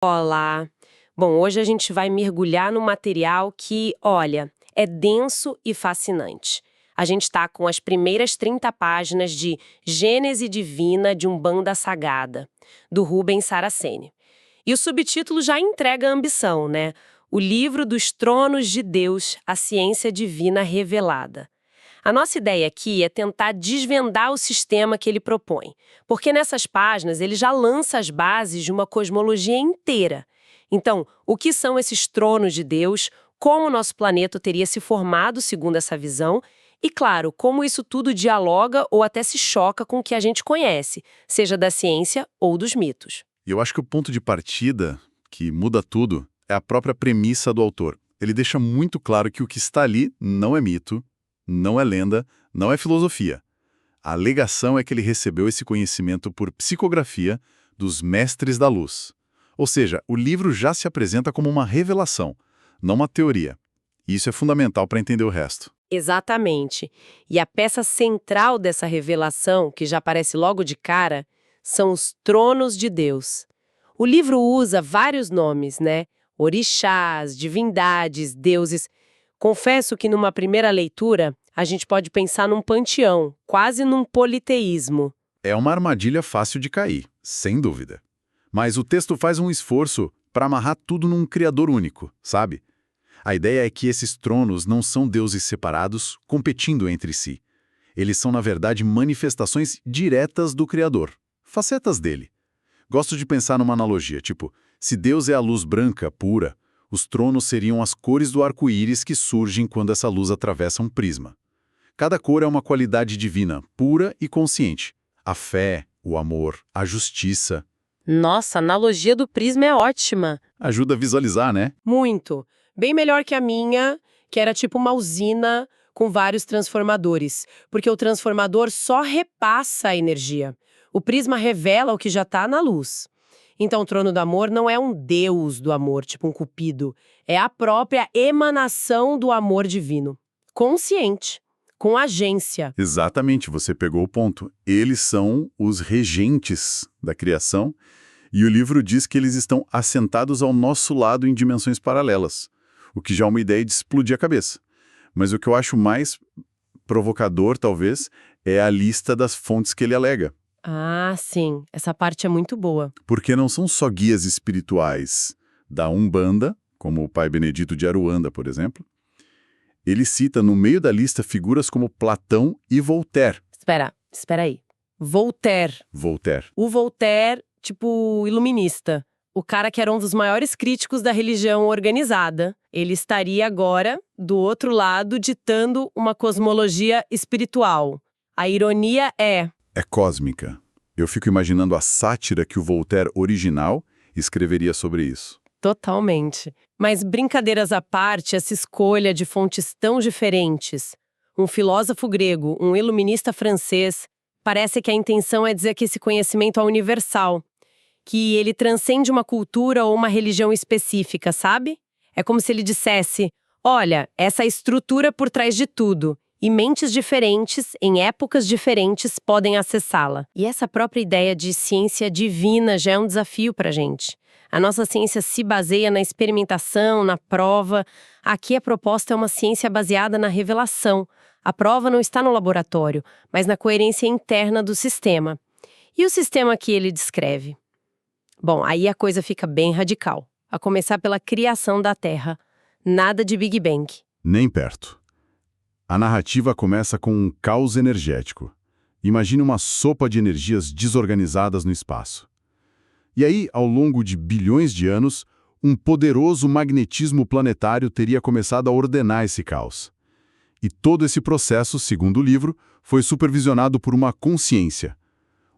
Olá! Bom, hoje a gente vai mergulhar num material que, olha, é denso e fascinante. A gente está com as primeiras 30 páginas de Gênese Divina de Umbanda Sagrada, do Rubens Saraceni. E o subtítulo já entrega a ambição, né? O livro dos tronos de Deus, a ciência divina revelada. A nossa ideia aqui é tentar desvendar o sistema que ele propõe, porque nessas páginas ele já lança as bases de uma cosmologia inteira. Então, o que são esses tronos de Deus, como o nosso planeta teria se formado segundo essa visão, e claro, como isso tudo dialoga ou até se choca com o que a gente conhece, seja da ciência ou dos mitos. E eu acho que o ponto de partida, que muda tudo, é a própria premissa do autor. Ele deixa muito claro que o que está ali não é mito, não é lenda, não é filosofia. A alegação é que ele recebeu esse conhecimento por psicografia dos mestres da luz. Ou seja, o livro já se apresenta como uma revelação, não uma teoria. E isso é fundamental para entender o resto. Exatamente. E a peça central dessa revelação, que já aparece logo de cara, são os tronos de Deus. O livro usa vários nomes, né? Orixás, divindades, deuses. Confesso que numa primeira leitura, a gente pode pensar num panteão, quase num politeísmo. É uma armadilha fácil de cair, sem dúvida. Mas o texto faz um esforço para amarrar tudo num criador único, sabe? A ideia é que esses tronos não são deuses separados, competindo entre si. Eles são, na verdade, manifestações diretas do Criador, facetas dele. Gosto de pensar numa analogia, tipo, se Deus é a luz branca, pura, os tronos seriam as cores do arco-íris que surgem quando essa luz atravessa um prisma. Cada cor é uma qualidade divina, pura e consciente. A fé, o amor, a justiça. Nossa, a analogia do prisma é ótima. Ajuda a visualizar, né? Muito. Bem melhor que a minha, que era tipo uma usina com vários transformadores, porque o transformador só repassa a energia. O prisma revela o que já está na luz. Então, o trono do amor não é um deus do amor, tipo um cupido. É a própria emanação do amor divino. Consciente, com agência. Exatamente, você pegou o ponto. Eles são os regentes da criação e o livro diz que eles estão assentados ao nosso lado em dimensões paralelas, o que já é uma ideia de explodir a cabeça. Mas o que eu acho mais provocador, talvez, é a lista das fontes que ele alega. Ah, sim. Essa parte é muito boa. Porque não são só guias espirituais da Umbanda, como o Pai Benedito de Aruanda, por exemplo. Ele cita no meio da lista figuras como Platão e Voltaire. Espera aí. Voltaire. Voltaire. O Voltaire, tipo, iluminista. O cara que era um dos maiores críticos da religião organizada. Ele estaria agora do outro lado ditando uma cosmologia espiritual. A ironia é... É cósmica. Eu fico imaginando a sátira que o Voltaire original escreveria sobre isso. Totalmente. Mas brincadeiras à parte, essa escolha de fontes tão diferentes, um filósofo grego, um iluminista francês, parece que a intenção é dizer que esse conhecimento é universal, que ele transcende uma cultura ou uma religião específica, sabe? É como se ele dissesse, olha, essa estrutura por trás de tudo, e mentes diferentes, em épocas diferentes, podem acessá-la. E essa própria ideia de ciência divina já é um desafio para a gente. A nossa ciência se baseia na experimentação, na prova. Aqui a proposta é uma ciência baseada na revelação. A prova não está no laboratório, mas na coerência interna do sistema. E o sistema que ele descreve? Bom, aí a coisa fica bem radical. A começar pela criação da Terra. Nada de Big Bang. Nem perto. A narrativa começa com um caos energético. Imagine uma sopa de energias desorganizadas no espaço. E aí, ao longo de bilhões de anos, um poderoso magnetismo planetário teria começado a ordenar esse caos. E todo esse processo, segundo o livro, foi supervisionado por uma consciência.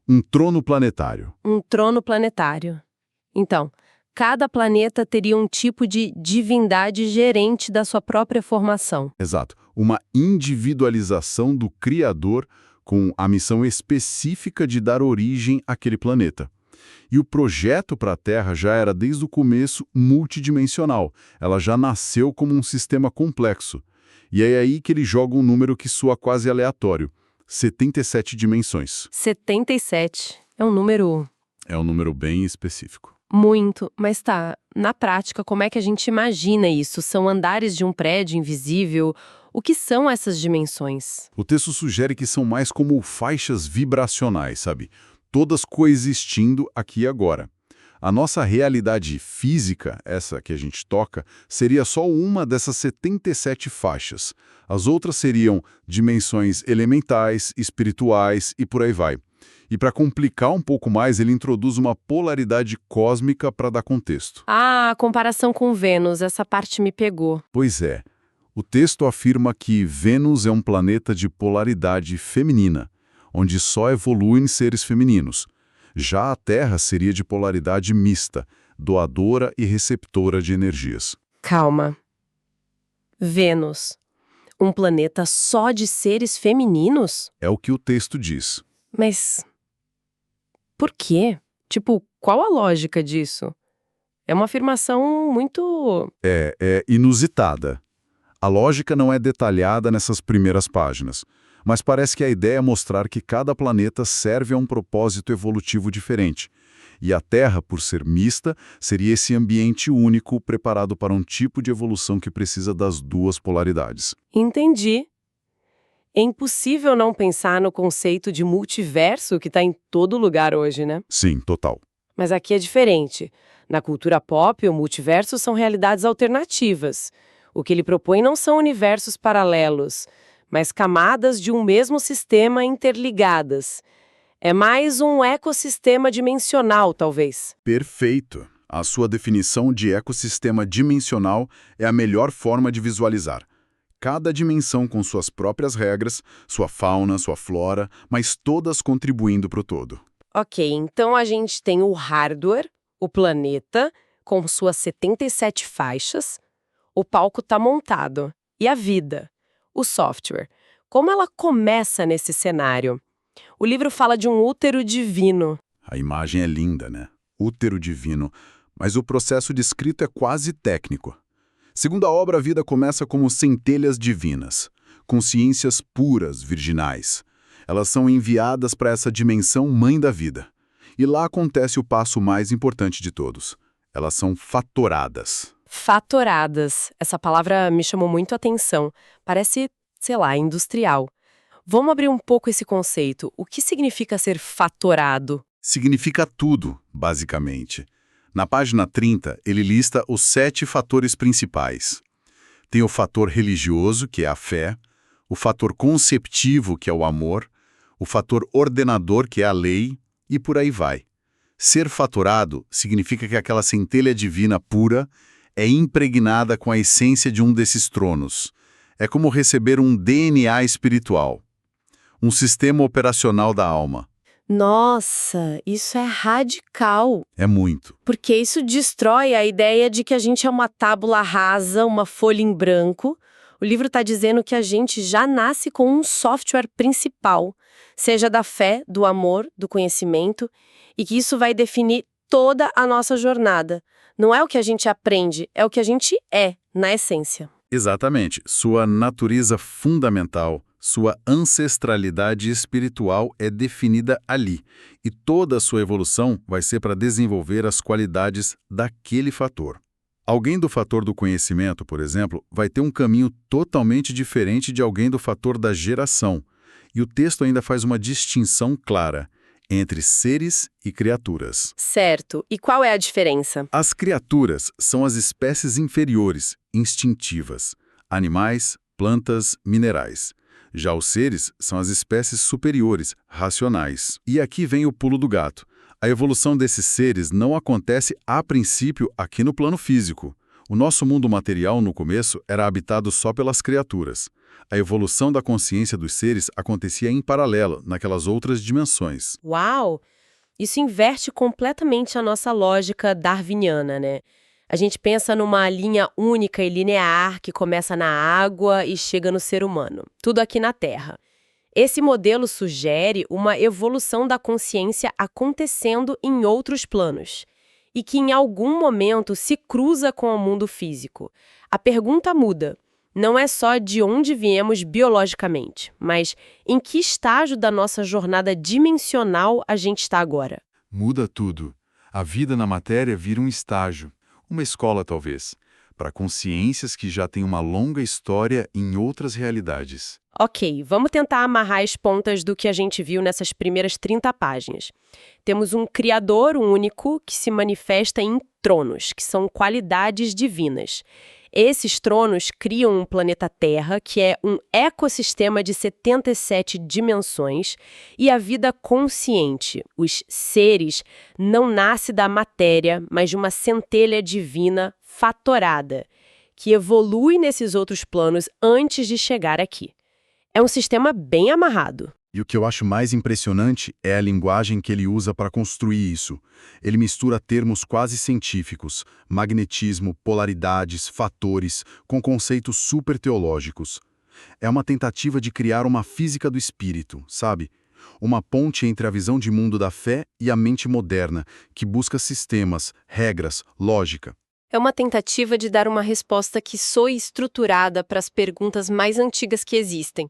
Um trono planetário. Um trono planetário. Então, cada planeta teria um tipo de divindade gerente da sua própria formação. Exato. Uma individualização do Criador com a missão específica de dar origem àquele planeta. E o projeto para a Terra já era, desde o começo, multidimensional. Ela já nasceu como um sistema complexo. E é aí que ele joga um número que soa quase aleatório. 77 dimensões. 77 é um número... É um número bem específico. Muito, mas tá, na prática, como é que a gente imagina isso? São andares de um prédio invisível? O que são essas dimensões? O texto sugere que são mais como faixas vibracionais, sabe? Todas coexistindo aqui e agora. A nossa realidade física, essa que a gente toca, seria só uma dessas 77 faixas. As outras seriam dimensões elementais, espirituais e por aí vai. E para complicar um pouco mais, ele introduz uma polaridade cósmica para dar contexto. Ah, a comparação com Vênus, essa parte me pegou. Pois é, o texto afirma que Vênus é um planeta de polaridade feminina, onde só evoluem seres femininos. Já a Terra seria de polaridade mista, doadora e receptora de energias. Calma. Vênus. Um planeta só de seres femininos? É o que o texto diz. Mas por quê? Tipo, qual a lógica disso? É uma afirmação muito... É inusitada. A lógica não é detalhada nessas primeiras páginas, mas parece que a ideia é mostrar que cada planeta serve a um propósito evolutivo diferente. E a Terra, por ser mista, seria esse ambiente único preparado para um tipo de evolução que precisa das duas polaridades. Entendi. É impossível não pensar no conceito de multiverso que está em todo lugar hoje, né? Sim, total. Mas aqui é diferente. Na cultura pop, o multiverso são realidades alternativas. O que ele propõe não são universos paralelos, mas camadas de um mesmo sistema interligadas. É mais um ecossistema dimensional, talvez. Perfeito. A sua definição de ecossistema dimensional é a melhor forma de visualizar. Cada dimensão com suas próprias regras, sua fauna, sua flora, mas todas contribuindo para o todo. Ok, então a gente tem o hardware, o planeta, com suas 77 faixas. O palco está montado. E a vida, o software. Como ela começa nesse cenário? O livro fala de um útero divino. A imagem é linda, né? Útero divino. Mas o processo descrito é quase técnico. Segundo a obra, a vida começa como centelhas divinas, consciências puras, virginais. Elas são enviadas para essa dimensão mãe da vida. E lá acontece o passo mais importante de todos. Elas são fatoradas. Fatoradas. Essa palavra me chamou muito a atenção. Parece, sei lá, industrial. Vamos abrir um pouco esse conceito. O que significa ser fatorado? Significa tudo, basicamente. Na página 30, ele lista os 7 fatores principais. Tem o fator religioso, que é a fé, o fator conceptivo, que é o amor, o fator ordenador, que é a lei, e por aí vai. Ser fatorado significa que aquela centelha divina pura é impregnada com a essência de um desses tronos. É como receber um DNA espiritual, um sistema operacional da alma. Nossa, isso é radical. É muito. Porque isso destrói a ideia de que a gente é uma tábula rasa, uma folha em branco. O livro está dizendo que a gente já nasce com um software principal, seja da fé, do amor, do conhecimento, e que isso vai definir toda a nossa jornada. Não é o que a gente aprende, é o que a gente é, na essência. Exatamente. Sua natureza fundamental, sua ancestralidade espiritual é definida ali. E toda a sua evolução vai ser para desenvolver as qualidades daquele fator. Alguém do fator do conhecimento, por exemplo, vai ter um caminho totalmente diferente de alguém do fator da geração. E o texto ainda faz uma distinção clara entre seres e criaturas. Certo. E qual é a diferença? As criaturas são as espécies inferiores, instintivas, animais, plantas, minerais. Já os seres são as espécies superiores, racionais. E aqui vem o pulo do gato. A evolução desses seres não acontece a princípio aqui no plano físico. O nosso mundo material, no começo, era habitado só pelas criaturas. A evolução da consciência dos seres acontecia em paralelo, naquelas outras dimensões. Uau! Isso inverte completamente a nossa lógica darwiniana, né? A gente pensa numa linha única e linear que começa na água e chega no ser humano. Tudo aqui na Terra. Esse modelo sugere uma evolução da consciência acontecendo em outros planos e que em algum momento se cruza com o mundo físico. A pergunta muda. Não é só de onde viemos biologicamente, mas em que estágio da nossa jornada dimensional a gente está agora. Muda tudo. A vida na matéria vira um estágio, uma escola talvez, para consciências que já têm uma longa história em outras realidades. Ok, vamos tentar amarrar as pontas do que a gente viu nessas primeiras 30 páginas. Temos um criador único que se manifesta em tronos, que são qualidades divinas. Esses tronos criam um planeta Terra, que é um ecossistema de 77 dimensões, e a vida consciente, os seres, não nasce da matéria, mas de uma centelha divina fatorada, que evolui nesses outros planos antes de chegar aqui. É um sistema bem amarrado. E o que eu acho mais impressionante é a linguagem que ele usa para construir isso. Ele mistura termos quase científicos, magnetismo, polaridades, fatores, com conceitos super teológicos. É uma tentativa de criar uma física do espírito, sabe? Uma ponte entre a visão de mundo da fé e a mente moderna, que busca sistemas, regras, lógica. É uma tentativa de dar uma resposta que soe estruturada para as perguntas mais antigas que existem.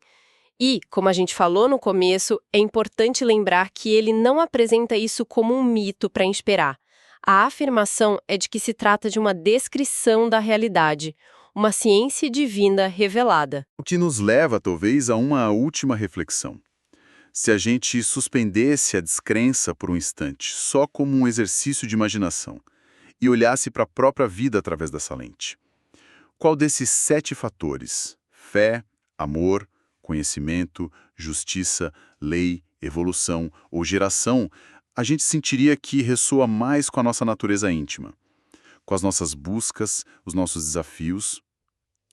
E, como a gente falou no começo, é importante lembrar que ele não apresenta isso como um mito para inspirar. A afirmação é de que se trata de uma descrição da realidade, uma ciência divina revelada. O que nos leva, talvez, a uma última reflexão. Se a gente suspendesse a descrença por um instante, só como um exercício de imaginação, e olhasse para a própria vida através dessa lente, qual desses 7 fatores, fé, amor, conhecimento, justiça, lei, evolução ou geração, a gente sentiria que ressoa mais com a nossa natureza íntima, com as nossas buscas, os nossos desafios,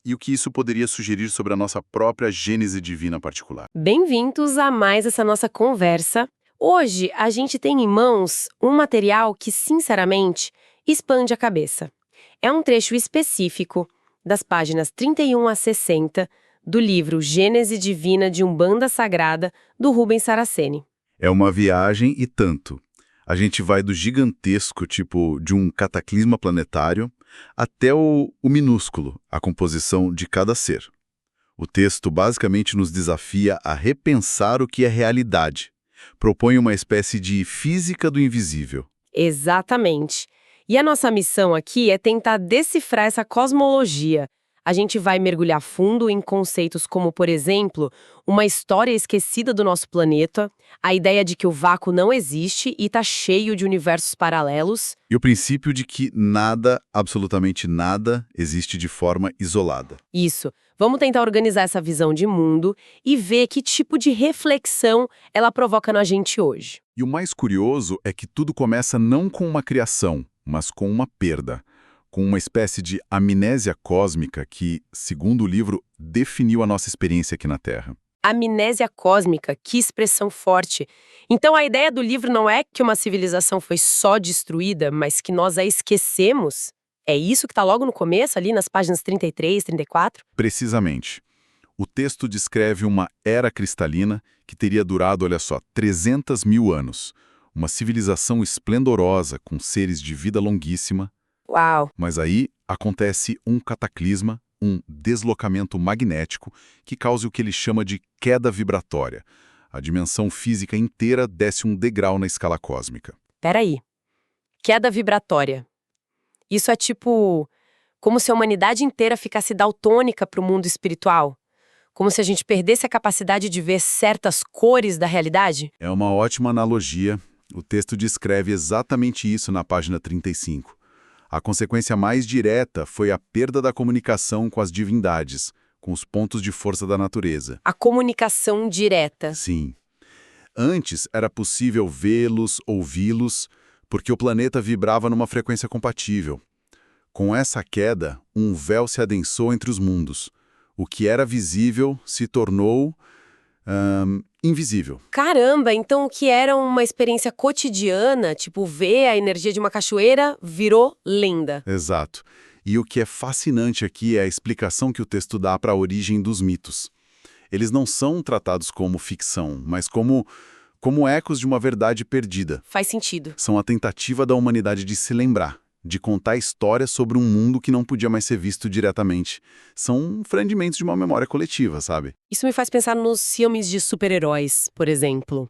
e o que isso poderia sugerir sobre a nossa própria gênese divina particular. Bem-vindos a mais essa nossa conversa. Hoje a gente tem em mãos um material que, sinceramente, expande a cabeça. É um trecho específico das páginas 31 a 60 do livro Gênese Divina de Umbanda Sagrada, do Rubens Saraceni. É uma viagem e tanto. A gente vai do gigantesco, tipo de um cataclisma planetário, até o minúsculo, a composição de cada ser. O texto basicamente nos desafia a repensar o que é realidade. Propõe uma espécie de física do invisível. Exatamente. E a nossa missão aqui é tentar decifrar essa cosmologia. A gente vai mergulhar fundo em conceitos como, por exemplo, uma história esquecida do nosso planeta, a ideia de que o vácuo não existe e está cheio de universos paralelos. E o princípio de que nada, absolutamente nada, existe de forma isolada. Isso. Vamos tentar organizar essa visão de mundo e ver que tipo de reflexão ela provoca na gente hoje. E o mais curioso é que tudo começa não com uma criação, mas com uma perda. Com uma espécie de amnésia cósmica que, segundo o livro, definiu a nossa experiência aqui na Terra. Amnésia cósmica, que expressão forte. Então a ideia do livro não é que uma civilização foi só destruída, mas que nós a esquecemos? É isso que está logo no começo, ali nas páginas 33, 34? Precisamente. O texto descreve uma era cristalina que teria durado, olha só, 300 mil anos. Uma civilização esplendorosa, com seres de vida longuíssima. Uau! Mas aí acontece um cataclisma, um deslocamento magnético que causa o que ele chama de queda vibratória. A dimensão física inteira desce um degrau na escala cósmica. Peraí. Queda vibratória. Isso é tipo como se a humanidade inteira ficasse daltônica para o mundo espiritual? Como se a gente perdesse a capacidade de ver certas cores da realidade? É uma ótima analogia. O texto descreve exatamente isso na página 35. A consequência mais direta foi a perda da comunicação com as divindades, com os pontos de força da natureza. A comunicação direta. Sim. Antes era possível vê-los, ouvi-los, porque o planeta vibrava numa frequência compatível. Com essa queda, um véu se adensou entre os mundos. O que era visível se tornou invisível. Caramba, então o que era uma experiência cotidiana, tipo ver a energia de uma cachoeira, virou lenda. Exato. E o que é fascinante aqui é a explicação que o texto dá para a origem dos mitos. Eles não são tratados como ficção, mas como ecos de uma verdade perdida. Faz sentido. São a tentativa da humanidade de se lembrar, de contar histórias sobre um mundo que não podia mais ser visto diretamente. São fragmentos de uma memória coletiva, sabe? Isso me faz pensar nos filmes de super-heróis, por exemplo.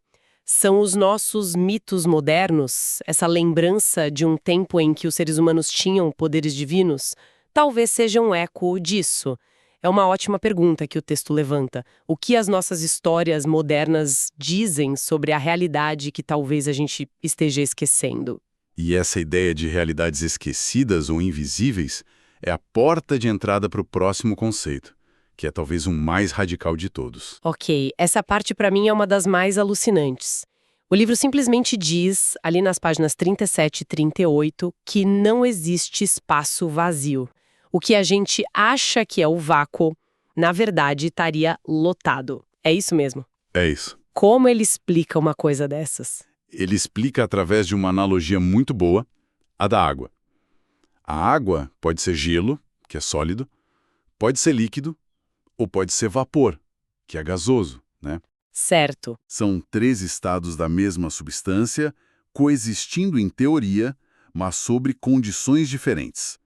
São os nossos mitos modernos, essa lembrança de um tempo em que os seres humanos tinham poderes divinos, talvez seja um eco disso. É uma ótima pergunta que o texto levanta. O que as nossas histórias modernas dizem sobre a realidade que talvez a gente esteja esquecendo? E essa ideia de realidades esquecidas ou invisíveis é a porta de entrada para o próximo conceito, que é talvez o mais radical de todos. Ok, essa parte para mim é uma das mais alucinantes. O livro simplesmente diz, ali nas páginas 37 e 38, que não existe espaço vazio. O que a gente acha que é o vácuo, na verdade, estaria lotado. É isso mesmo? É isso. Como ele explica uma coisa dessas? Ele explica através de uma analogia muito boa, a da água. A água pode ser gelo, que é sólido, pode ser líquido, ou pode ser vapor, que é gasoso, né? Certo. São 3 estados da mesma substância, coexistindo em teoria, mas sobre condições diferentes.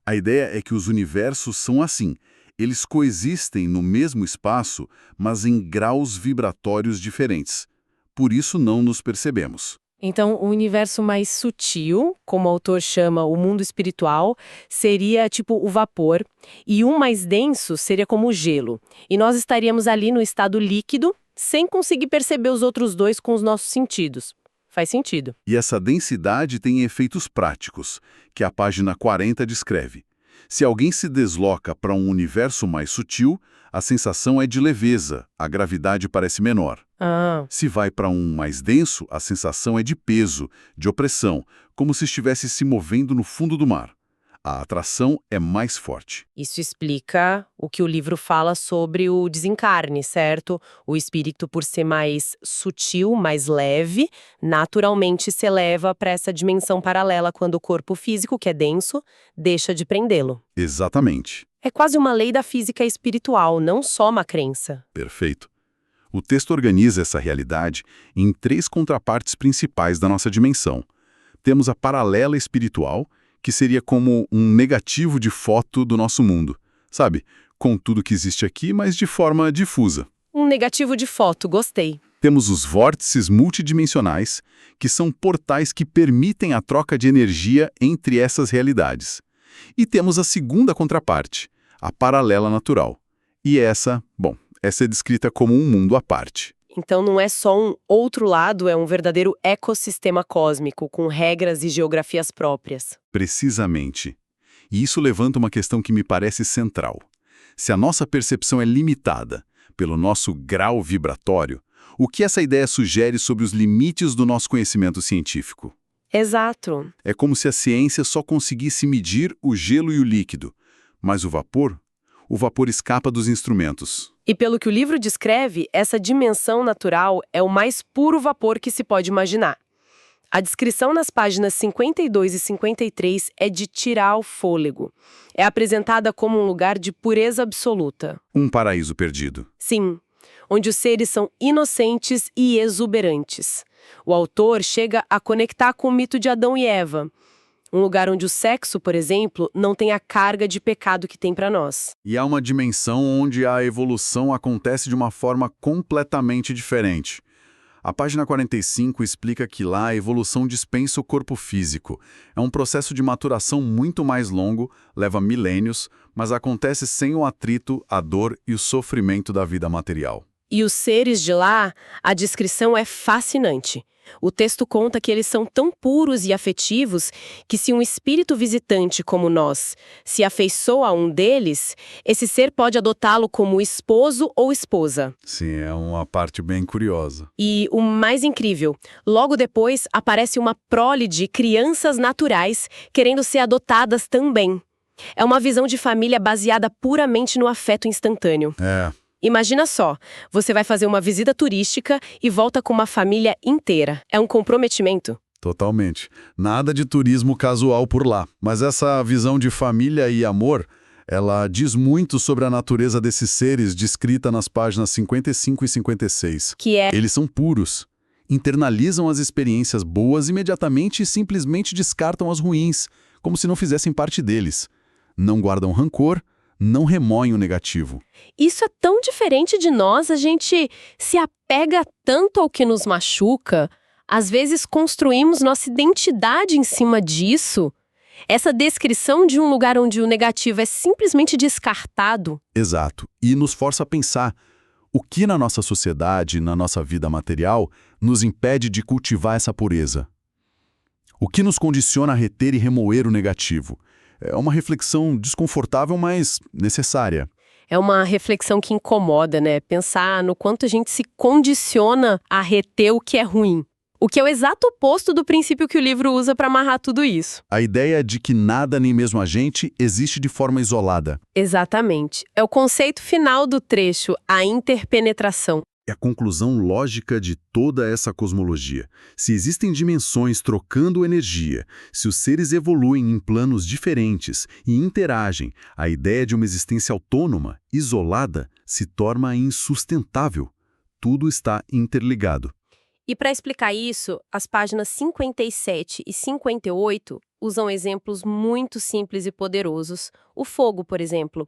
A ideia é que os universos são assim. Eles coexistem no mesmo espaço, mas em graus vibratórios diferentes. Por isso não nos percebemos. Então, o universo mais sutil, como o autor chama o mundo espiritual, seria tipo o vapor, e um mais denso seria como o gelo. E nós estaríamos ali no estado líquido, sem conseguir perceber os outros dois com os nossos sentidos. Faz sentido. E essa densidade tem efeitos práticos, que a página 40 descreve. Se alguém se desloca para um universo mais sutil, a sensação é de leveza, a gravidade parece menor. Ah. Se vai para um mais denso, a sensação é de peso, de opressão, como se estivesse se movendo no fundo do mar. A atração é mais forte. Isso explica o que o livro fala sobre o desencarne, certo? O espírito, por ser mais sutil, mais leve, naturalmente se eleva para essa dimensão paralela quando o corpo físico, que é denso, deixa de prendê-lo. Exatamente. É quase uma lei da física espiritual, não só uma crença. Perfeito. O texto organiza essa realidade em 3 contrapartes principais da nossa dimensão. Temos a paralela espiritual, que seria como um negativo de foto do nosso mundo. Sabe? Com tudo que existe aqui, mas de forma difusa. Um negativo de foto, gostei. Temos os vórtices multidimensionais, que são portais que permitem a troca de energia entre essas realidades. E temos a segunda contraparte, a paralela natural. E essa é descrita como um mundo à parte. Então não é só um outro lado, é um verdadeiro ecossistema cósmico, com regras e geografias próprias. Precisamente. E isso levanta uma questão que me parece central. Se a nossa percepção é limitada pelo nosso grau vibratório, o que essa ideia sugere sobre os limites do nosso conhecimento científico? Exato. É como se a ciência só conseguisse medir o gelo e o líquido, mas o vapor escapa dos instrumentos. E pelo que o livro descreve, essa dimensão natural é o mais puro vapor que se pode imaginar. A descrição nas páginas 52 e 53 é de tirar o fôlego. É apresentada como um lugar de pureza absoluta. Um paraíso perdido. Sim, onde os seres são inocentes e exuberantes. O autor chega a conectar com o mito de Adão e Eva. Um lugar onde o sexo, por exemplo, não tem a carga de pecado que tem para nós. E há uma dimensão onde a evolução acontece de uma forma completamente diferente. A página 45 explica que lá a evolução dispensa o corpo físico. É um processo de maturação muito mais longo, leva milênios, mas acontece sem o atrito, a dor e o sofrimento da vida material. E os seres de lá, a descrição é fascinante. O texto conta que eles são tão puros e afetivos que se um espírito visitante como nós se afeiçoa a um deles, esse ser pode adotá-lo como esposo ou esposa. Sim, é uma parte bem curiosa. E o mais incrível, logo depois aparece uma prole de crianças naturais querendo ser adotadas também. É uma visão de família baseada puramente no afeto instantâneo. Imagina só, você vai fazer uma visita turística e volta com uma família inteira. É um comprometimento. Totalmente. Nada de turismo casual por lá. Mas essa visão de família e amor, ela diz muito sobre a natureza desses seres descrita nas páginas 55 e 56. Que é... Eles são puros. Internalizam as experiências boas imediatamente e simplesmente descartam as ruins, como se não fizessem parte deles. Não guardam rancor, não remoem o negativo. Isso é tão diferente de nós, a gente se apega tanto ao que nos machuca, às vezes construímos nossa identidade em cima disso. Essa descrição de um lugar onde o negativo é simplesmente descartado. Exato. E nos força a pensar o que na nossa sociedade, na nossa vida material, nos impede de cultivar essa pureza. O que nos condiciona a reter e remoer o negativo? É uma reflexão desconfortável, mas necessária. É uma reflexão que incomoda, né? Pensar no quanto a gente se condiciona a reter o que é ruim. O que é o exato oposto do princípio que o livro usa para amarrar tudo isso. A ideia de que nada, nem mesmo a gente, existe de forma isolada. Exatamente. É o conceito final do trecho, a interpenetração. É a conclusão lógica de toda essa cosmologia. Se existem dimensões trocando energia, se os seres evoluem em planos diferentes e interagem, a ideia de uma existência autônoma, isolada, se torna insustentável. Tudo está interligado. E para explicar isso, as páginas 57 e 58 usam exemplos muito simples e poderosos. O fogo, por exemplo.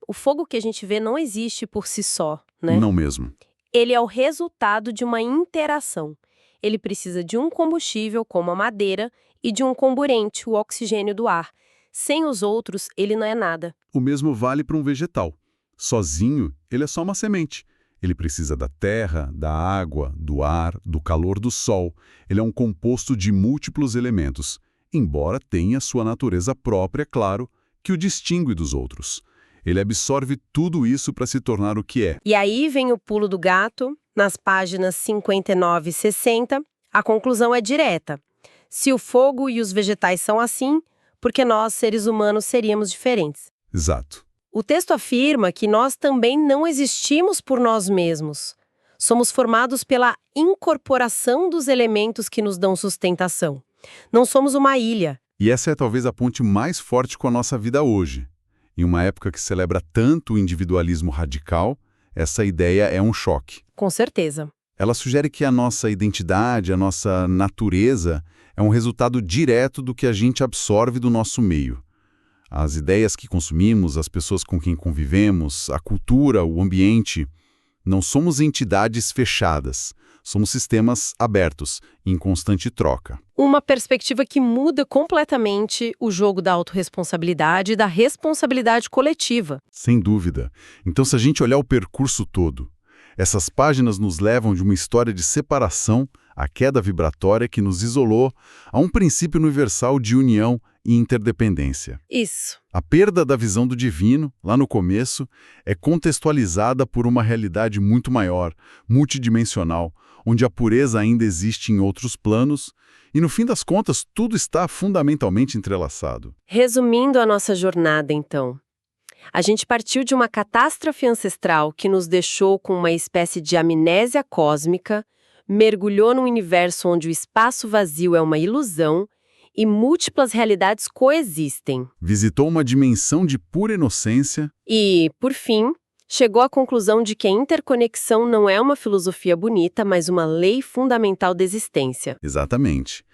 O fogo que a gente vê não existe por si só, né? Não mesmo. Ele é o resultado de uma interação. Ele precisa de um combustível, como a madeira, e de um comburente, o oxigênio do ar. Sem os outros, ele não é nada. O mesmo vale para um vegetal. Sozinho, ele é só uma semente. Ele precisa da terra, da água, do ar, do calor do sol. Ele é um composto de múltiplos elementos, embora tenha sua natureza própria, claro, que o distingue dos outros. Ele absorve tudo isso para se tornar o que é. E aí vem o pulo do gato, nas páginas 59 e 60, a conclusão é direta. Se o fogo e os vegetais são assim, por que nós, seres humanos, seríamos diferentes? Exato. O texto afirma que nós também não existimos por nós mesmos. Somos formados pela incorporação dos elementos que nos dão sustentação. Não somos uma ilha. E essa é talvez a ponte mais forte com a nossa vida hoje. Em uma época que celebra tanto o individualismo radical, essa ideia é um choque. Com certeza. Ela sugere que a nossa identidade, a nossa natureza, é um resultado direto do que a gente absorve do nosso meio. As ideias que consumimos, as pessoas com quem convivemos, a cultura, o ambiente. Não somos entidades fechadas, somos sistemas abertos, em constante troca. Uma perspectiva que muda completamente o jogo da autorresponsabilidade e da responsabilidade coletiva. Sem dúvida. Então, se a gente olhar o percurso todo, essas páginas nos levam de uma história de separação, a queda vibratória que nos isolou, a um princípio universal de união e interdependência. Isso. A perda da visão do divino, lá no começo, é contextualizada por uma realidade muito maior, multidimensional, onde a pureza ainda existe em outros planos, e no fim das contas tudo está fundamentalmente entrelaçado. Resumindo a nossa jornada, então. A gente partiu de uma catástrofe ancestral que nos deixou com uma espécie de amnésia cósmica, mergulhou num universo onde o espaço vazio é uma ilusão e múltiplas realidades coexistem. Visitou uma dimensão de pura inocência E, por fim, chegou à conclusão de que a interconexão não é uma filosofia bonita, mas uma lei fundamental da existência. Exatamente.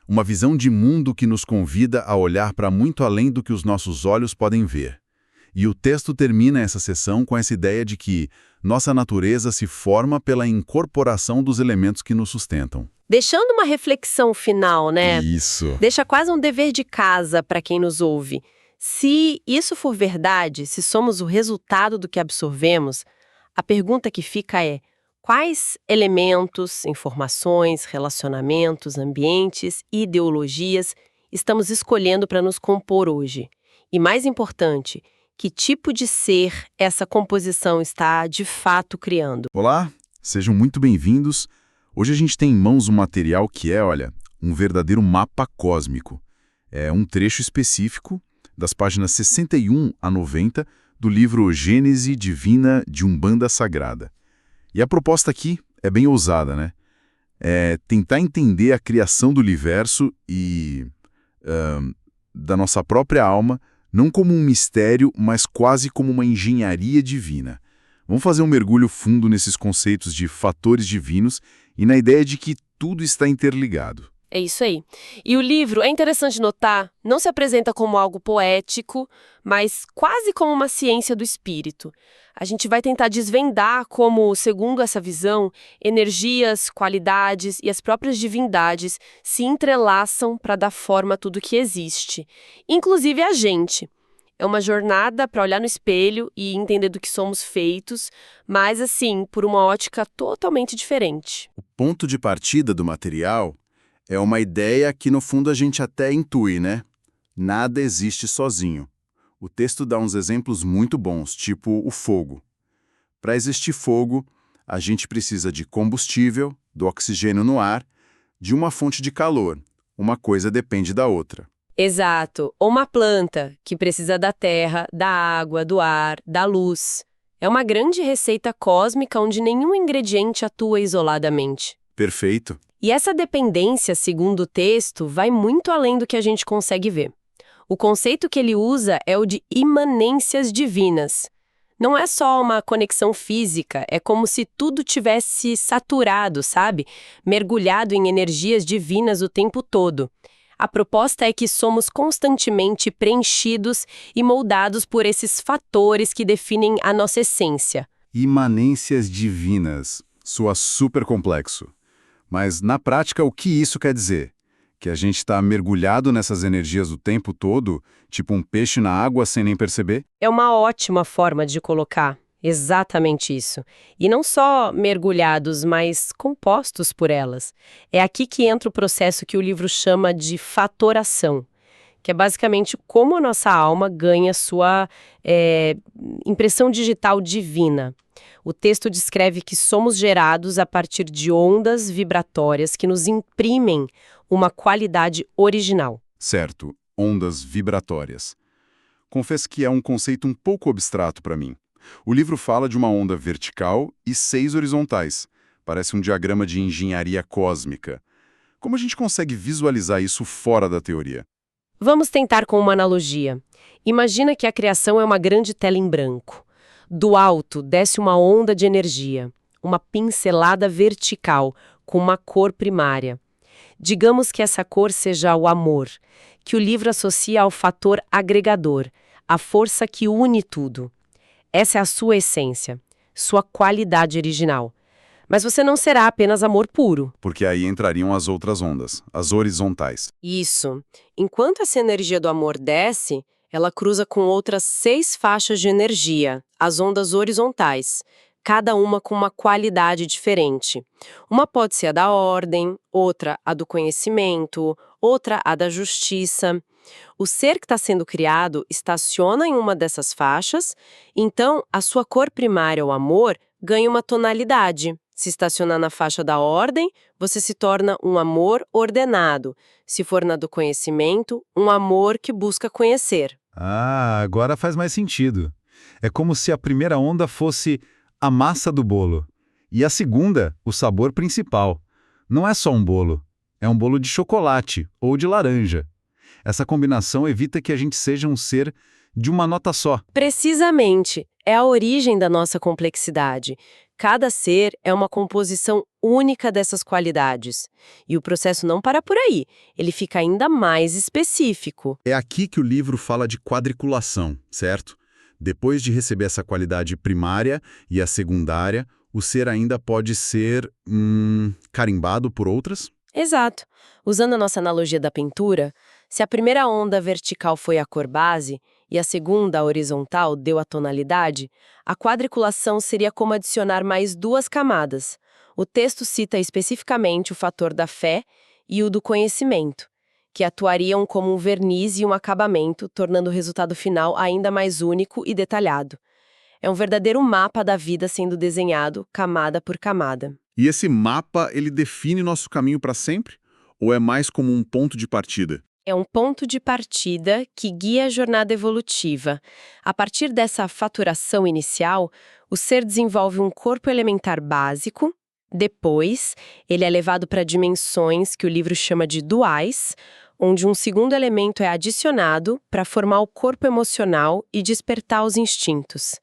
Uma visão de mundo que nos convida a olhar para muito além do que os nossos olhos podem ver. E o texto termina essa sessão com essa ideia de que nossa natureza se forma pela incorporação dos elementos que nos sustentam. Deixando uma reflexão final, né? Isso. Deixa quase um dever de casa para quem nos ouve. Se isso for verdade, se somos o resultado do que absorvemos, a pergunta que fica é: quais elementos, informações, relacionamentos, ambientes e ideologias estamos escolhendo para nos compor hoje? E mais importante, que tipo de ser essa composição está, de fato, criando? Olá, sejam muito bem-vindos. Hoje a gente tem em mãos um material que é, olha, um verdadeiro mapa cósmico. É um trecho específico das páginas 61 a 90 do livro Gênese Divina de Umbanda Sagrada. E a proposta aqui é bem ousada, né? É tentar entender a criação do universo e da nossa própria alma, não como um mistério, mas quase como uma engenharia divina. Vamos fazer um mergulho fundo nesses conceitos de fatores divinos e na ideia de que tudo está interligado. É isso aí. E o livro, é interessante notar, não se apresenta como algo poético, mas quase como uma ciência do espírito. A gente vai tentar desvendar como, segundo essa visão, energias, qualidades e as próprias divindades se entrelaçam para dar forma a tudo que existe, inclusive a gente. É uma jornada para olhar no espelho e entender do que somos feitos, mas assim, por uma ótica totalmente diferente. O ponto de partida do material é uma ideia que, no fundo, a gente até intui, né? Nada existe sozinho. O texto dá uns exemplos muito bons, tipo o fogo. Para existir fogo, a gente precisa de combustível, do oxigênio no ar, de uma fonte de calor. Uma coisa depende da outra. Exato. Ou uma planta, que precisa da terra, da água, do ar, da luz. É uma grande receita cósmica onde nenhum ingrediente atua isoladamente. Perfeito. E essa dependência, segundo o texto, vai muito além do que a gente consegue ver. O conceito que ele usa é o de imanências divinas. Não é só uma conexão física, é como se tudo tivesse saturado, sabe? Mergulhado em energias divinas o tempo todo. A proposta é que somos constantemente preenchidos e moldados por esses fatores que definem a nossa essência. Imanências divinas. Soa super complexo. Mas, na prática, o que isso quer dizer? Que a gente está mergulhado nessas energias o tempo todo, tipo um peixe na água sem nem perceber? É uma ótima forma de colocar. Exatamente isso. E não só mergulhados, mas compostos por elas. É aqui que entra o processo que o livro chama de fatoração, que é basicamente como a nossa alma ganha sua impressão digital divina. O texto descreve que somos gerados a partir de ondas vibratórias que nos imprimem uma qualidade original. Certo, ondas vibratórias. Confesso que é um conceito um pouco abstrato para mim. O livro fala de uma onda vertical e 6 horizontais. Parece um diagrama de engenharia cósmica. Como a gente consegue visualizar isso fora da teoria? Vamos tentar com uma analogia. Imagina que a criação é uma grande tela em branco. Do alto desce uma onda de energia, uma pincelada vertical com uma cor primária. Digamos que essa cor seja o amor, que o livro associa ao fator agregador, a força que une tudo. Essa é a sua essência, sua qualidade original. Mas você não será apenas amor puro. Porque aí entrariam as outras ondas, as horizontais. Isso. Enquanto essa energia do amor desce, ela cruza com outras 6 faixas de energia, as ondas horizontais, cada uma com uma qualidade diferente. Uma pode ser a da ordem, outra a do conhecimento, outra a da justiça. O ser que está sendo criado estaciona em uma dessas faixas, então a sua cor primária, o amor, ganha uma tonalidade. Se estacionar na faixa da ordem, você se torna um amor ordenado. Se for na do conhecimento, um amor que busca conhecer. Ah, agora faz mais sentido. É como se a primeira onda fosse a massa do bolo e a segunda, o sabor principal. Não é só um bolo, é um bolo de chocolate ou de laranja. Essa combinação evita que a gente seja um ser de uma nota só. Precisamente, é a origem da nossa complexidade. Cada ser é uma composição única dessas qualidades. E o processo não para por aí, ele fica ainda mais específico. É aqui que o livro fala de quadriculação, certo? Depois de receber essa qualidade primária e a secundária, o ser ainda pode ser carimbado por outras? Exato. Usando a nossa analogia da pintura, se a primeira onda vertical foi a cor base e a segunda, a horizontal, deu a tonalidade, a quadriculação seria como adicionar mais 2 camadas. O texto cita especificamente o fator da fé e o do conhecimento, que atuariam como um verniz e um acabamento, tornando o resultado final ainda mais único e detalhado. É um verdadeiro mapa da vida sendo desenhado, camada por camada. E esse mapa, ele define nosso caminho para sempre? Ou é mais como um ponto de partida? É um ponto de partida que guia a jornada evolutiva. A partir dessa faturação inicial, o ser desenvolve um corpo elementar básico. Depois, ele é levado para dimensões que o livro chama de duais, onde um segundo elemento é adicionado para formar o corpo emocional e despertar os instintos.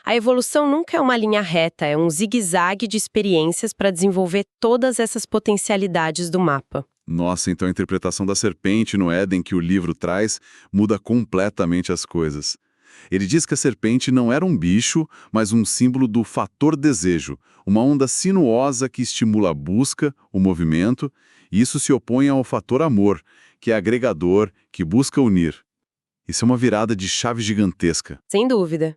A evolução nunca é uma linha reta, é um zigue-zague de experiências para desenvolver todas essas potencialidades do mapa. Nossa, então a interpretação da serpente no Éden que o livro traz muda completamente as coisas. Ele diz que a serpente não era um bicho, mas um símbolo do fator desejo, uma onda sinuosa que estimula a busca, o movimento, e isso se opõe ao fator amor, que é agregador, que busca unir. Isso é uma virada de chave gigantesca. Sem dúvida.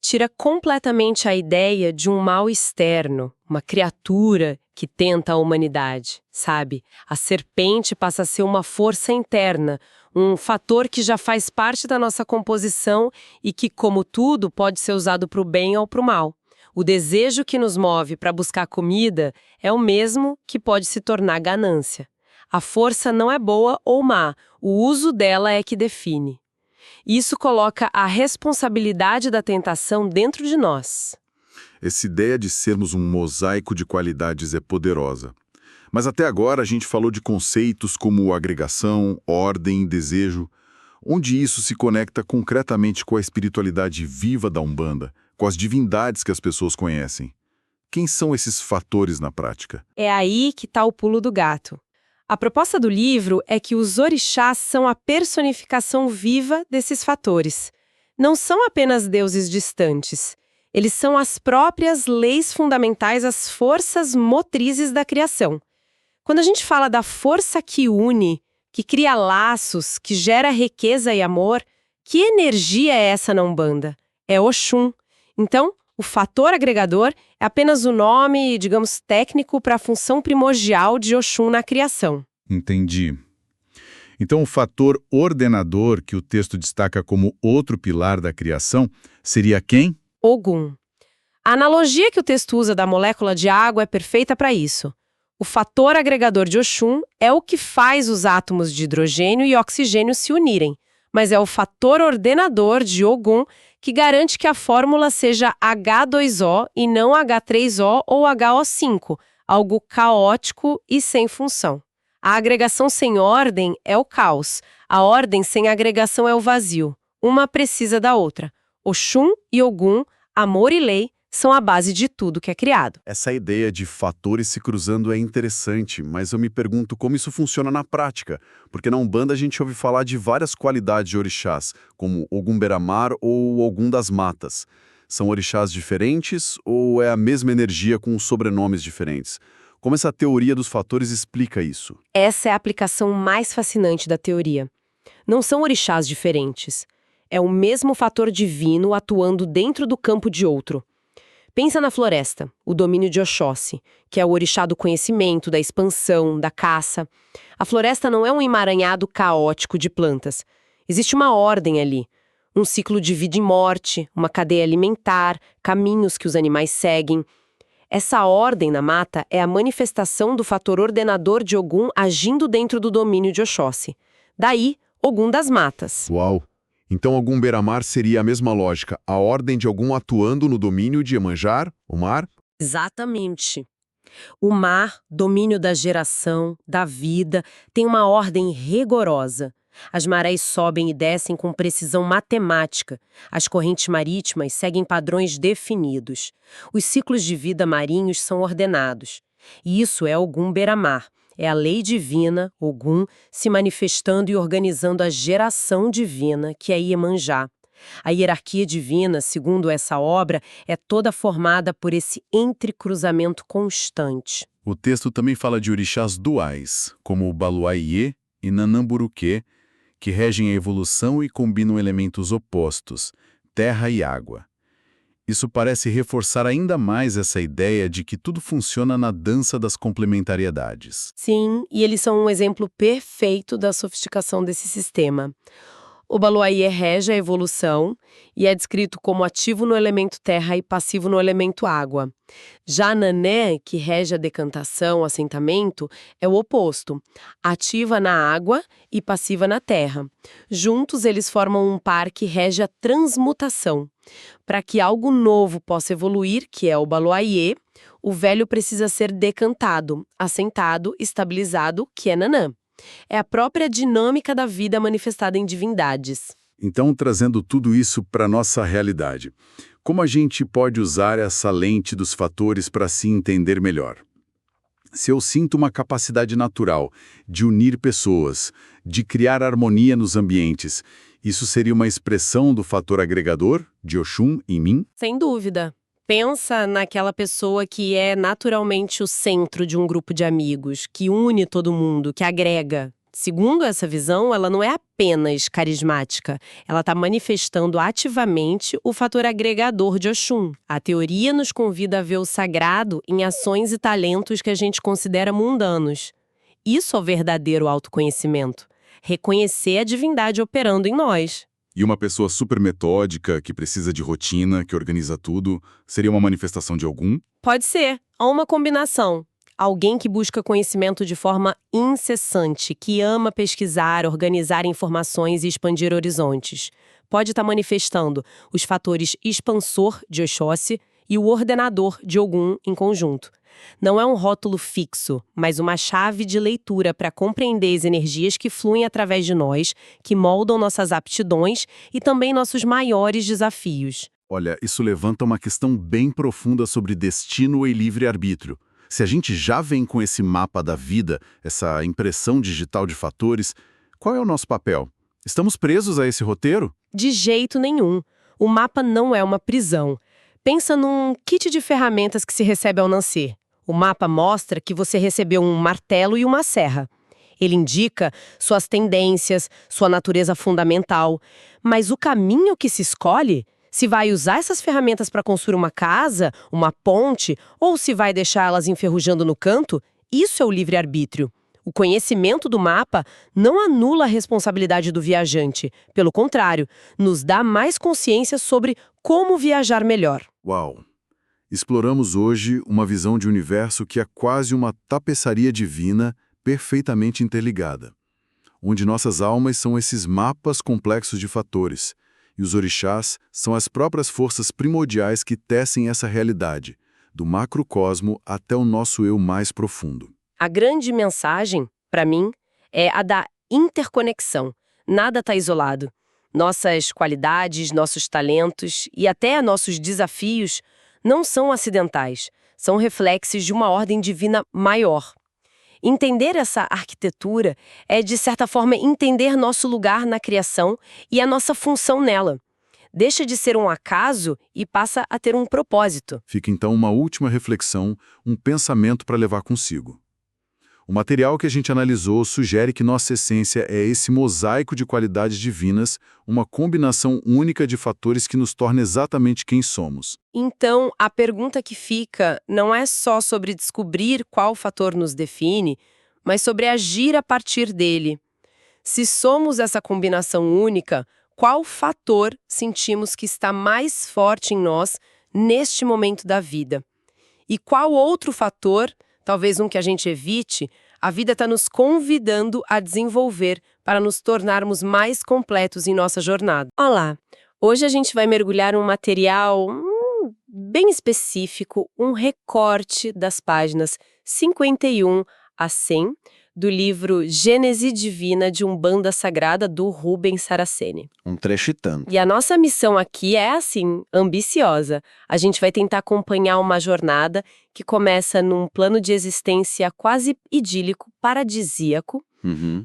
Tira completamente a ideia de um mal externo, uma criatura que tenta a humanidade, sabe? A serpente passa a ser uma força interna, um fator que já faz parte da nossa composição e que, como tudo, pode ser usado para o bem ou para o mal. O desejo que nos move para buscar comida é o mesmo que pode se tornar ganância. A força não é boa ou má, o uso dela é que define. Isso coloca a responsabilidade da tentação dentro de nós. Essa ideia de sermos um mosaico de qualidades é poderosa. Mas até agora a gente falou de conceitos como agregação, ordem, desejo. Onde isso se conecta concretamente com a espiritualidade viva da Umbanda, com as divindades que as pessoas conhecem? Quem são esses fatores na prática? É aí que está o pulo do gato. A proposta do livro é que os orixás são a personificação viva desses fatores. Não são apenas deuses distantes. Eles são as próprias leis fundamentais, as forças motrizes da criação. Quando a gente fala da força que une, que cria laços, que gera riqueza e amor, que energia é essa na Umbanda? É Oxum. Então, o fator agregador é apenas o nome, digamos, técnico para a função primordial de Oxum na criação. Entendi. Então, o fator ordenador, que o texto destaca como outro pilar da criação, seria quem? Ogum. A analogia que o texto usa da molécula de água é perfeita para isso. O fator agregador de Oxum é o que faz os átomos de hidrogênio e oxigênio se unirem, mas é o fator ordenador de Ogum que garante que a fórmula seja H2O e não H3O ou HO5, algo caótico e sem função. A agregação sem ordem é o caos, a ordem sem agregação é o vazio. Uma precisa da outra. Oxum e Ogum, amor e lei, são a base de tudo que é criado. Essa ideia de fatores se cruzando é interessante, mas eu me pergunto como isso funciona na prática, porque na Umbanda a gente ouve falar de várias qualidades de orixás, como Ogum Beramar ou Ogum das Matas. São orixás diferentes ou é a mesma energia com sobrenomes diferentes? Como essa teoria dos fatores explica isso? Essa é a aplicação mais fascinante da teoria. Não são orixás diferentes. É o mesmo fator divino atuando dentro do campo de outro. Pensa na floresta, o domínio de Oxóssi, que é o orixá do conhecimento, da expansão, da caça. A floresta não é um emaranhado caótico de plantas. Existe uma ordem ali, um ciclo de vida e morte, uma cadeia alimentar, caminhos que os animais seguem. Essa ordem na mata é a manifestação do fator ordenador de Ogum agindo dentro do domínio de Oxóssi. Daí, Ogum das Matas. Uau! Então Ogum Beramar seria a mesma lógica, a ordem de Ogum atuando no domínio de Iemanjar, o mar? Exatamente. O mar, domínio da geração, da vida, tem uma ordem rigorosa. As marés sobem e descem com precisão matemática. As correntes marítimas seguem padrões definidos. Os ciclos de vida marinhos são ordenados. E isso é Ogum Beramar. É a lei divina, Ogum, se manifestando e organizando a geração divina, que é Iemanjá. A hierarquia divina, segundo essa obra, é toda formada por esse entrecruzamento constante. O texto também fala de orixás duais, como o Baluaiê e Nanamburuquê, que regem a evolução e combinam elementos opostos, terra e água. Isso parece reforçar ainda mais essa ideia de que tudo funciona na dança das complementariedades. Sim, e eles são um exemplo perfeito da sofisticação desse sistema. O Baluaiê rege a evolução e é descrito como ativo no elemento terra e passivo no elemento água. Já Nané, que rege a decantação, o assentamento, é o oposto, ativa na água e passiva na terra. Juntos, eles formam um par que rege a transmutação. Para que algo novo possa evoluir, que é o Baluaiê, o velho precisa ser decantado, assentado, estabilizado, que é Nanã. É a própria dinâmica da vida manifestada em divindades. Então, trazendo tudo isso para a nossa realidade, como a gente pode usar essa lente dos fatores para se entender melhor? Se eu sinto uma capacidade natural de unir pessoas, de criar harmonia nos ambientes, isso seria uma expressão do fator agregador de Oxum em mim? Sem dúvida. Pensa naquela pessoa que é naturalmente o centro de um grupo de amigos, que une todo mundo, que agrega. Segundo essa visão, ela não é apenas carismática, ela está manifestando ativamente o fator agregador de Oxum. A teoria nos convida a ver o sagrado em ações e talentos que a gente considera mundanos. Isso é o verdadeiro autoconhecimento. Reconhecer a divindade operando em nós. E uma pessoa super metódica, que precisa de rotina, que organiza tudo, seria uma manifestação de algum? Pode ser, ou uma combinação. Alguém que busca conhecimento de forma incessante, que ama pesquisar, organizar informações e expandir horizontes. Pode estar manifestando os fatores expansor de Oxóssi e o ordenador de Ogum em conjunto. Não é um rótulo fixo, mas uma chave de leitura para compreender as energias que fluem através de nós, que moldam nossas aptidões e também nossos maiores desafios. Olha, isso levanta uma questão bem profunda sobre destino e livre-arbítrio. Se a gente já vem com esse mapa da vida, essa impressão digital de fatores, qual é o nosso papel? Estamos presos a esse roteiro? De jeito nenhum. O mapa não é uma prisão. Pensa num kit de ferramentas que se recebe ao nascer. O mapa mostra que você recebeu um martelo e uma serra. Ele indica suas tendências, sua natureza fundamental. Mas o caminho que se escolhe, se vai usar essas ferramentas para construir uma casa, uma ponte, ou se vai deixá-las enferrujando no canto, isso é o livre-arbítrio. O conhecimento do mapa não anula a responsabilidade do viajante. Pelo contrário, nos dá mais consciência sobre como viajar melhor. Uau! Exploramos hoje uma visão de universo que é quase uma tapeçaria divina perfeitamente interligada, onde nossas almas são esses mapas complexos de fatores, e os orixás são as próprias forças primordiais que tecem essa realidade, do macrocosmo até o nosso eu mais profundo. A grande mensagem, para mim, é a da interconexão. Nada está isolado. Nossas qualidades, nossos talentos e até nossos desafios não são acidentais, são reflexos de uma ordem divina maior. Entender essa arquitetura é, de certa forma, entender nosso lugar na criação e a nossa função nela. Deixa de ser um acaso e passa a ter um propósito. Fica então uma última reflexão, um pensamento para levar consigo. O material que a gente analisou sugere que nossa essência é esse mosaico de qualidades divinas, uma combinação única de fatores que nos torna exatamente quem somos. Então, a pergunta que fica não é só sobre descobrir qual fator nos define, mas sobre agir a partir dele. Se somos essa combinação única, qual fator sentimos que está mais forte em nós neste momento da vida? E qual outro fator, talvez um que a gente evite, a vida está nos convidando a desenvolver para nos tornarmos mais completos em nossa jornada? Olá! Hoje a gente vai mergulhar em um material bem específico, um recorte das páginas 51 a 100 do livro Gênese Divina de Umbanda Sagrada, do Rubens Saraceni. Um trecho e tanto. E a nossa missão aqui é, assim, ambiciosa. A gente vai tentar acompanhar uma jornada que começa num plano de existência quase idílico, paradisíaco,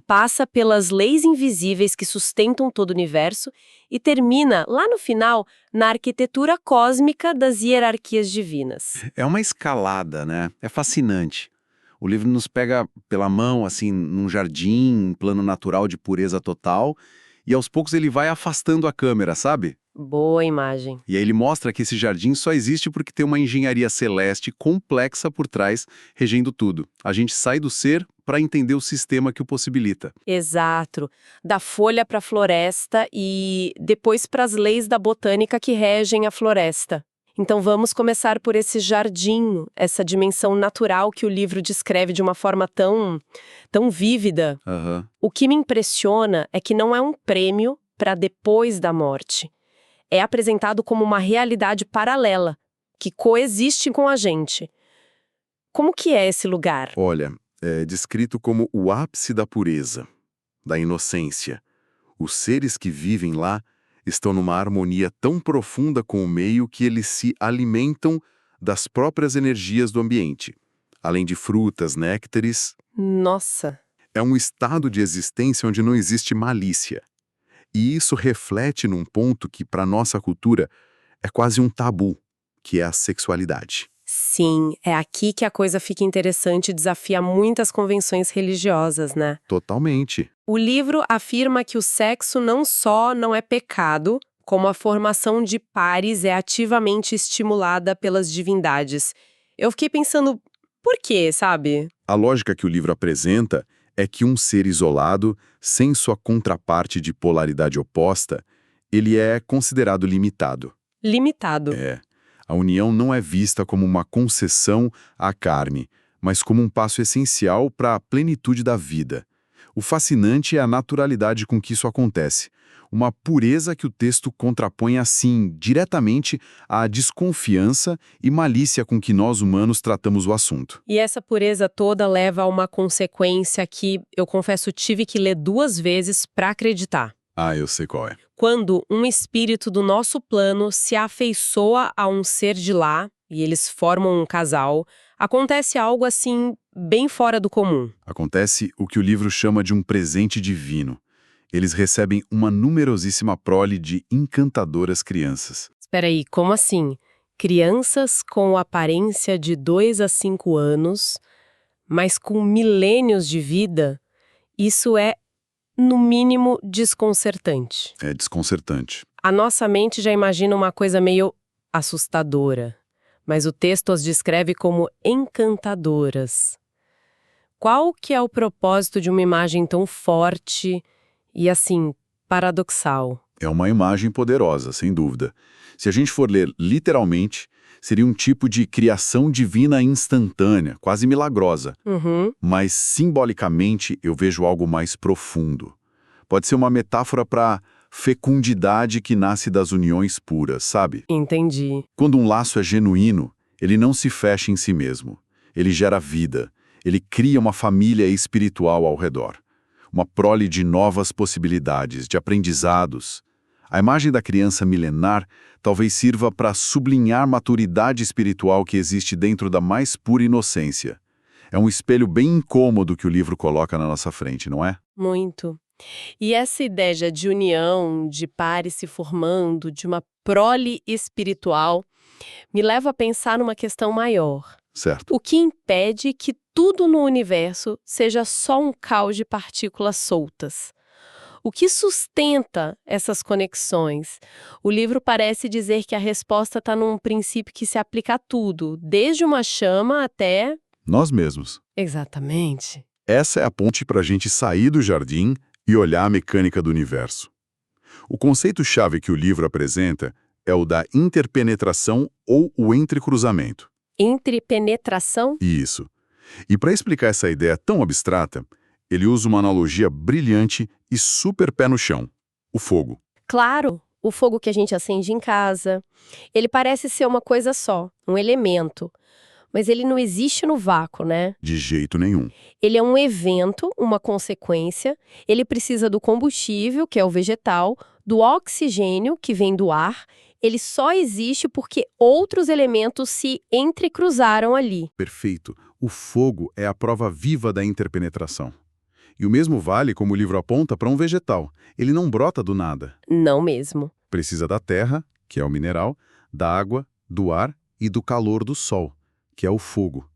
passa pelas leis invisíveis que sustentam todo o universo e termina, lá no final, na arquitetura cósmica das hierarquias divinas. É uma escalada, né? É fascinante. O livro nos pega pela mão, assim, num jardim, um plano natural de pureza total, e aos poucos ele vai afastando a câmera, sabe? Boa imagem. E aí ele mostra que esse jardim só existe porque tem uma engenharia celeste complexa por trás, regendo tudo. A gente sai do ser para entender o sistema que o possibilita. Exato. Da folha para a floresta e depois para as leis da botânica que regem a floresta. Então vamos começar por esse jardim, essa dimensão natural que o livro descreve de uma forma tão vívida. O que me impressiona é que não é um prêmio para depois da morte. É apresentado como uma realidade paralela, que coexiste com a gente. Como que é esse lugar? Olha, é descrito como o ápice da pureza, da inocência. Os seres que vivem lá estão numa harmonia tão profunda com o meio que eles se alimentam das próprias energias do ambiente. além de frutas, néctares. Nossa, É um estado de existência onde não existe malícia. E isso reflete num ponto que, para nossa cultura, é quase um tabu, que é a sexualidade. sim, é aqui que a coisa fica interessante e desafia muitas convenções religiosas, né? Totalmente. O livro afirma que o sexo não só não é pecado, como a formação de pares é ativamente estimulada pelas divindades. Eu fiquei pensando, por quê, sabe? A lógica que o livro apresenta é que um ser isolado, sem sua contraparte de polaridade oposta, ele é considerado limitado. Limitado. A união não é vista como uma concessão à carne, mas como um passo essencial para a plenitude da vida. O fascinante é a naturalidade com que isso acontece, uma pureza que o texto contrapõe assim, diretamente, à desconfiança e malícia com que nós humanos tratamos o assunto. E essa pureza toda leva a uma consequência que, eu confesso, tive que ler 2 vezes para acreditar. Ah, eu sei qual é. Quando um espírito do nosso plano se afeiçoa a um ser de lá, e eles formam um casal, acontece algo assim, bem fora do comum. Acontece o que o livro chama de um presente divino. Eles recebem uma numerosíssima prole de encantadoras crianças. Espera aí, como assim? Crianças com aparência de 2 a 5 anos, mas com milênios de vida? Isso é, no mínimo, desconcertante. É desconcertante. A nossa mente já imagina uma coisa meio assustadora, mas o texto as descreve como encantadoras. Qual que é o propósito de uma imagem tão forte e, assim, paradoxal? É uma imagem poderosa, sem dúvida. Se a gente for ler literalmente, seria um tipo de criação divina instantânea, quase milagrosa. Uhum, Mas, simbolicamente, eu vejo algo mais profundo. Pode ser uma metáfora para fecundidade que nasce das uniões puras, sabe? entendi. Quando um laço é genuíno, ele não se fecha em si mesmo. Ele gera vida. Ele cria uma família espiritual ao redor. Uma prole de novas possibilidades, de aprendizados. A imagem da criança milenar talvez sirva para sublinhar a maturidade espiritual que existe dentro da mais pura inocência. É um espelho bem incômodo que o livro coloca na nossa frente, não é? Muito. E essa ideia de união, de pares se formando, de uma prole espiritual, me leva a pensar numa questão maior. Certo. O que impede que tudo no universo seja só um caos de partículas soltas? O que sustenta essas conexões? O livro parece dizer que a resposta está num princípio que se aplica a tudo, desde uma chama até... Nós mesmos. Exatamente. Essa é a ponte para a gente sair do jardim e olhar a mecânica do universo. O conceito-chave que o livro apresenta é o da interpenetração ou o entrecruzamento. Entre penetração? Isso. E para explicar essa ideia tão abstrata, ele usa uma analogia brilhante e super pé no chão: o fogo. Claro, o fogo que a gente acende em casa. Ele parece ser uma coisa só, um elemento. Mas ele não existe no vácuo, né? De jeito nenhum. Ele é um evento, uma consequência. Ele precisa do combustível, que é o vegetal, do oxigênio, que vem do ar. Ele só existe porque outros elementos se entrecruzaram ali. Perfeito. O fogo é a prova viva da interpenetração. E o mesmo vale, como o livro aponta, para um vegetal. Ele não brota do nada. Não mesmo. Precisa da terra, que é o mineral, da água, do ar e do calor do sol, que é o fogo.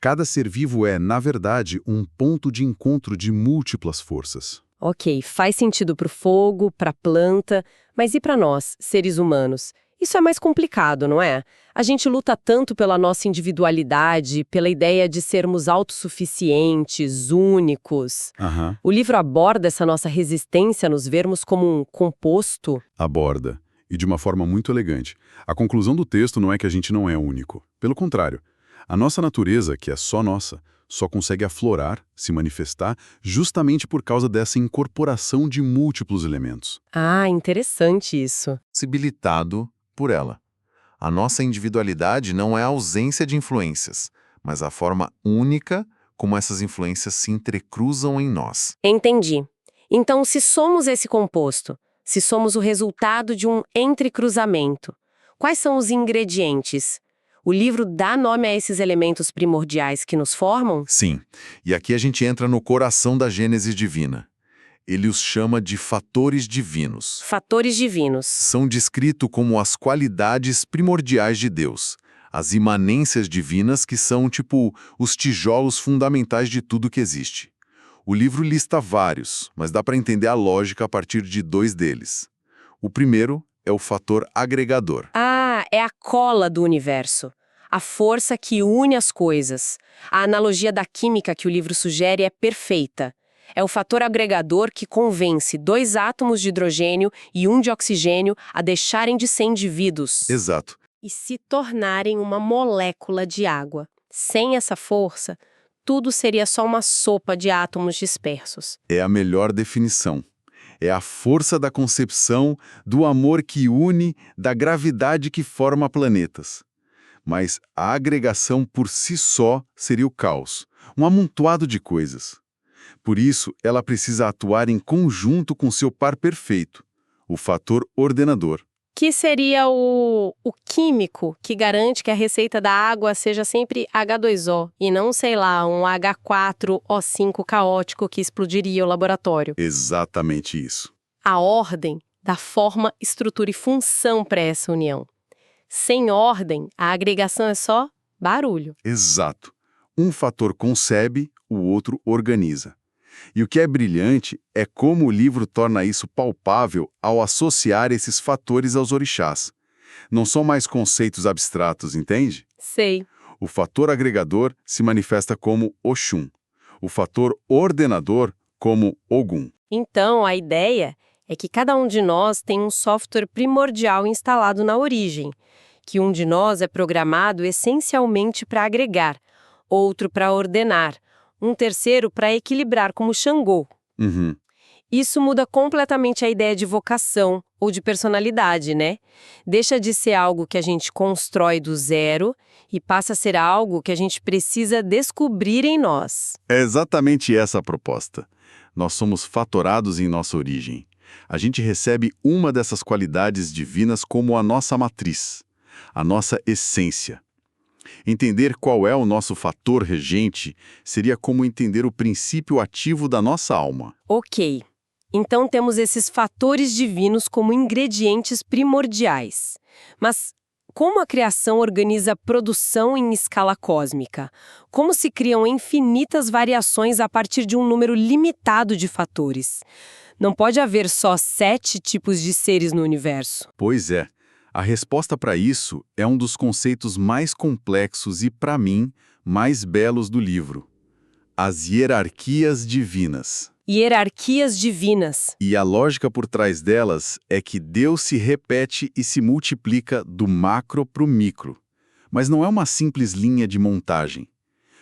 Cada ser vivo é, na verdade, um ponto de encontro de múltiplas forças. Ok, faz sentido para o fogo, para a planta, mas e para nós, seres humanos? Isso é mais complicado, não é? A gente luta tanto pela nossa individualidade, pela ideia de sermos autossuficientes, únicos. Aham. O livro aborda essa nossa resistência a nos vermos como um composto? Aborda. E de uma forma muito elegante. A conclusão do texto não é que a gente não é único. Pelo contrário. A nossa natureza, que é só nossa, só consegue aflorar, se manifestar, justamente por causa dessa incorporação de múltiplos elementos. Ah, interessante isso. Possibilitado por ela. A nossa individualidade não é a ausência de influências, mas a forma única como essas influências se entrecruzam em nós. Entendi. Então, se somos esse composto, se somos o resultado de um entrecruzamento, quais são os ingredientes? O livro dá nome a esses elementos primordiais que nos formam? Sim, e aqui a gente entra no coração da Gênese divina. Ele os chama de fatores divinos. Fatores divinos. São descritos como as qualidades primordiais de Deus, as imanências divinas que são, tipo, os tijolos fundamentais de tudo que existe. O livro lista vários, mas dá para entender a lógica a partir de 2 deles. O primeiro é o fator agregador. Ah, é a cola do universo. A força que une as coisas. A analogia da química que o livro sugere é perfeita. É o fator agregador que convence 2 átomos de hidrogênio e 1 de oxigênio a deixarem de ser indivíduos Exato. e se tornarem uma molécula de água. Sem essa força, tudo seria só uma sopa de átomos dispersos. É a melhor definição. É a força da concepção, do amor que une, da gravidade que forma planetas. Mas a agregação por si só seria o caos, um amontoado de coisas. Por isso, ela precisa atuar em conjunto com seu par perfeito, o fator ordenador. Que seria o químico que garante que a receita da água seja sempre H2O e não, sei lá, um H4O5 caótico que explodiria o laboratório. Exatamente isso. A ordem dá forma, estrutura e função para essa união. Sem ordem, a agregação é só barulho. Exato. Um fator concebe, o outro organiza. E o que é brilhante é como o livro torna isso palpável ao associar esses fatores aos orixás. Não são mais conceitos abstratos, entende? Sei. O fator agregador se manifesta como Oxum. O fator ordenador como Ogum. Então, a ideia é que cada um de nós tem um software primordial instalado na origem, que um de nós é programado essencialmente para agregar, outro para ordenar, um terceiro para equilibrar, como Xangô. Uhum. Isso muda completamente a ideia de vocação ou de personalidade, né? Deixa de ser algo que a gente constrói do zero e passa a ser algo que a gente precisa descobrir em nós. É exatamente essa a proposta. Nós somos fatorados em nossa origem. A gente recebe uma dessas qualidades divinas como a nossa matriz, a nossa essência. Entender qual é o nosso fator regente seria como entender o princípio ativo da nossa alma. Ok. Então temos esses fatores divinos como ingredientes primordiais. Mas como a criação organiza a produção em escala cósmica? Como se criam infinitas variações a partir de um número limitado de fatores? Não pode haver só 7 tipos de seres no universo. Pois é. A resposta para isso é um dos conceitos mais complexos e, para mim, mais belos do livro. As hierarquias divinas. Hierarquias divinas. E a lógica por trás delas é que Deus se repete e se multiplica do macro para o micro. Mas não é uma simples linha de montagem.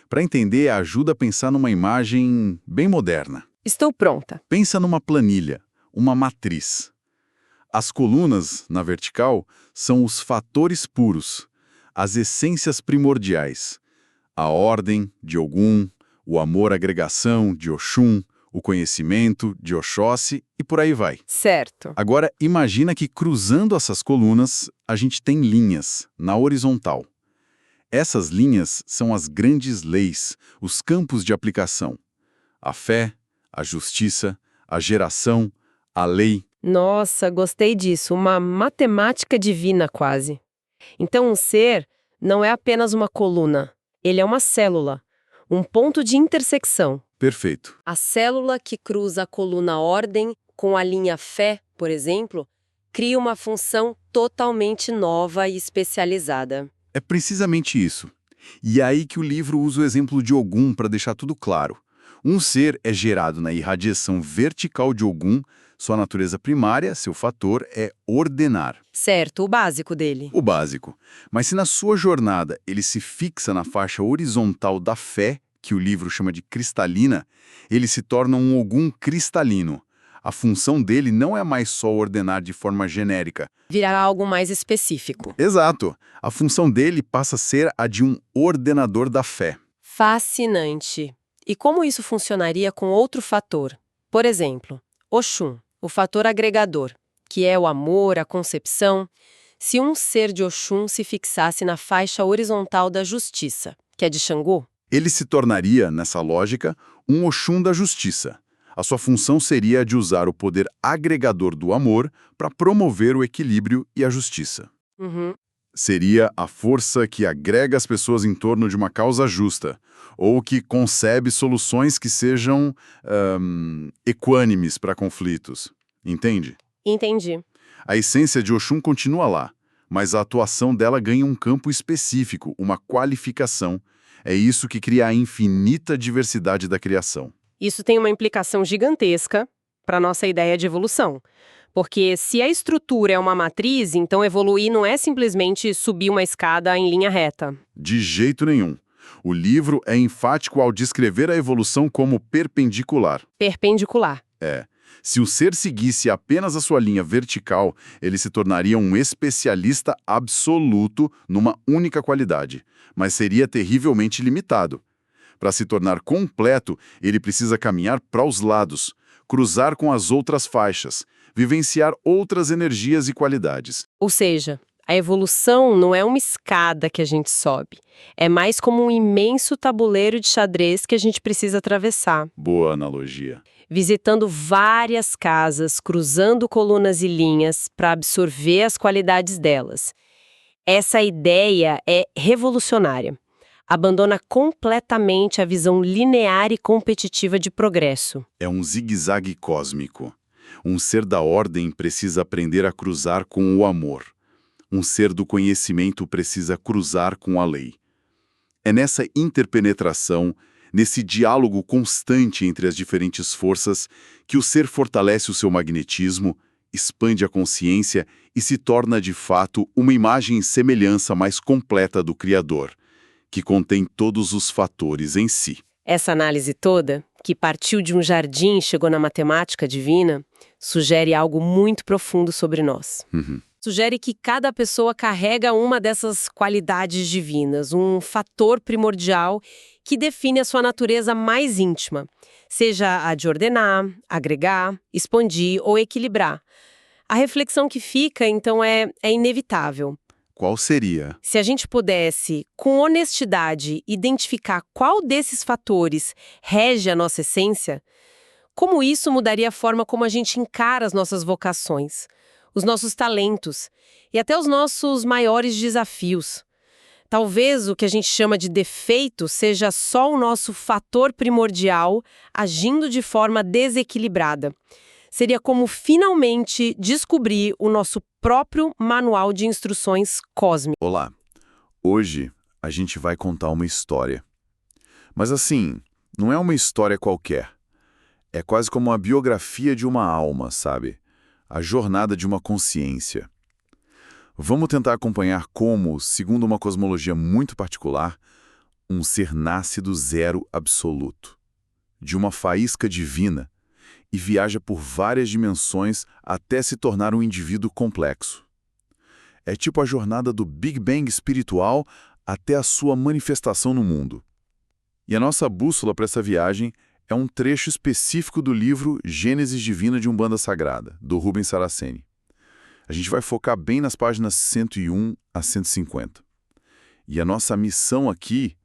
Para entender, ajuda a pensar numa imagem bem moderna. Estou pronta. Pensa numa planilha, uma matriz. As colunas, na vertical, são os fatores puros, as essências primordiais. A ordem, de Ogum, o amor-agregação, de Oxum, o conhecimento, de Oxóssi, e por aí vai. Certo. Agora, imagina que cruzando essas colunas, a gente tem linhas, na horizontal. Essas linhas são as grandes leis, os campos de aplicação. A fé, a justiça, a geração, a lei. Nossa, gostei disso. Uma matemática divina, quase. Então, um ser não é apenas uma coluna. Ele é uma célula, um ponto de intersecção. Perfeito. A célula que cruza a coluna ordem com a linha fé, por exemplo, cria uma função totalmente nova e especializada. É precisamente isso. E é aí que o livro usa o exemplo de Ogum para deixar tudo claro. Um ser é gerado na irradiação vertical de Ogum, sua natureza primária, seu fator, é ordenar. Certo, o básico dele. O básico. Mas se na sua jornada ele se fixa na faixa horizontal da fé, que o livro chama de cristalina, ele se torna um Ogum cristalino. A função dele não é mais só ordenar de forma genérica. Virará algo mais específico. Exato. A função dele passa a ser a de um ordenador da fé. Fascinante. E como isso funcionaria com outro fator? Por exemplo, Oxum, o fator agregador, que é o amor, a concepção. Se um ser de Oxum se fixasse na faixa horizontal da justiça, que é de Xangô, Ele se tornaria, nessa lógica, um Oxum da justiça. A sua função seria a de usar o poder agregador do amor para promover o equilíbrio e a justiça. Seria a força que agrega as pessoas em torno de uma causa justa, ou que concebe soluções que sejam equânimes para conflitos. Entende? Entendi. A essência de Oxum continua lá, mas a atuação dela ganha um campo específico, uma qualificação. É isso que cria a infinita diversidade da criação. Isso tem uma implicação gigantesca para a nossa ideia de evolução. Porque se a estrutura é uma matriz, então evoluir não é simplesmente subir uma escada em linha reta. De jeito nenhum. O livro é enfático ao descrever a evolução como perpendicular. Perpendicular. Se o ser seguisse apenas a sua linha vertical, ele se tornaria um especialista absoluto numa única qualidade, mas seria terrivelmente limitado. Para se tornar completo, ele precisa caminhar para os lados, cruzar com as outras faixas, vivenciar outras energias e qualidades. Ou seja, a evolução não é uma escada que a gente sobe. É mais como um imenso tabuleiro de xadrez que a gente precisa atravessar. Boa analogia. Visitando várias casas, cruzando colunas e linhas para absorver as qualidades delas. Essa ideia é revolucionária. Abandona completamente a visão linear e competitiva de progresso. É um zigue-zague cósmico. Um ser da ordem precisa aprender a cruzar com o amor. Um ser do conhecimento precisa cruzar com a lei. É nessa interpenetração, nesse diálogo constante entre as diferentes forças, que o ser fortalece o seu magnetismo, expande a consciência e se torna de fato uma imagem e semelhança mais completa do Criador, que contém todos os fatores em si. Essa análise toda, que partiu de um jardim e chegou na matemática divina, sugere algo muito profundo sobre nós. Sugere que cada pessoa carrega uma dessas qualidades divinas, um fator primordial que define a sua natureza mais íntima, seja a de ordenar, agregar, expandir ou equilibrar. A reflexão que fica, então, é inevitável. Qual seria? Se a gente pudesse, com honestidade, identificar qual desses fatores rege a nossa essência, como isso mudaria a forma como a gente encara as nossas vocações, os nossos talentos e até os nossos maiores desafios. Talvez o que a gente chama de defeito seja só o nosso fator primordial agindo de forma desequilibrada. Seria como finalmente descobrir o nosso próprio manual de instruções cósmico. Olá, hoje a gente vai contar uma história. Mas assim, não é uma história qualquer. É quase como a biografia de uma alma, sabe? A jornada de uma consciência. Vamos tentar acompanhar como, segundo uma cosmologia muito particular, um ser nasce do zero absoluto, de uma faísca divina, e viaja por várias dimensões até se tornar um indivíduo complexo. É tipo a jornada do Big Bang espiritual até a sua manifestação no mundo. E a nossa bússola para essa viagem é um trecho específico do livro Gênesis Divina de Umbanda Sagrada, do Rubens Saraceni. A gente vai focar bem nas páginas 101 a 150. E a nossa missão aqui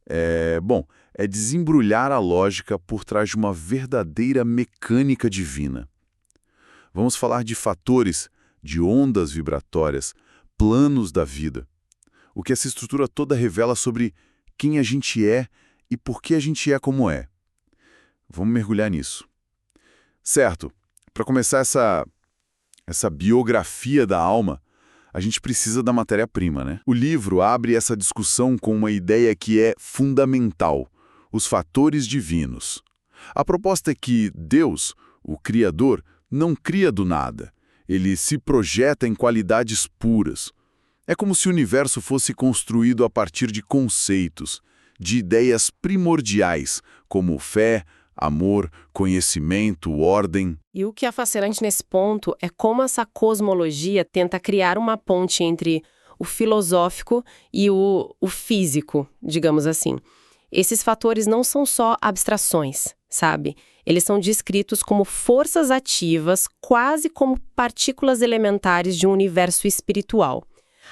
é desembrulhar a lógica por trás de uma verdadeira mecânica divina. Vamos falar de fatores, de ondas vibratórias, planos da vida. O que essa estrutura toda revela sobre quem a gente é e por que a gente é como é. Vamos mergulhar nisso. Certo, para começar essa biografia da alma, a gente precisa da matéria-prima, né? O livro abre essa discussão com uma ideia que é fundamental: os fatores divinos. A proposta é que Deus, o Criador, não cria do nada. Ele se projeta em qualidades puras. É como se o universo fosse construído a partir de conceitos, de ideias primordiais, como fé, amor, conhecimento, ordem. E o que é fascinante nesse ponto é como essa cosmologia tenta criar uma ponte entre o filosófico e o físico, digamos assim. Esses fatores não são só abstrações, sabe? Eles são descritos como forças ativas, quase como partículas elementares de um universo espiritual.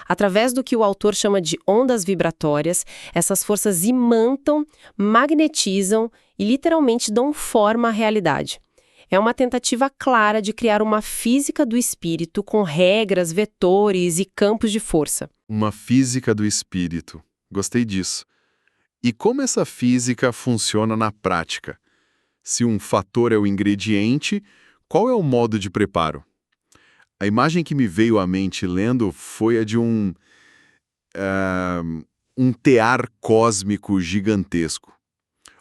Através do que o autor chama de ondas vibratórias, essas forças imantam, magnetizam e literalmente dão forma à realidade. É uma tentativa clara de criar uma física do espírito com regras, vetores e campos de força. Uma física do espírito. Gostei disso. E como essa física funciona na prática? Se um fator é o ingrediente, qual é o modo de preparo? A imagem que me veio à mente lendo foi a de um tear cósmico gigantesco.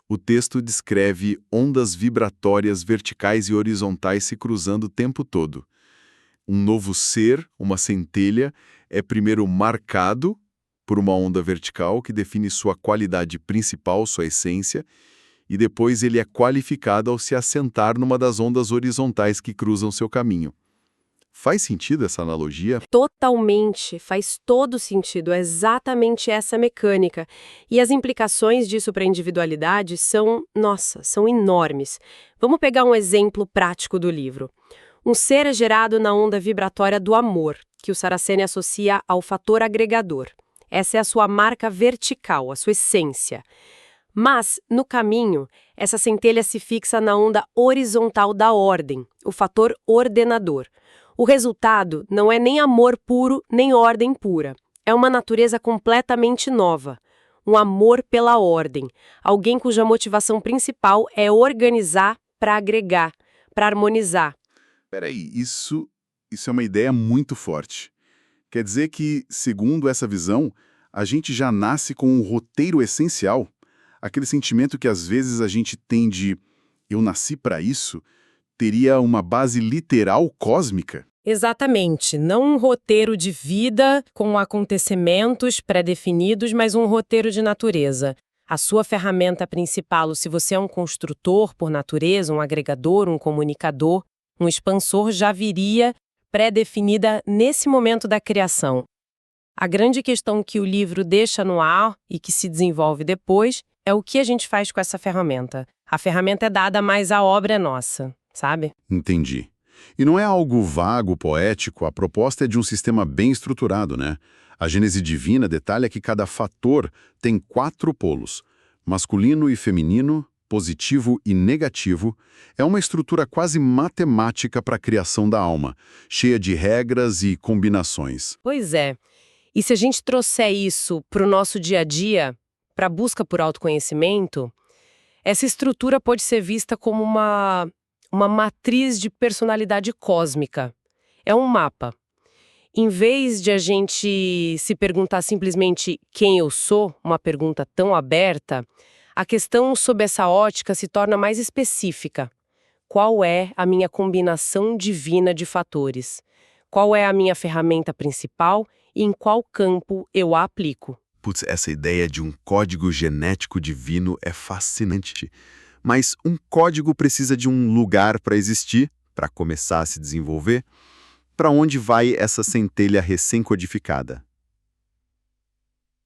O texto descreve ondas vibratórias verticais e horizontais se cruzando o tempo todo. Um novo ser, uma centelha, é primeiro marcado por uma onda vertical que define sua qualidade principal, sua essência, e depois ele é qualificado ao se assentar numa das ondas horizontais que cruzam seu caminho. Faz sentido essa analogia? Totalmente, faz todo sentido, é exatamente essa mecânica. E as implicações disso para a individualidade são enormes. Vamos pegar um exemplo prático do livro. Um ser é gerado na onda vibratória do amor, que o Saraceni associa ao fator agregador. Essa é a sua marca vertical, a sua essência. Mas, no caminho, essa centelha se fixa na onda horizontal da ordem, o fator ordenador. O resultado não é nem amor puro, nem ordem pura. É uma natureza completamente nova. Um amor pela ordem. Alguém cuja motivação principal é organizar para agregar, para harmonizar. Peraí, isso é uma ideia muito forte. Quer dizer que, segundo essa visão, a gente já nasce com um roteiro essencial? Aquele sentimento que às vezes a gente tem de "eu nasci para isso", teria uma base literal cósmica? Exatamente, não um roteiro de vida com acontecimentos pré-definidos, mas um roteiro de natureza. A sua ferramenta principal, se você é um construtor por natureza, um agregador, um comunicador, um expansor, já viria pré-definida nesse momento da criação. A grande questão que o livro deixa no ar e que se desenvolve depois é o que a gente faz com essa ferramenta. A ferramenta é dada, mas a obra é nossa, sabe? Entendi. E não é algo vago, poético, a proposta é de um sistema bem estruturado, né? A Gênese Divina detalha que cada fator tem 4 polos, masculino e feminino, positivo e negativo. É uma estrutura quase matemática para a criação da alma, cheia de regras e combinações. Pois é. E se a gente trouxer isso para o nosso dia a dia, para a busca por autoconhecimento, essa estrutura pode ser vista como uma matriz de personalidade cósmica. É um mapa. Em vez de a gente se perguntar simplesmente quem eu sou, uma pergunta tão aberta, a questão sob essa ótica se torna mais específica. Qual é a minha combinação divina de fatores? Qual é a minha ferramenta principal e em qual campo eu a aplico? Putz, essa ideia de um código genético divino é fascinante. Mas um código precisa de um lugar para existir, para começar a se desenvolver. Para onde vai essa centelha recém-codificada?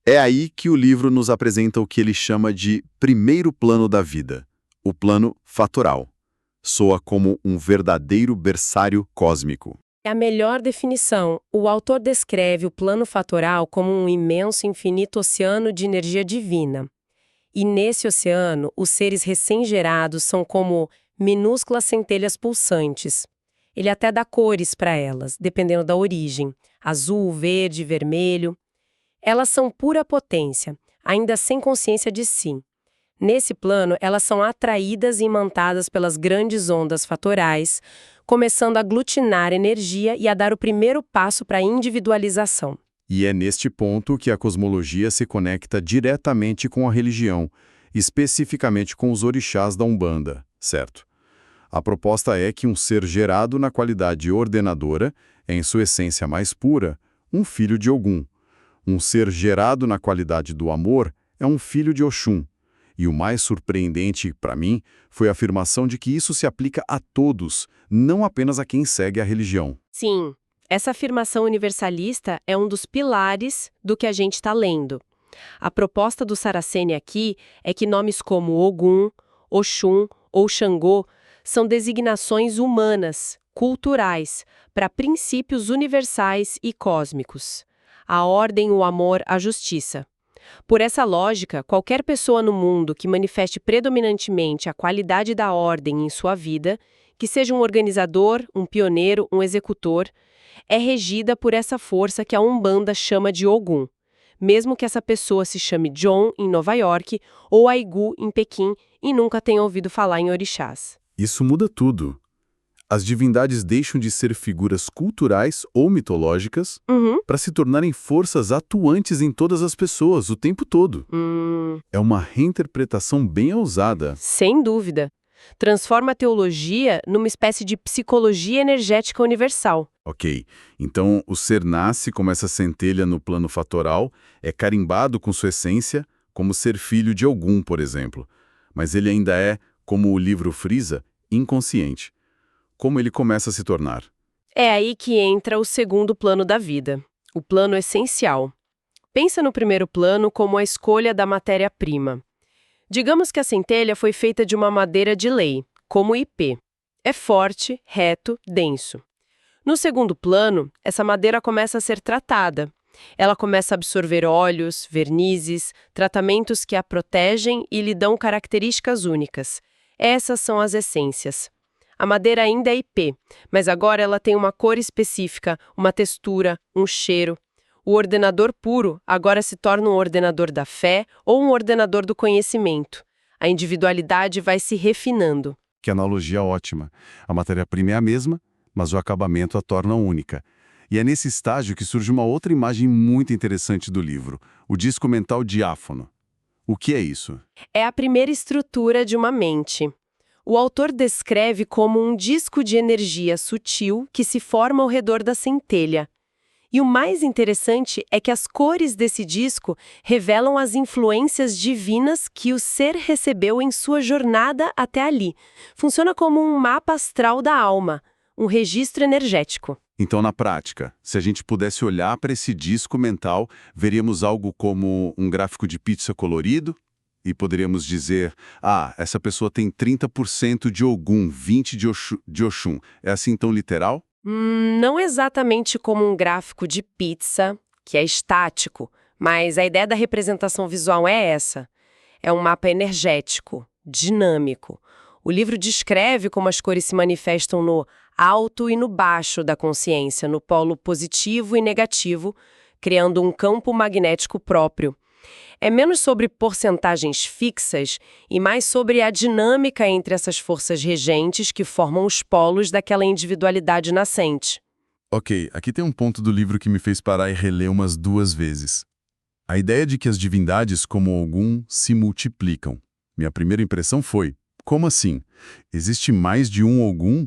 É aí que o livro nos apresenta o que ele chama de primeiro plano da vida, o plano fatoral. Soa como um verdadeiro berçário cósmico. É a melhor definição. O autor descreve o plano fatoral como um imenso e infinito oceano de energia divina. E nesse oceano, os seres recém-gerados são como minúsculas centelhas pulsantes. Ele até dá cores para elas, dependendo da origem: azul, verde, vermelho. Elas são pura potência, ainda sem consciência de si. Nesse plano, elas são atraídas e imantadas pelas grandes ondas fatorais, começando a aglutinar energia e a dar o primeiro passo para a individualização. E é neste ponto que a cosmologia se conecta diretamente com a religião, especificamente com os orixás da Umbanda, certo? A proposta é que um ser gerado na qualidade ordenadora, em sua essência mais pura, um filho de Ogum. Um ser gerado na qualidade do amor é um filho de Oxum. E o mais surpreendente, para mim, foi a afirmação de que isso se aplica a todos, não apenas a quem segue a religião. Sim, essa afirmação universalista é um dos pilares do que a gente está lendo. A proposta do Saraceni aqui é que nomes como Ogum, Oxum ou Xangô são designações humanas, culturais, para princípios universais e cósmicos. A ordem, o amor, a justiça. Por essa lógica, qualquer pessoa no mundo que manifeste predominantemente a qualidade da ordem em sua vida, que seja um organizador, um pioneiro, um executor, é regida por essa força que a Umbanda chama de Ogum, mesmo que essa pessoa se chame John em Nova York ou Aigu em Pequim e nunca tenha ouvido falar em orixás. Isso muda tudo. As divindades deixam de ser figuras culturais ou mitológicas para se tornarem forças atuantes em todas as pessoas, o tempo todo. É uma reinterpretação bem ousada. Sem dúvida. Transforma a teologia numa espécie de psicologia energética universal. Ok, então o ser nasce como essa centelha no plano fatoral, é carimbado com sua essência, como ser filho de Ogum, por exemplo. Mas ele ainda é, como o livro frisa, inconsciente. Como ele começa a se tornar? É aí que entra o segundo plano da vida, o plano essencial. Pensa no primeiro plano como a escolha da matéria-prima. Digamos que a centelha foi feita de uma madeira de lei, como ipê. É forte, reto, denso. No segundo plano, essa madeira começa a ser tratada. Ela começa a absorver óleos, vernizes, tratamentos que a protegem e lhe dão características únicas. Essas são as essências. A madeira ainda é ipê, mas agora ela tem uma cor específica, uma textura, um cheiro. O ordenador puro agora se torna um ordenador da fé ou um ordenador do conhecimento. A individualidade vai se refinando. Que analogia ótima. A matéria-prima é a mesma, mas o acabamento a torna única. E é nesse estágio que surge uma outra imagem muito interessante do livro, o disco mental diáfano. O que é isso? É a primeira estrutura de uma mente. O autor descreve como um disco de energia sutil que se forma ao redor da centelha. E o mais interessante é que as cores desse disco revelam as influências divinas que o ser recebeu em sua jornada até ali. Funciona como um mapa astral da alma, um registro energético. Então, na prática, se a gente pudesse olhar para esse disco mental, veríamos algo como um gráfico de pizza colorido? E poderíamos dizer, essa pessoa tem 30% de Ogum, 20% de Oxum. É assim tão literal? Não exatamente como um gráfico de pizza, que é estático, mas a ideia da representação visual é essa. É um mapa energético, dinâmico. O livro descreve como as cores se manifestam no alto e no baixo da consciência, no polo positivo e negativo, criando um campo magnético próprio. É menos sobre porcentagens fixas e mais sobre a dinâmica entre essas forças regentes que formam os polos daquela individualidade nascente. Ok, aqui tem um ponto do livro que me fez parar e reler umas 2 vezes. A ideia de que as divindades como Ogum se multiplicam. Minha primeira impressão foi, como assim? Existe mais de um Ogum?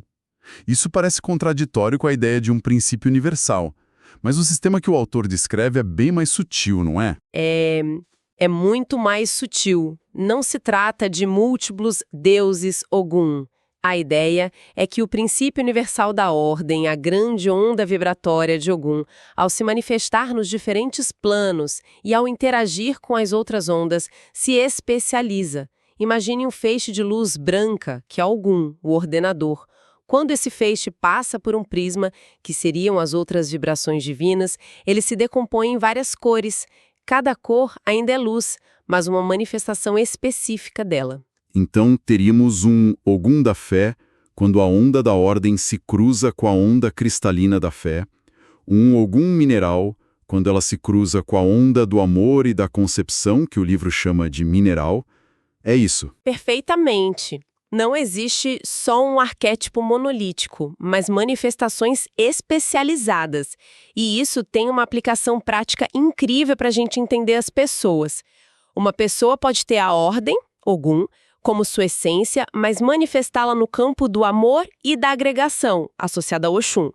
Isso parece contraditório com a ideia de um princípio universal. Mas o sistema que o autor descreve é bem mais sutil, não é? É muito mais sutil. Não se trata de múltiplos deuses Ogum. A ideia é que o princípio universal da ordem, a grande onda vibratória de Ogum, ao se manifestar nos diferentes planos e ao interagir com as outras ondas, se especializa. Imagine um feixe de luz branca, que é Ogum, o ordenador. Quando esse feixe passa por um prisma, que seriam as outras vibrações divinas, ele se decompõe em várias cores. Cada cor ainda é luz, mas uma manifestação específica dela. Então teríamos um Ogum da fé, quando a onda da ordem se cruza com a onda cristalina da fé, um Ogum mineral, quando ela se cruza com a onda do amor e da concepção, que o livro chama de mineral. É isso. Perfeitamente. Não existe só um arquétipo monolítico, mas manifestações especializadas. E isso tem uma aplicação prática incrível para a gente entender as pessoas. Uma pessoa pode ter a ordem, Ogum, como sua essência, mas manifestá-la no campo do amor e da agregação, associada a Oxum.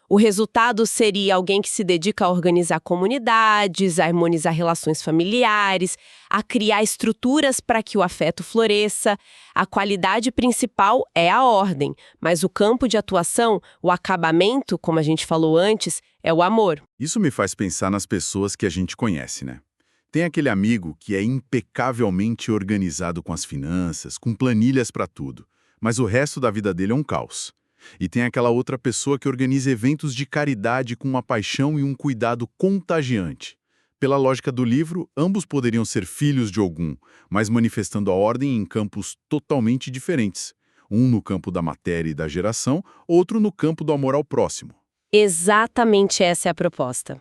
O resultado seria alguém que se dedica a organizar comunidades, a harmonizar relações familiares, a criar estruturas para que o afeto floresça. A qualidade principal é a ordem, mas o campo de atuação, o acabamento, como a gente falou antes, é o amor. Isso me faz pensar nas pessoas que a gente conhece, né? Tem aquele amigo que é impecavelmente organizado com as finanças, com planilhas para tudo, mas o resto da vida dele é um caos. E tem aquela outra pessoa que organiza eventos de caridade com uma paixão e um cuidado contagiante. Pela lógica do livro, ambos poderiam ser filhos de Ogum, mas manifestando a ordem em campos totalmente diferentes. Um no campo da matéria e da geração, outro no campo do amor ao próximo. Exatamente essa é a proposta.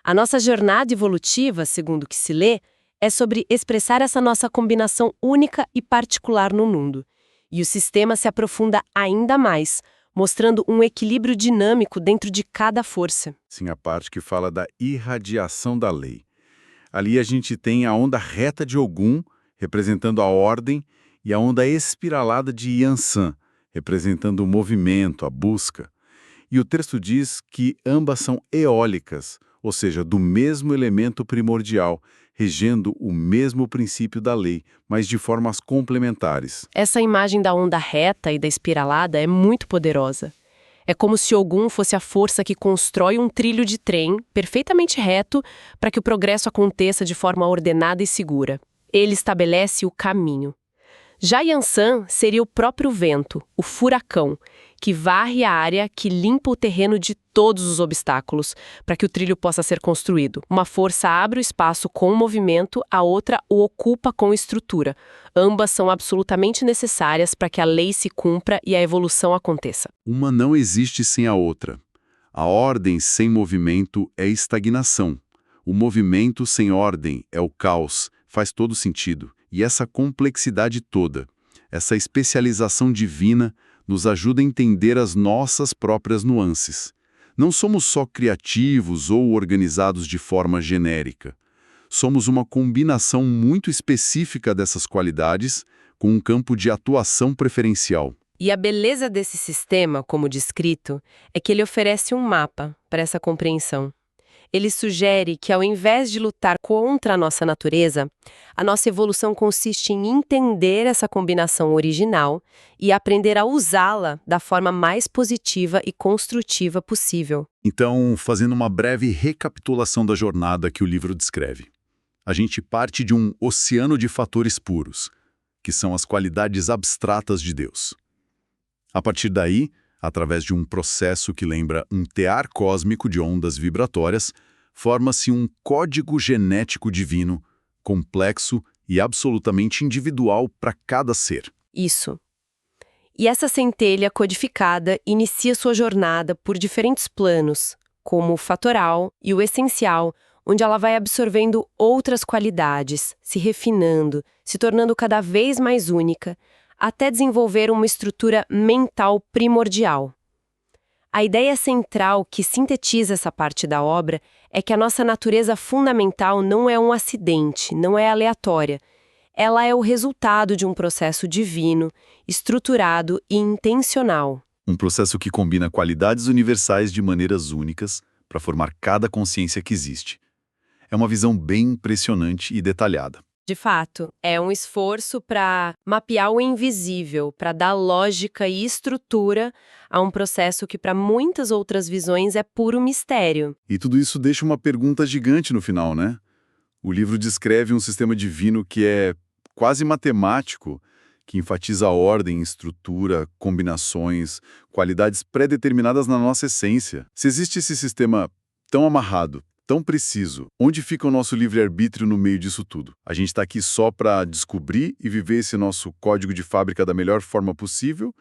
A nossa jornada evolutiva, segundo o que se lê, é sobre expressar essa nossa combinação única e particular no mundo. E o sistema se aprofunda ainda mais, mostrando um equilíbrio dinâmico dentro de cada força. Sim, a parte que fala da irradiação da lei. Ali a gente tem a onda reta de Ogum, representando a ordem, e a onda espiralada de Yansan, representando o movimento, a busca. E o texto diz que ambas são eólicas, ou seja, do mesmo elemento primordial, regendo o mesmo princípio da lei, mas de formas complementares. Essa imagem da onda reta e da espiralada é muito poderosa. É como se Ogum fosse a força que constrói um trilho de trem perfeitamente reto para que o progresso aconteça de forma ordenada e segura. Ele estabelece o caminho. Já Yansan seria o próprio vento, o furacão, que varre a área, que limpa o terreno de todos os obstáculos, para que o trilho possa ser construído. Uma força abre o espaço com o movimento, a outra o ocupa com estrutura. Ambas são absolutamente necessárias para que a lei se cumpra e a evolução aconteça. Uma não existe sem a outra. A ordem sem movimento é estagnação. O movimento sem ordem é o caos. Faz todo sentido. E essa complexidade toda, essa especialização divina, nos ajuda a entender as nossas próprias nuances. Não somos só criativos ou organizados de forma genérica. Somos uma combinação muito específica dessas qualidades, com um campo de atuação preferencial. E a beleza desse sistema, como descrito, é que ele oferece um mapa para essa compreensão. Ele sugere que, ao invés de lutar contra a nossa natureza, a nossa evolução consiste em entender essa combinação original e aprender a usá-la da forma mais positiva e construtiva possível. Então, fazendo uma breve recapitulação da jornada que o livro descreve. A gente parte de um oceano de fatores puros, que são as qualidades abstratas de Deus. A partir daí, através de um processo que lembra um tear cósmico de ondas vibratórias, forma-se um código genético divino, complexo e absolutamente individual para cada ser. Isso. E essa centelha codificada inicia sua jornada por diferentes planos, como o fatoral e o essencial, onde ela vai absorvendo outras qualidades, se refinando, se tornando cada vez mais única, até desenvolver uma estrutura mental primordial. A ideia central que sintetiza essa parte da obra é que a nossa natureza fundamental não é um acidente, não é aleatória. Ela é o resultado de um processo divino, estruturado e intencional. Um processo que combina qualidades universais de maneiras únicas para formar cada consciência que existe. É uma visão bem impressionante e detalhada. De fato, é um esforço para mapear o invisível, para dar lógica e estrutura a um processo que, para muitas outras visões, é puro mistério. E tudo isso deixa uma pergunta gigante no final, né? O livro descreve um sistema divino que é quase matemático, que enfatiza a ordem, estrutura, combinações, qualidades pré-determinadas na nossa essência. Se existe esse sistema tão amarrado, tão preciso, onde fica o nosso livre-arbítrio no meio disso tudo? A gente está aqui só para descobrir e viver esse nosso código de fábrica da melhor forma possível?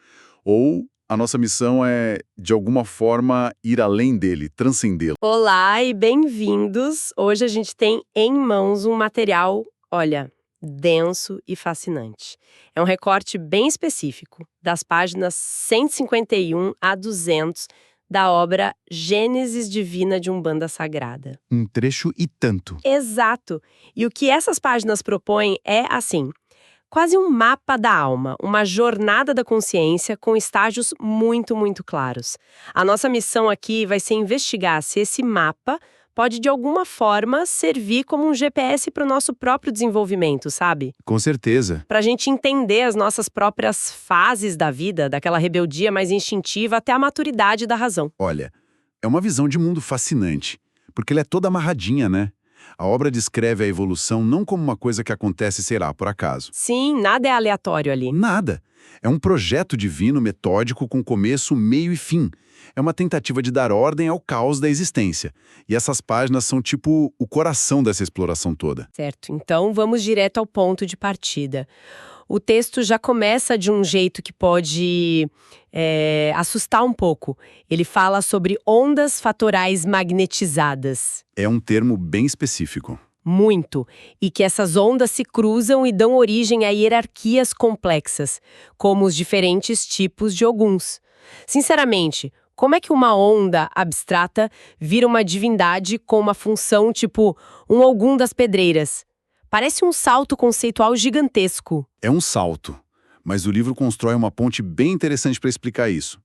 Ou a nossa missão é, de alguma forma, ir além dele, transcendê-lo? Olá e bem-vindos! Hoje a gente tem em mãos um material, olha, denso e fascinante. É um recorte bem específico, das páginas 151 a 200, da obra Gênesis Divina de Umbanda Sagrada. Um trecho e tanto. Exato! E o que essas páginas propõem é, assim, quase um mapa da alma, uma jornada da consciência com estágios muito, muito claros. A nossa missão aqui vai ser investigar se esse mapa pode, de alguma forma, servir como um GPS para o nosso próprio desenvolvimento, sabe? Com certeza. Para a gente entender as nossas próprias fases da vida, daquela rebeldia mais instintiva até a maturidade da razão. Olha, é uma visão de mundo fascinante, porque ela é toda amarradinha, né? A obra descreve a evolução não como uma coisa que acontece, sei lá, por acaso. Sim, nada é aleatório ali. Nada. É um projeto divino metódico com começo, meio e fim. É uma tentativa de dar ordem ao caos da existência. E essas páginas são tipo o coração dessa exploração toda. Certo, então vamos direto ao ponto de partida. O texto já começa de um jeito que pode assustar um pouco. Ele fala sobre ondas fatorais magnetizadas. É um termo bem específico. Muito. E que essas ondas se cruzam e dão origem a hierarquias complexas, como os diferentes tipos de Oguns. Sinceramente, como é que uma onda abstrata vira uma divindade com uma função tipo um Ogum das pedreiras? Parece um salto conceitual gigantesco. É um salto, mas o livro constrói uma ponte bem interessante para explicar isso.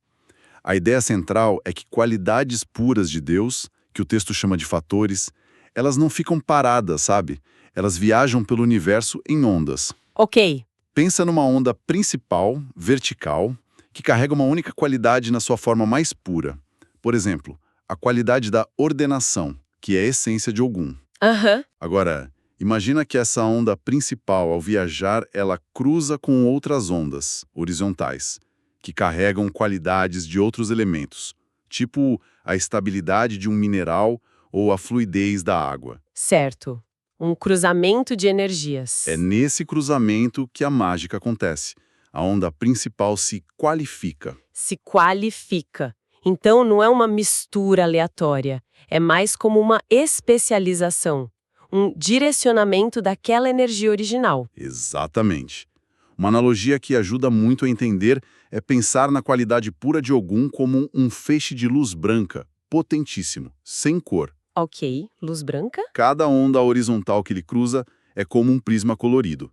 A ideia central é que qualidades puras de Deus, que o texto chama de fatores, elas não ficam paradas, sabe? Elas viajam pelo universo em ondas. Ok. Pensa numa onda principal, vertical, que carrega uma única qualidade na sua forma mais pura. Por exemplo, a qualidade da ordenação, que é a essência de Ogum. Aham. Agora, imagina que essa onda principal, ao viajar, ela cruza com outras ondas horizontais, que carregam qualidades de outros elementos, tipo a estabilidade de um mineral ou a fluidez da água. Certo. Um cruzamento de energias. É nesse cruzamento que a mágica acontece. A onda principal se qualifica. Se qualifica. Então não é uma mistura aleatória, é mais como uma especialização, um direcionamento daquela energia original. Exatamente. Uma analogia que ajuda muito a entender é pensar na qualidade pura de Ogum como um feixe de luz branca, potentíssimo, sem cor. Ok, luz branca? Cada onda horizontal que ele cruza é como um prisma colorido.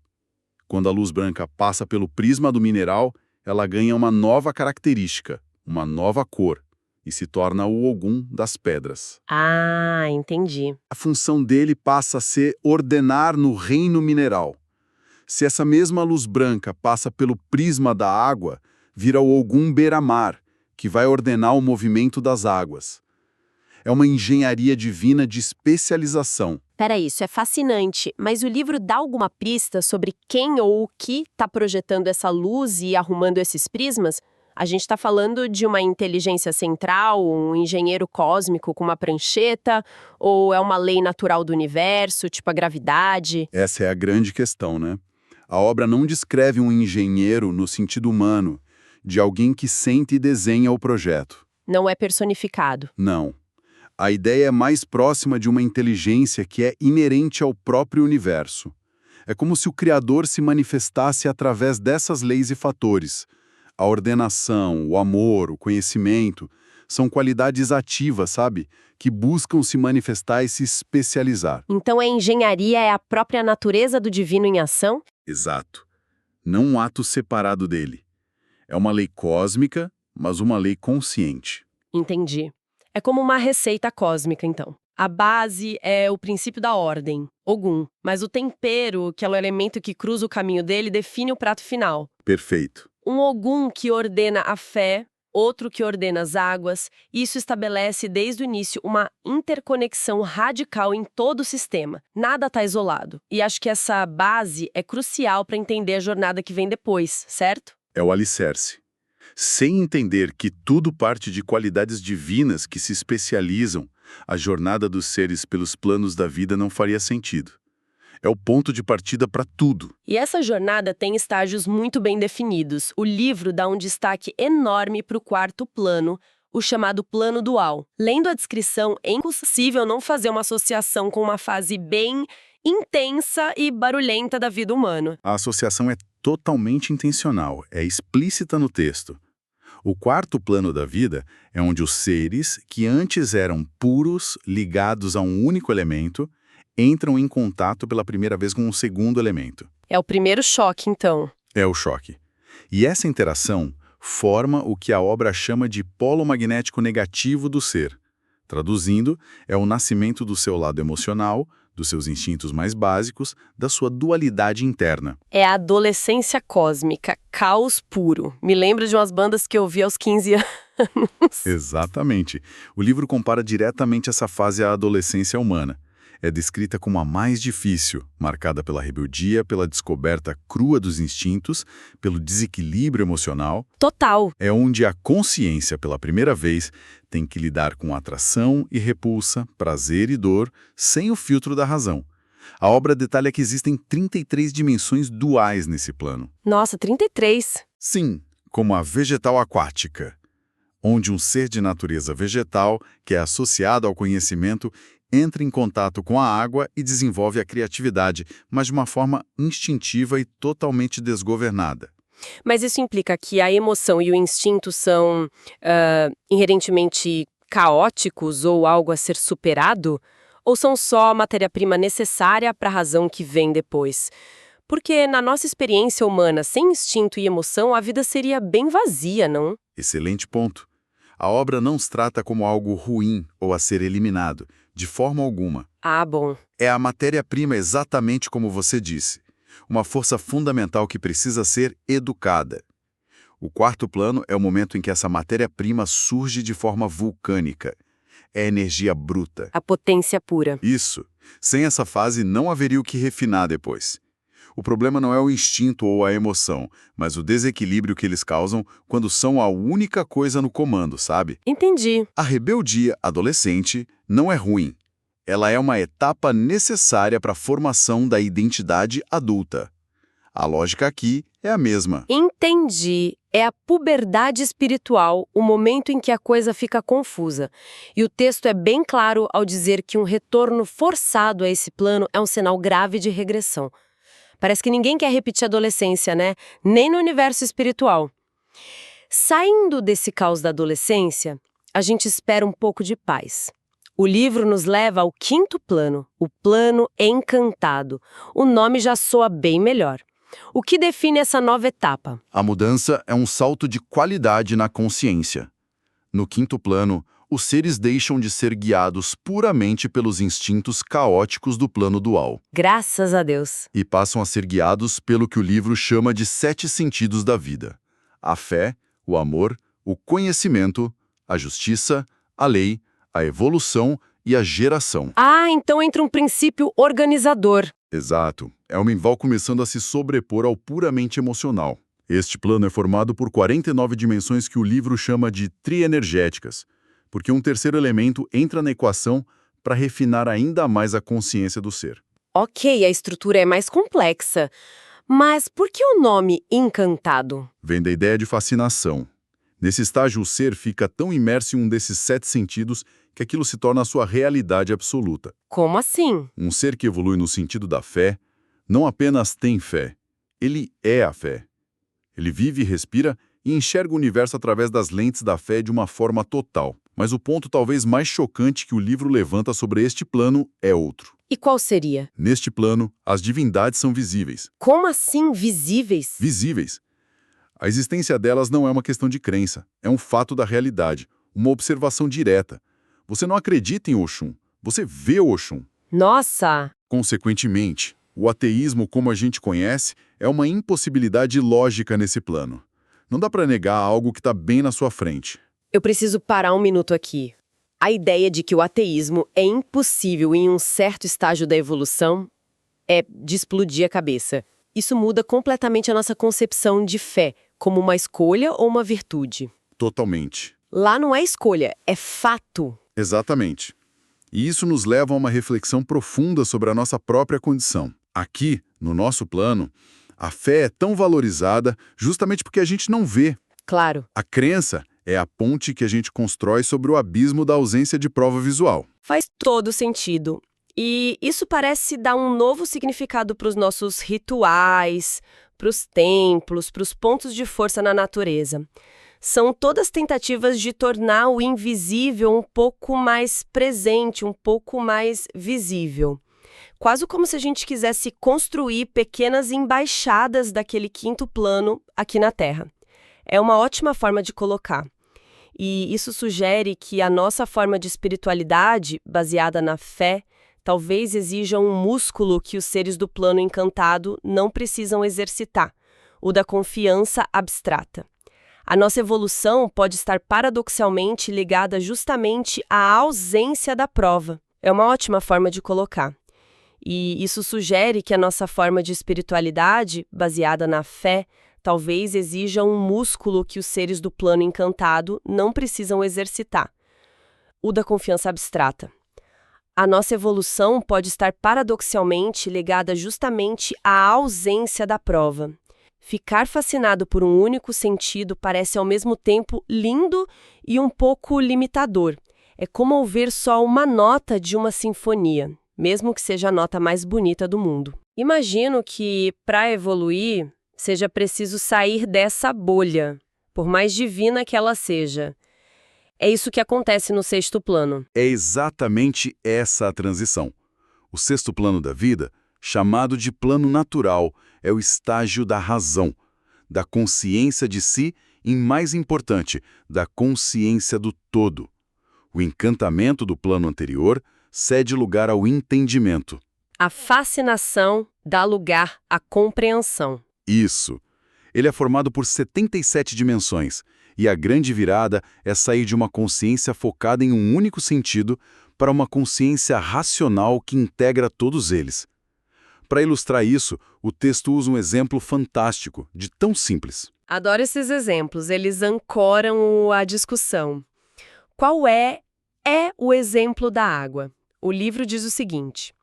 Quando a luz branca passa pelo prisma do mineral, ela ganha uma nova característica, uma nova cor, e se torna o Ogum das pedras. Ah, entendi. A função dele passa a ser ordenar no reino mineral. Se essa mesma luz branca passa pelo prisma da água, vira o Ogum beira-mar, que vai ordenar o movimento das águas. É uma engenharia divina de especialização. Peraí, isso é fascinante, mas o livro dá alguma pista sobre quem ou o que está projetando essa luz e arrumando esses prismas? A gente está falando de uma inteligência central, um engenheiro cósmico com uma prancheta, ou é uma lei natural do universo, tipo a gravidade? Essa é a grande questão, né? A obra não descreve um engenheiro no sentido humano, de alguém que sente e desenha o projeto. Não é personificado. Não. A ideia é mais próxima de uma inteligência que é inerente ao próprio universo. É como se o Criador se manifestasse através dessas leis e fatores. A ordenação, o amor, o conhecimento, são qualidades ativas, sabe? Que buscam se manifestar e se especializar. Então a engenharia é a própria natureza do divino em ação? Exato. Não um ato separado dele. É uma lei cósmica, mas uma lei consciente. Entendi. É como uma receita cósmica, então. A base é o princípio da ordem, Ogum, mas o tempero, que é o elemento que cruza o caminho dele, define o prato final. Perfeito. Um Ogum que ordena a fé, outro que ordena as águas, e isso estabelece desde o início uma interconexão radical em todo o sistema. Nada está isolado. E acho que essa base é crucial para entender a jornada que vem depois, certo? É o alicerce. Sem entender que tudo parte de qualidades divinas que se especializam, a jornada dos seres pelos planos da vida não faria sentido. É o ponto de partida para tudo. E essa jornada tem estágios muito bem definidos. O livro dá um destaque enorme para o quarto plano, o chamado plano dual. Lendo a descrição, é impossível não fazer uma associação com uma fase bem intensa e barulhenta da vida humana. A associação é totalmente intencional, é explícita no texto. O quarto plano da vida é onde os seres, que antes eram puros, ligados a um único elemento, entram em contato pela primeira vez com um segundo elemento. É o primeiro choque, então. É o choque. E essa interação forma o que a obra chama de polo magnético negativo do ser. Traduzindo, é o nascimento do seu lado emocional, dos seus instintos mais básicos, da sua dualidade interna. É a adolescência cósmica, caos puro. Me lembra de umas bandas que eu vi aos 15 anos. Exatamente. O livro compara diretamente essa fase à adolescência humana. é descrita como a mais difícil, marcada pela rebeldia, pela descoberta crua dos instintos, pelo desequilíbrio emocional. Total. É onde a consciência, pela primeira vez, tem que lidar com atração e repulsa, prazer e dor, sem o filtro da razão. A obra detalha que existem 33 dimensões duais nesse plano. Nossa, 33. Sim, como a vegetal aquática, onde um ser de natureza vegetal, que é associado ao conhecimento, entra em contato com a água e desenvolve a criatividade, mas de uma forma instintiva e totalmente desgovernada. Mas isso implica que a emoção e o instinto são inerentemente caóticos ou algo a ser superado? Ou são só a matéria-prima necessária para a razão que vem depois? Porque na nossa experiência humana, sem instinto e emoção, a vida seria bem vazia, não? Excelente ponto. A obra não os trata como algo ruim ou a ser eliminado, de forma alguma. Ah, bom. É a matéria-prima exatamente como você disse. Uma força fundamental que precisa ser educada. O quarto plano é o momento em que essa matéria-prima surge de forma vulcânica. É energia bruta. A potência pura. Isso. Sem essa fase, não haveria o que refinar depois. O problema não é o instinto ou a emoção, mas o desequilíbrio que eles causam quando são a única coisa no comando, sabe? Entendi. A rebeldia adolescente não é ruim. Ela é uma etapa necessária para a formação da identidade adulta. A lógica aqui é a mesma. Entendi. É a puberdade espiritual, o momento em que a coisa fica confusa. E o texto é bem claro ao dizer que um retorno forçado a esse plano é um sinal grave de regressão. Parece que ninguém quer repetir a adolescência, né? Nem no universo espiritual. Saindo desse caos da adolescência, a gente espera um pouco de paz. O livro nos leva ao quinto plano, o plano encantado. O nome já soa bem melhor. O que define essa nova etapa? A mudança é um salto de qualidade na consciência. No quinto plano, os seres deixam de ser guiados puramente pelos instintos caóticos do plano dual Graças a Deus. e passam a ser guiados pelo que o livro chama de 7 sentidos da vida: a fé, o amor, o conhecimento, a justiça, a lei, a evolução e a geração. Ah, então entra um princípio organizador. Exato. É uma enval começando a se sobrepor ao puramente emocional. Este plano é formado por 49 dimensões que o livro chama de trienergéticas, porque um terceiro elemento entra na equação para refinar ainda mais a consciência do ser. Ok, a estrutura é mais complexa. Mas por que o nome encantado? Vem da ideia de fascinação. Nesse estágio, o ser fica tão imerso em um desses 7 sentidos que aquilo se torna a sua realidade absoluta. Como assim? Um ser que evolui no sentido da fé não apenas tem fé, ele é a fé. Ele vive e respira e enxerga o universo através das lentes da fé de uma forma total. Mas o ponto talvez mais chocante que o livro levanta sobre este plano é outro. E qual seria? Neste plano, as divindades são visíveis. Como assim visíveis? Visíveis. A existência delas não é uma questão de crença, é um fato da realidade, uma observação direta. Você não acredita em Oxum, você vê Oxum. Nossa! Consequentemente, o ateísmo como a gente conhece é uma impossibilidade lógica nesse plano. Não dá para negar algo que está bem na sua frente. Eu preciso parar um minuto aqui. A ideia de que o ateísmo é impossível em um certo estágio da evolução é de explodir a cabeça. Isso muda completamente a nossa concepção de fé, como uma escolha ou uma virtude. Totalmente. Lá não é escolha, é fato. Exatamente. E isso nos leva a uma reflexão profunda sobre a nossa própria condição. Aqui, no nosso plano, a fé é tão valorizada justamente porque a gente não vê. Claro. A crença é a ponte que a gente constrói sobre o abismo da ausência de prova visual. Faz todo sentido. E isso parece dar um novo significado para os nossos rituais, para os templos, para os pontos de força na natureza. São todas tentativas de tornar o invisível um pouco mais presente, um pouco mais visível. Quase como se a gente quisesse construir pequenas embaixadas daquele quinto plano aqui na Terra. É uma ótima forma de colocar. E isso sugere que a nossa forma de espiritualidade, baseada na fé, talvez exija um músculo que os seres do plano encantado não precisam exercitar, o da confiança abstrata. A nossa evolução pode estar paradoxalmente ligada justamente à ausência da prova. É uma ótima forma de colocar. E isso sugere que a nossa forma de espiritualidade, baseada na fé, talvez exija um músculo que os seres do plano encantado não precisam exercitar: o da confiança abstrata. A nossa evolução pode estar paradoxalmente ligada justamente à ausência da prova. Ficar fascinado por um único sentido parece ao mesmo tempo lindo e um pouco limitador. É como ouvir só uma nota de uma sinfonia, mesmo que seja a nota mais bonita do mundo. Imagino que, para evoluir, seja preciso sair dessa bolha, por mais divina que ela seja. É isso que acontece no sexto plano. É exatamente essa a transição. O sexto plano da vida, chamado de plano natural, é o estágio da razão, da consciência de si e, mais importante, da consciência do todo. O encantamento do plano anterior cede lugar ao entendimento. A fascinação dá lugar à compreensão. Isso. Ele é formado por 77 dimensões, e a grande virada é sair de uma consciência focada em um único sentido para uma consciência racional que integra todos eles. Para ilustrar isso, o texto usa um exemplo fantástico, de tão simples. Adoro esses exemplos, eles ancoram a discussão. Qual é o exemplo da água? O livro diz o seguinte: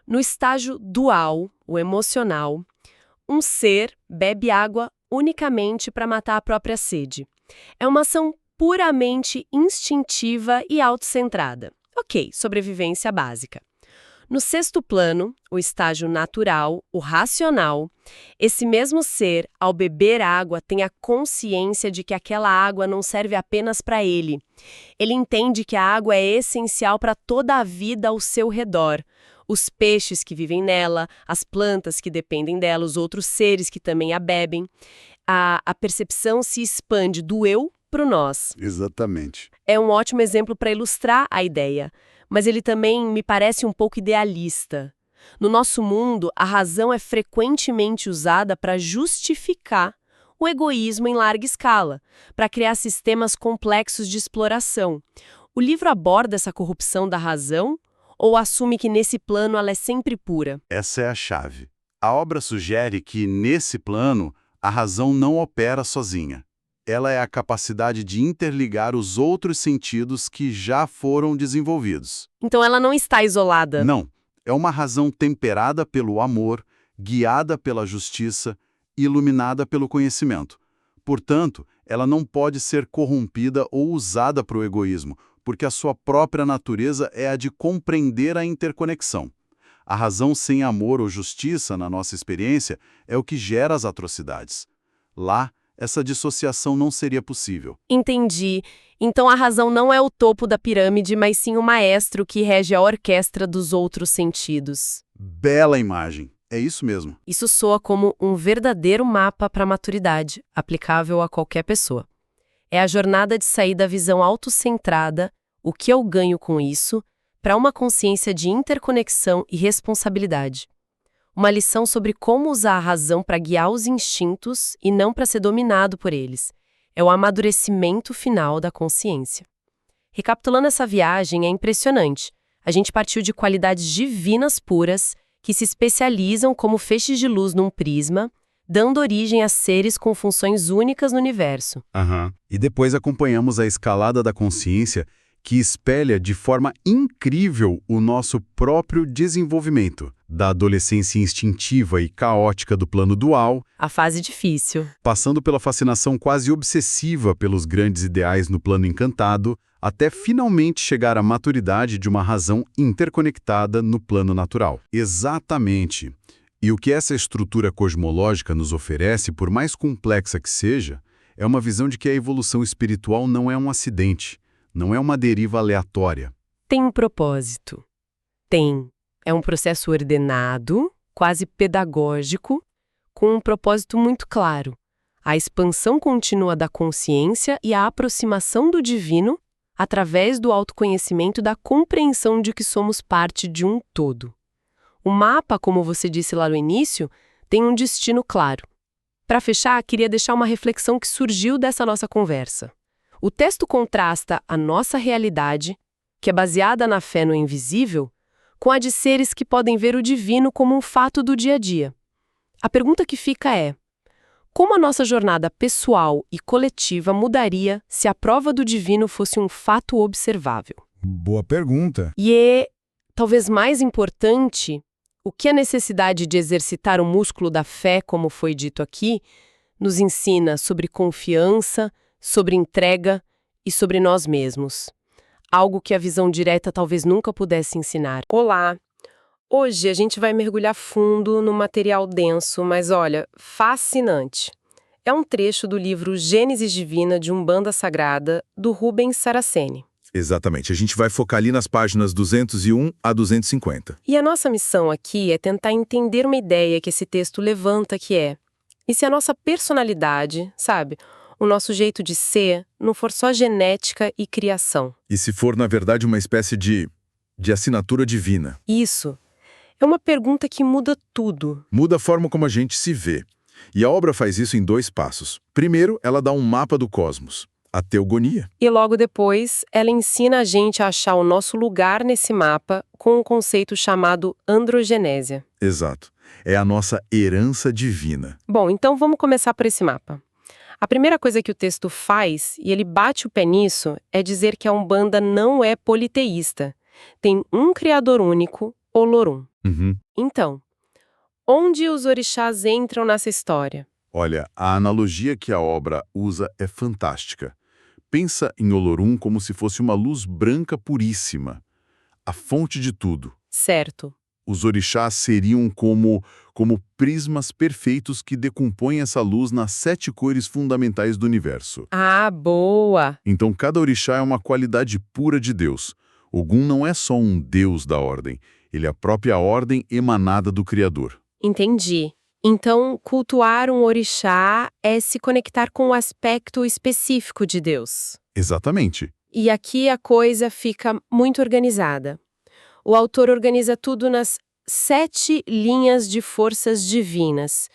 no estágio dual, o emocional, um ser bebe água unicamente para matar a própria sede. É uma ação puramente instintiva e autocentrada. Ok, sobrevivência básica. No sexto plano, o estágio natural, o racional, esse mesmo ser, ao beber água, tem a consciência de que aquela água não serve apenas para ele. Ele entende que a água é essencial para toda a vida ao seu redor. Os peixes que vivem nela, as plantas que dependem dela, os outros seres que também a bebem. A percepção se expande do eu para o nós. Exatamente. É um ótimo exemplo para ilustrar a ideia, mas ele também me parece um pouco idealista. No nosso mundo, a razão é frequentemente usada para justificar o egoísmo em larga escala, para criar sistemas complexos de exploração. O livro aborda essa corrupção da razão ou assume que nesse plano ela é sempre pura? Essa é a chave. A obra sugere que, nesse plano, a razão não opera sozinha. Ela é a capacidade de interligar os outros sentidos que já foram desenvolvidos. Então ela não está isolada. Não. É uma razão temperada pelo amor, guiada pela justiça, iluminada pelo conhecimento. Portanto, ela não pode ser corrompida ou usada para o egoísmo, porque a sua própria natureza é a de compreender a interconexão. A razão sem amor ou justiça, na nossa experiência, é o que gera as atrocidades. Lá, essa dissociação não seria possível. Entendi. Então a razão não é o topo da pirâmide, mas sim o maestro que rege a orquestra dos outros sentidos. Bela imagem. É isso mesmo. Isso soa como um verdadeiro mapa para a maturidade, aplicável a qualquer pessoa. É a jornada de sair da visão autocentrada, o que eu ganho com isso, para uma consciência de interconexão e responsabilidade. Uma lição sobre como usar a razão para guiar os instintos e não para ser dominado por eles. É o amadurecimento final da consciência. Recapitulando essa viagem, é impressionante. A gente partiu de qualidades divinas puras que se especializam como feixes de luz num prisma, dando origem a seres com funções únicas no universo. E depois acompanhamos a escalada da consciência que espelha de forma incrível o nosso próprio desenvolvimento, da adolescência instintiva e caótica do plano dual, A fase difícil. passando pela fascinação quase obsessiva pelos grandes ideais no plano encantado, até finalmente chegar à maturidade de uma razão interconectada no plano natural. Exatamente. E o que essa estrutura cosmológica nos oferece, por mais complexa que seja, é uma visão de que a evolução espiritual não é um acidente, não é uma deriva aleatória. Tem um propósito. Tem. É um processo ordenado, quase pedagógico, com um propósito muito claro: a expansão contínua da consciência e a aproximação do divino através do autoconhecimento e da compreensão de que somos parte de um todo. O mapa, como você disse lá no início, tem um destino claro. Para fechar, queria deixar uma reflexão que surgiu dessa nossa conversa. O texto contrasta a nossa realidade, que é baseada na fé no invisível, com a de seres que podem ver o divino como um fato do dia a dia. A pergunta que fica é: como a nossa jornada pessoal e coletiva mudaria se a prova do divino fosse um fato observável? Boa pergunta. E talvez mais importante, o que a necessidade de exercitar o músculo da fé, como foi dito aqui, nos ensina sobre confiança, sobre entrega e sobre nós mesmos. Algo que a visão direta talvez nunca pudesse ensinar. Olá! Hoje a gente vai mergulhar fundo no material denso, mas olha, fascinante. É um trecho do livro Gênesis Divina de Umbanda Sagrada, do Rubens Saraceni. Exatamente. A gente vai focar ali nas páginas 201 a 250. E a nossa missão aqui é tentar entender uma ideia que esse texto levanta, que é: e se a nossa personalidade, sabe, o nosso jeito de ser, não for só genética e criação? E se for, na verdade, uma espécie de assinatura divina? Isso. É uma pergunta que muda tudo. Muda a forma como a gente se vê. E a obra faz isso em 2 passos. Primeiro, ela dá um mapa do cosmos, a teogonia. E logo depois, ela ensina a gente a achar o nosso lugar nesse mapa com um conceito chamado androgenésia. Exato. É a nossa herança divina. Bom, então vamos começar por esse mapa. A primeira coisa que o texto faz, e ele bate o pé nisso, é dizer que a Umbanda não é politeísta. Tem um criador único, Olorum. Então, onde os orixás entram nessa história? Olha, a analogia que a obra usa é fantástica. Pensa em Olorum como se fosse uma luz branca puríssima, a fonte de tudo. Certo. Os orixás seriam como prismas perfeitos que decompõem essa luz nas 7 cores fundamentais do universo. Ah, boa! Então, cada orixá é uma qualidade pura de Deus. Ogum não é só um deus da ordem, ele é a própria ordem emanada do Criador. Entendi. Então, cultuar um orixá é se conectar com um aspecto específico de Deus. Exatamente. E aqui a coisa fica muito organizada. O autor organiza tudo nas 7 linhas de forças divinas.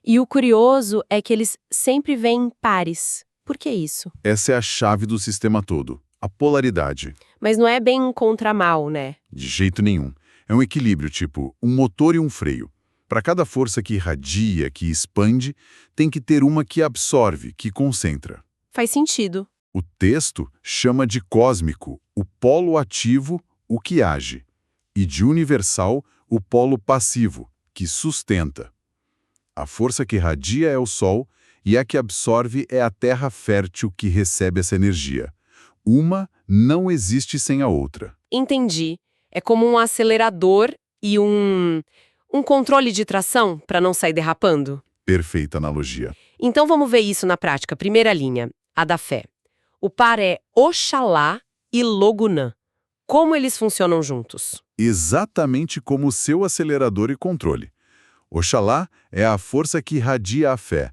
E o curioso é que eles sempre vêm em pares. Por que isso? Essa é a chave do sistema todo, a polaridade. Mas não é bem um contramal, né? De jeito nenhum. É um equilíbrio, tipo um motor e um freio. Para cada força que irradia, que expande, tem que ter uma que absorve, que concentra. Faz sentido. O texto chama de cósmico o polo ativo, o que age, e de universal, o polo passivo, que sustenta. A força que irradia é o Sol e a que absorve é a terra fértil que recebe essa energia. Uma não existe sem a outra. Entendi. É como um acelerador e um controle de tração para não sair derrapando. Perfeita analogia. Então vamos ver isso na prática. Primeira linha, a da fé. O par é Oxalá e Logunã. Como eles funcionam juntos? Exatamente como o seu acelerador e controle. Oxalá é a força que irradia a fé,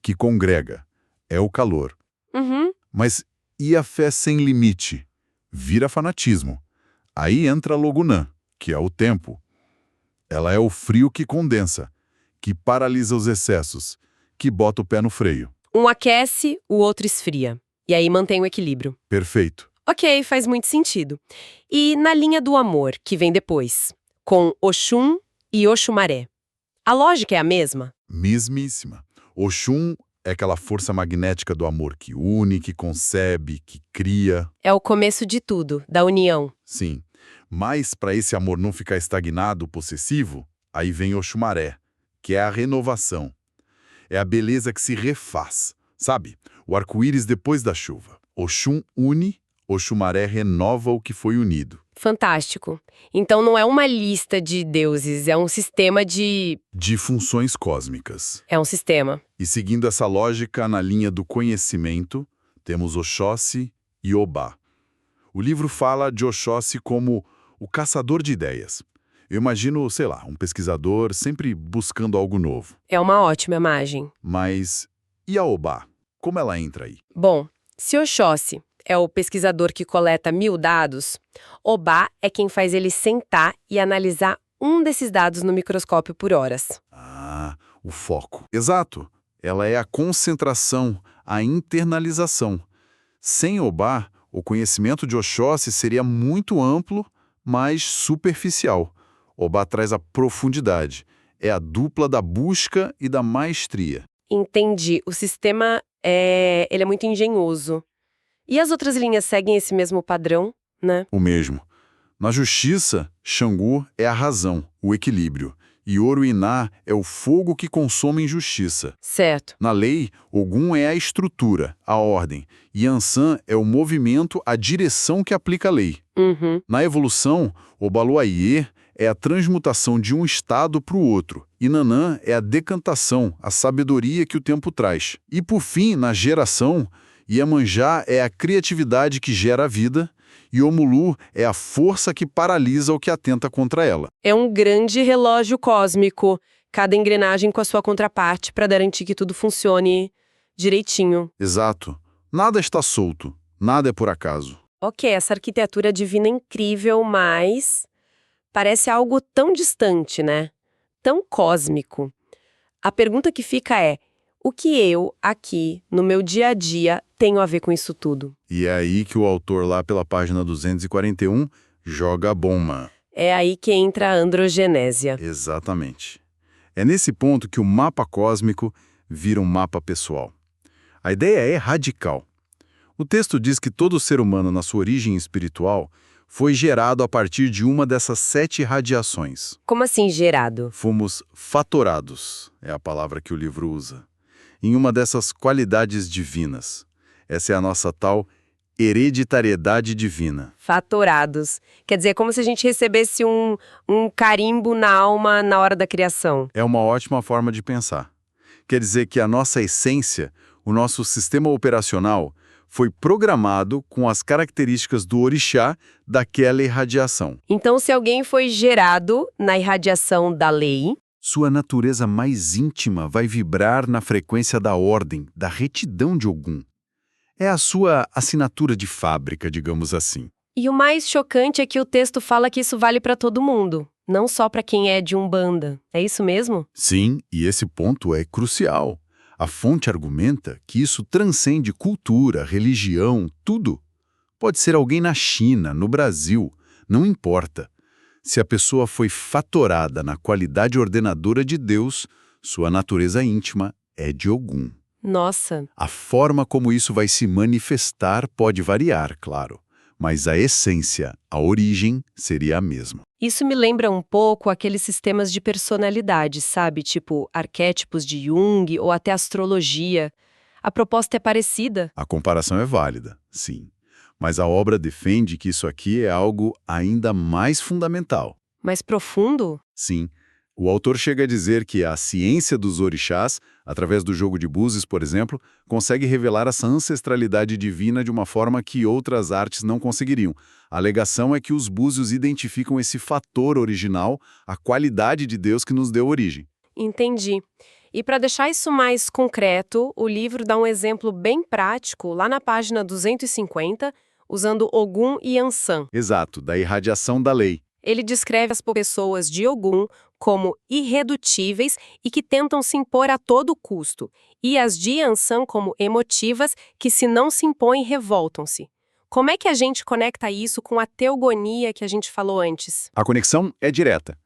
que congrega, é o calor. Mas e a fé sem limite? Vira fanatismo. Aí entra Logunã, que é o tempo. Ela é o frio que condensa, que paralisa os excessos, que bota o pé no freio. Um aquece, o outro esfria. E aí mantém o equilíbrio. Perfeito. Ok, faz muito sentido. E na linha do amor, que vem depois, com Oxum e Oxumaré. A lógica é a mesma? Mesmíssima. Oxum é aquela força magnética do amor que une, que concebe, que cria. É o começo de tudo, da união. Sim. Mas para esse amor não ficar estagnado, possessivo, aí vem Oxumaré, que é a renovação. É a beleza que se refaz, sabe? O arco-íris depois da chuva. Oxum une, Oxumaré renova o que foi unido. Fantástico. Então não é uma lista de deuses, é um sistema de... De funções cósmicas. É um sistema. E seguindo essa lógica, na linha do conhecimento, temos Oxóssi e Obá. O livro fala de Oxóssi como o caçador de ideias. Eu imagino, sei lá, um pesquisador sempre buscando algo novo. É uma ótima imagem. Mas e a Obá? Como ela entra aí? Bom, se Oxóssi é o pesquisador que coleta 1000 dados, Obá é quem faz ele sentar e analisar um desses dados no microscópio por horas. Ah, o foco. Exato. Ela é a concentração, a internalização. Sem Obá, O conhecimento de Oxóssi seria muito amplo, mas superficial. Oba traz a profundidade. É a dupla da busca e da maestria. Entendi. O sistema ele é muito engenhoso. E as outras linhas seguem esse mesmo padrão, né? O mesmo. Na justiça, Xangô é a razão, o equilíbrio. E Ouro-Iná é o fogo que consome injustiça. Certo. Na lei, Ogum é a estrutura, a ordem. E Ansan é o movimento, a direção que aplica a lei. Uhum. Na evolução, Obaluayê é a transmutação de um estado para o outro. E Nanã é a decantação, a sabedoria que o tempo traz. E por fim, na geração, Iemanjá é a criatividade que gera a vida, e Omulu é a força que paralisa o que atenta contra ela. É um grande relógio cósmico, cada engrenagem com a sua contraparte para garantir que tudo funcione direitinho. Exato. Nada está solto, nada é por acaso. Ok, essa arquitetura divina é incrível, mas parece algo tão distante, né? Tão cósmico. A pergunta que fica é: o que eu, aqui, no meu dia a dia, tenho a ver com isso tudo? E é aí que o autor, lá pela página 241, joga a bomba. É aí que entra a androgenésia. Exatamente. É nesse ponto que o mapa cósmico vira um mapa pessoal. A ideia é radical. O texto diz que todo ser humano, na sua origem espiritual, foi gerado a partir de uma dessas 7 radiações. Como assim gerado? Fomos fatorados, é a palavra que o livro usa, em uma dessas qualidades divinas. Essa é a nossa tal hereditariedade divina. Fatorados. Quer dizer, é como se a gente recebesse um carimbo na alma na hora da criação. É uma ótima forma de pensar. Quer dizer que a nossa essência, o nosso sistema operacional, foi programado com as características do orixá daquela irradiação. Então, se alguém foi gerado na irradiação da lei, Sua natureza mais íntima vai vibrar na frequência da ordem, da retidão de Ogum. É a sua assinatura de fábrica, digamos assim. e o mais chocante é que o texto fala que isso vale para todo mundo, não só para quem é de Umbanda. É isso mesmo? Sim, e esse ponto é crucial. A fonte argumenta que isso transcende cultura, religião, tudo. Pode ser alguém na China, no Brasil, não importa. Se a pessoa foi fatorada na qualidade ordenadora de Deus, sua natureza íntima é de Ogum. Nossa, A forma como isso vai se manifestar pode variar, claro, mas a essência, a origem, seria a mesma. isso me lembra um pouco aqueles sistemas de personalidade, sabe? Tipo arquétipos de Jung ou até astrologia. A proposta é parecida. A comparação é válida, sim, mas a obra defende que isso aqui é algo ainda mais fundamental. Mais profundo? Sim, o autor chega a dizer que a ciência dos orixás, através do jogo de búzios, por exemplo, consegue revelar essa ancestralidade divina de uma forma que outras artes não conseguiriam. A alegação é que os búzios identificam esse fator original, a qualidade de Deus que nos deu origem. Entendi. E para deixar isso mais concreto, o livro dá um exemplo bem prático lá na página 250, usando Ogum e Ansan. Exato, da irradiação da lei. Ele descreve as pessoas de Ogum como irredutíveis e que tentam se impor a todo custo, e as de Ansan como emotivas que, se não se impõem, revoltam-se. Como é que a gente conecta isso com a teogonia que a gente falou antes? A conexão é direta.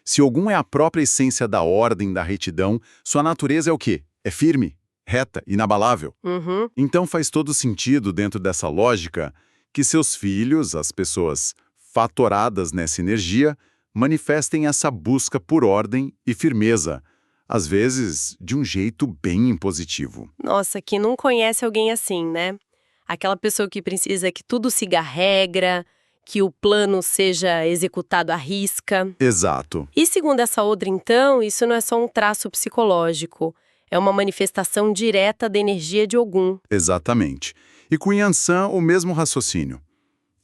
Se Ogum é a própria essência da ordem, da retidão, sua natureza é o quê? É firme, reta, inabalável. Uhum. Então faz todo sentido, dentro dessa lógica, que seus filhos, as pessoas fatoradas nessa energia, manifestem essa busca por ordem e firmeza, às vezes de um jeito bem impositivo. Nossa, quem não conhece alguém assim, né? Aquela pessoa que precisa que tudo siga a regra, que o plano seja executado à risca. Exato. E segundo essa outra, então, isso não é só um traço psicológico, é uma manifestação direta da energia de Ogum. Exatamente. E com Yansan, o mesmo raciocínio.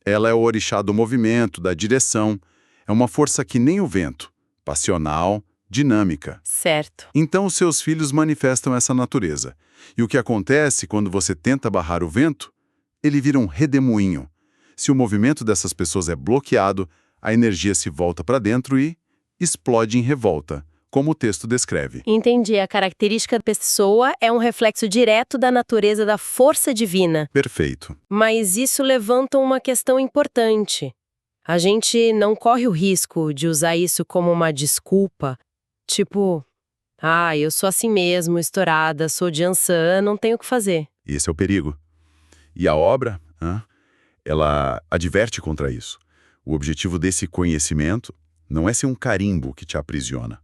Ela é o orixá do movimento, da direção. É uma força que nem o vento, passional, dinâmica. Certo. Então os seus filhos manifestam essa natureza. E o que acontece quando você tenta barrar o vento? Ele vira um redemoinho. Se o movimento dessas pessoas é bloqueado, a energia se volta para dentro e explode em revolta, como o texto descreve. Entendi. A característica da pessoa é um reflexo direto da natureza da força divina. Perfeito. Mas isso levanta uma questão importante. A gente não corre o risco de usar isso como uma desculpa, tipo, eu sou assim mesmo, estourada, sou de Ansan, não tenho o que fazer. Esse é o perigo. E a obra, ela adverte contra isso. O objetivo desse conhecimento não é ser um carimbo que te aprisiona.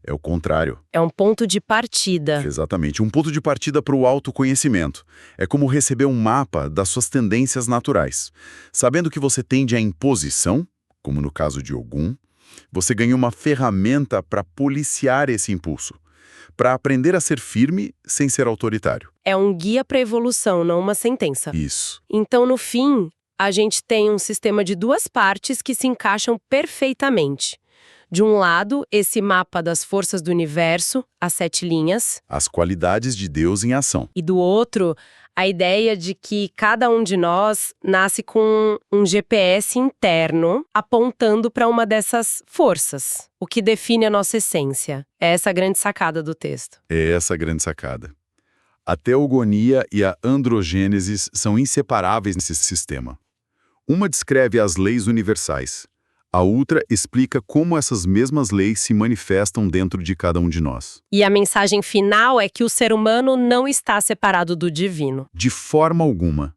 É o contrário. É um ponto de partida. Exatamente, um ponto de partida para o autoconhecimento. É como receber um mapa das suas tendências naturais. Sabendo que você tende à imposição, como no caso de Ogum, você ganha uma ferramenta para policiar esse impulso, para aprender a ser firme sem ser autoritário. É um guia para a evolução, não uma sentença. Isso. Então, no fim, a gente tem um sistema de duas partes que se encaixam perfeitamente. De um lado, esse mapa das forças do universo, as 7 linhas. As qualidades de Deus em ação. E do outro, a ideia de que cada um de nós nasce com um GPS interno apontando para uma dessas forças, o que define a nossa essência. É essa a grande sacada do texto. É essa a grande sacada. A teogonia e a androgênese são inseparáveis nesse sistema. Uma descreve as leis universais. A outra explica como essas mesmas leis se manifestam dentro de cada um de nós. E a mensagem final é que o ser humano não está separado do divino. De forma alguma.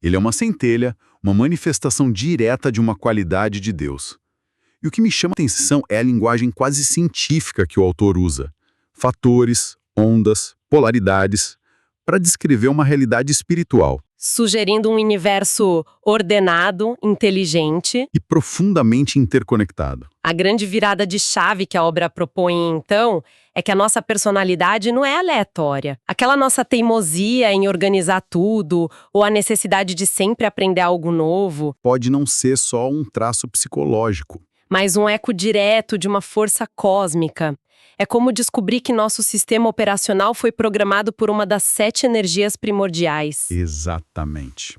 Ele é uma centelha, uma manifestação direta de uma qualidade de Deus. E o que me chama a atenção é a linguagem quase científica que o autor usa. Fatores, ondas, polaridades, para descrever uma realidade espiritual. Sugerindo um universo ordenado, inteligente. E profundamente interconectado. A grande virada de chave que a obra propõe, então, é que a nossa personalidade não é aleatória. Aquela nossa teimosia em organizar tudo, ou a necessidade de sempre aprender algo novo, Pode não ser só um traço psicológico. mas um eco direto de uma força cósmica. É como descobrir que nosso sistema operacional foi programado por uma das 7 energias primordiais. Exatamente.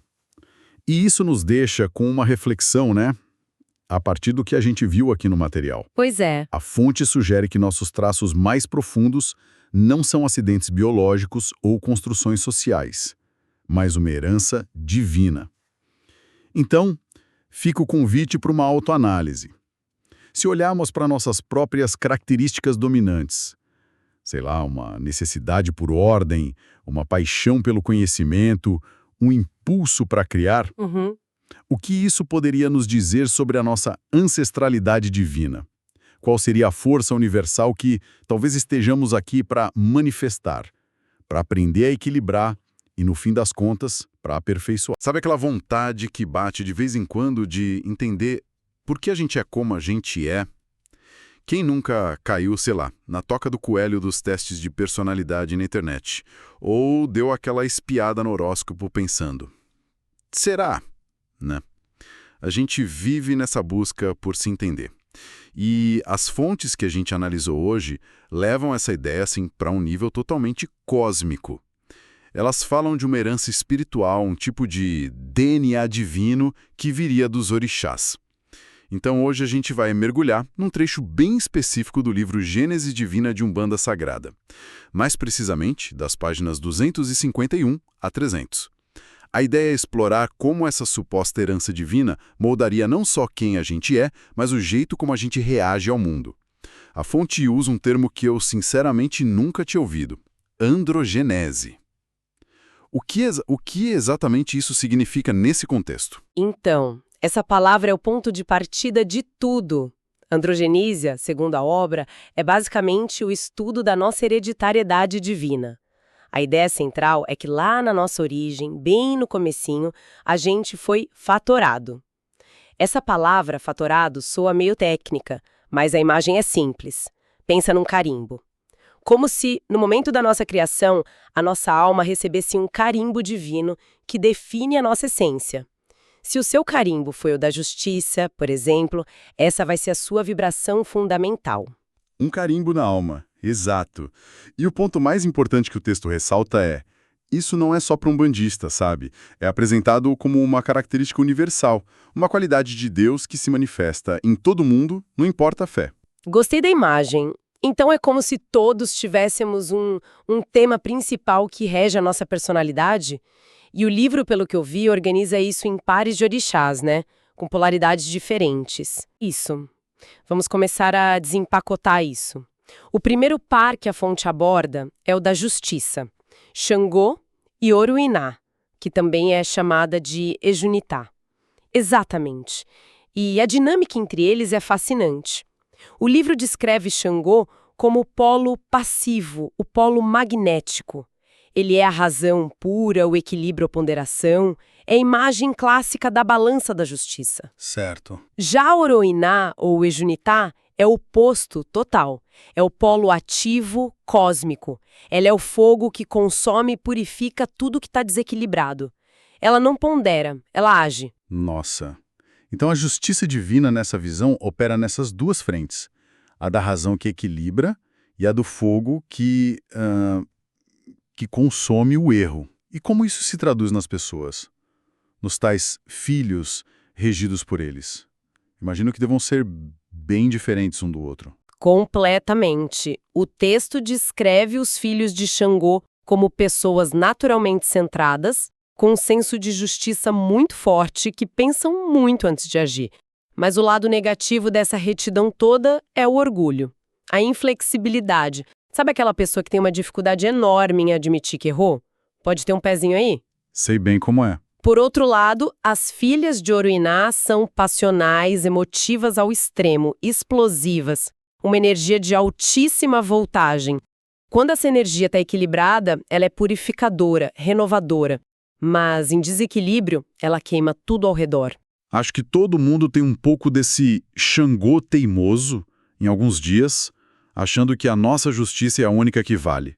E isso nos deixa com uma reflexão, né? A partir do que a gente viu aqui no material. Pois é. A fonte sugere que nossos traços mais profundos não são acidentes biológicos ou construções sociais, mas uma herança divina. Então, fica o convite para uma autoanálise. Se olharmos para nossas próprias características dominantes, sei lá, uma necessidade por ordem, uma paixão pelo conhecimento, um impulso para criar, o que isso poderia nos dizer sobre a nossa ancestralidade divina? Qual seria a força universal que talvez estejamos aqui para manifestar, para aprender a equilibrar e, no fim das contas, para aperfeiçoar? Sabe aquela vontade que bate de vez em quando de entender por que a gente é como a gente é? Quem nunca caiu, sei lá, na toca do coelho dos testes de personalidade na internet? Ou deu aquela espiada no horóscopo pensando, será? Né? A gente vive nessa busca por se entender. E as fontes que a gente analisou hoje levam essa ideia assim, para um nível totalmente cósmico. Elas falam de uma herança espiritual, um tipo de DNA divino que viria dos orixás. Então hoje a gente vai mergulhar num trecho bem específico do livro Gênese Divina de Umbanda Sagrada. Mais precisamente, das páginas 251 a 300. A ideia é explorar como essa suposta herança divina moldaria não só quem a gente é, mas o jeito como a gente reage ao mundo. A fonte usa um termo que eu sinceramente nunca tinha ouvido: androgenese. O que exatamente isso significa nesse contexto? Então, essa palavra é o ponto de partida de tudo. Androgenísia, segundo a obra, é basicamente o estudo da nossa hereditariedade divina. A ideia central é que lá na nossa origem, bem no comecinho, a gente foi fatorado. Essa palavra, fatorado, soa meio técnica, mas a imagem é simples. Pensa num carimbo. Como se, no momento da nossa criação, a nossa alma recebesse um carimbo divino que define a nossa essência. Se o seu carimbo foi o da justiça, por exemplo, essa vai ser a sua vibração fundamental. Um carimbo na alma, exato. E o ponto mais importante que o texto ressalta é: isso não é só para um bandista, sabe? É apresentado como uma característica universal, uma qualidade de Deus que se manifesta em todo mundo, não importa a fé. Gostei da imagem. Então é como se todos tivéssemos um tema principal que rege a nossa personalidade? E o livro, pelo que eu vi, organiza isso em pares de orixás, né? Com polaridades diferentes. Isso. Vamos começar a desempacotar isso. O primeiro par que a fonte aborda é o da justiça. Xangô e Oruiná, que também é chamada de Ejunitá. Exatamente. E a dinâmica entre eles é fascinante. O livro descreve Xangô como o polo passivo, o polo magnético. Ele é a razão pura, o equilíbrio ou ponderação, é a imagem clássica da balança da justiça. Certo. Já Oroiná, ou Ejunitá, é o oposto total. É o polo ativo cósmico. Ela é o fogo que consome e purifica tudo que está desequilibrado. Ela não pondera, ela age. Nossa. Então a justiça divina nessa visão opera nessas duas frentes. A da razão que equilibra e a do fogo que consome o erro. E como isso se traduz nas pessoas? Nos tais filhos regidos por eles. Imagino que devam ser bem diferentes um do outro. Completamente. O texto descreve os filhos de Xangô como pessoas naturalmente centradas, com um senso de justiça muito forte, que pensam muito antes de agir. Mas o lado negativo dessa retidão toda é o orgulho, a inflexibilidade. Sabe aquela pessoa que tem uma dificuldade enorme em admitir que errou? Pode ter um pezinho aí? Sei bem como é. Por outro lado, as filhas de Oruiná são passionais, emotivas ao extremo, explosivas, uma energia de altíssima voltagem. Quando essa energia está equilibrada, ela é purificadora, renovadora. Mas, em desequilíbrio, ela queima tudo ao redor. Acho que todo mundo tem um pouco desse Xangô teimoso, em alguns dias, achando que a nossa justiça é a única que vale.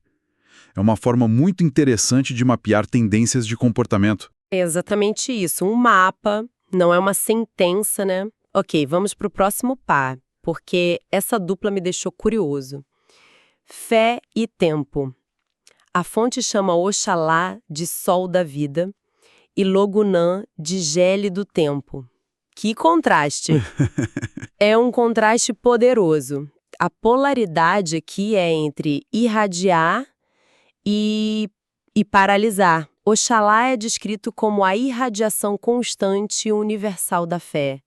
É uma forma muito interessante de mapear tendências de comportamento. É exatamente isso, um mapa, não é uma sentença, né? Ok, vamos para o próximo par, porque essa dupla me deixou curioso. Fé e tempo. A fonte chama Oxalá de Sol da Vida e Logunã de Gélido Tempo. Que contraste! É um contraste poderoso. A polaridade aqui é entre irradiar e paralisar. Oxalá é descrito como a irradiação constante e universal da fé.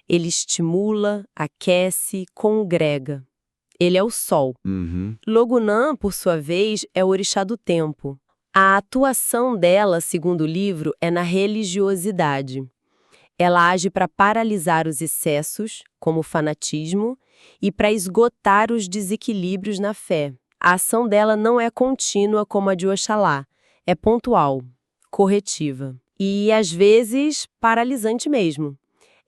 Ele estimula, aquece, congrega. Ele é o sol. Logunã, por sua vez, é o orixá do tempo. A atuação dela, segundo o livro, é na religiosidade. Ela age para paralisar os excessos, como o fanatismo, e para esgotar os desequilíbrios na fé. A ação dela não é contínua como a de Oxalá. É pontual, corretiva e, às vezes, paralisante mesmo.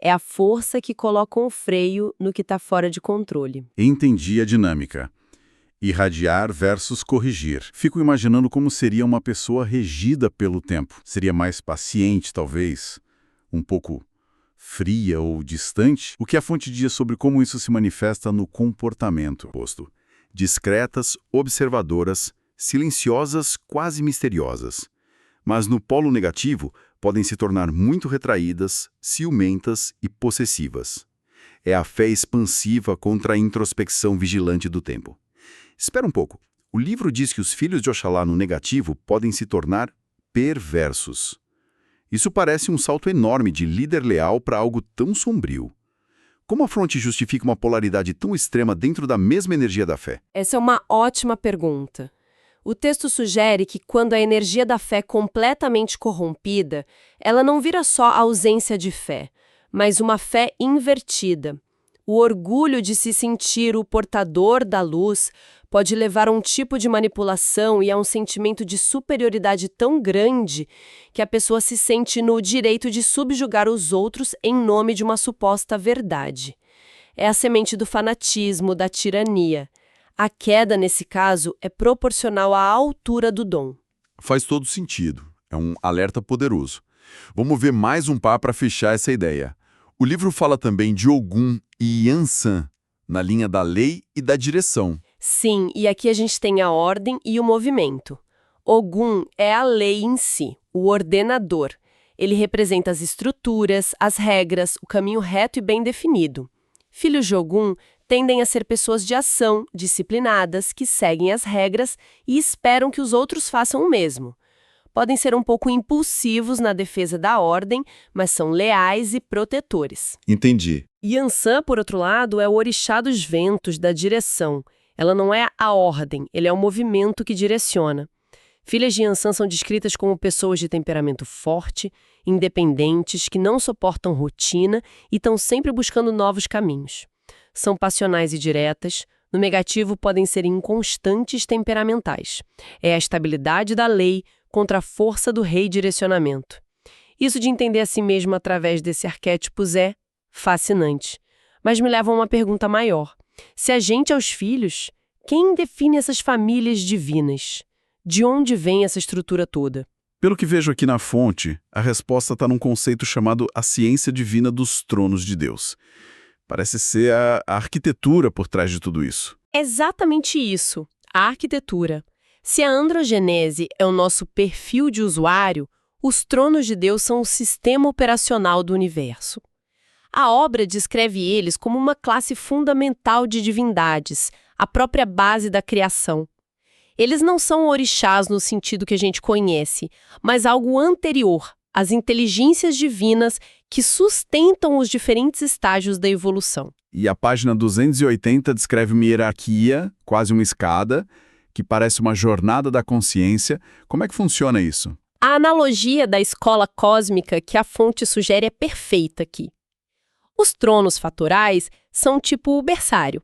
É a força que coloca um freio no que está fora de controle. Entendi a dinâmica. Irradiar versus corrigir. Fico imaginando como seria uma pessoa regida pelo tempo. Seria mais paciente, talvez, um pouco fria ou distante. O que a fonte diz sobre como isso se manifesta no comportamento oposto. Discretas, observadoras, silenciosas, quase misteriosas. Mas no polo negativo, podem se tornar muito retraídas, ciumentas e possessivas. É a fé expansiva contra a introspecção vigilante do tempo. Espera um pouco. O livro diz que os filhos de Oxalá no negativo podem se tornar perversos. Isso parece um salto enorme de líder leal para algo tão sombrio. Como a fonte justifica uma polaridade tão extrema dentro da mesma energia da fé? Essa é uma ótima pergunta. O texto sugere que quando a energia da fé é completamente corrompida, ela não vira só ausência de fé, mas uma fé invertida. O orgulho de se sentir o portador da luz pode levar a um tipo de manipulação e a um sentimento de superioridade tão grande que a pessoa se sente no direito de subjugar os outros em nome de uma suposta verdade. É a semente do fanatismo, da tirania. A queda, nesse caso, é proporcional à altura do dom. Faz todo sentido. É um alerta poderoso. Vamos ver mais um par para fechar essa ideia. O livro fala também de Ogum e Yansan, na linha da lei e da direção. Sim, e aqui a gente tem a ordem e o movimento. Ogum é a lei em si, o ordenador. Ele representa as estruturas, as regras, o caminho reto e bem definido. Filhos de Ogum tendem a ser pessoas de ação, disciplinadas, que seguem as regras e esperam que os outros façam o mesmo. Podem ser um pouco impulsivos na defesa da ordem, mas são leais e protetores. Entendi. Yansan, por outro lado, é o orixá dos ventos, da direção. Ela não é a ordem, ele é o movimento que direciona. Filhas de Yansan são descritas como pessoas de temperamento forte, independentes, que não suportam rotina e estão sempre buscando novos caminhos. São passionais e diretas, no negativo podem ser inconstantes temperamentais. É a estabilidade da lei contra a força do redirecionamento. Isso de entender a si mesmo através desse arquétipos é fascinante. Mas me leva a uma pergunta maior. Se a gente é os filhos, quem define essas famílias divinas? De onde vem essa estrutura toda? Pelo que vejo aqui na fonte, a resposta está num conceito chamado a ciência divina dos tronos de Deus. Parece ser a arquitetura por trás de tudo isso. Exatamente isso, a arquitetura. Se a androgenese é o nosso perfil de usuário, os tronos de Deus são o sistema operacional do universo. A obra descreve eles como uma classe fundamental de divindades, a própria base da criação. Eles não são orixás no sentido que a gente conhece, mas algo anterior, as inteligências divinas que sustentam os diferentes estágios da evolução. E a página 280 descreve uma hierarquia, quase uma escada, que parece uma jornada da consciência. Como é que funciona isso? A analogia da escola cósmica que a fonte sugere é perfeita aqui. Os tronos fatorais são tipo o berçário.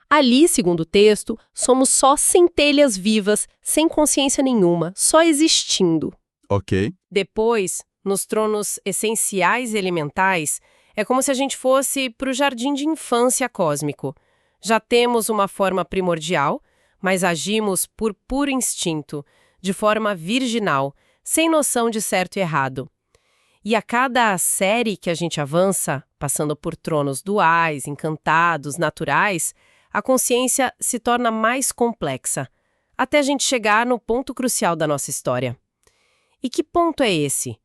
Ali, segundo o texto, somos só centelhas vivas, sem consciência nenhuma, só existindo. Ok. Depois, nos tronos essenciais e elementais, é como se a gente fosse para o jardim de infância cósmico. Já temos uma forma primordial, mas agimos por puro instinto, de forma virginal, sem noção de certo e errado. E a cada série que a gente avança, passando por tronos duais, encantados, naturais, a consciência se torna mais complexa, até a gente chegar no ponto crucial da nossa história. E que ponto é esse?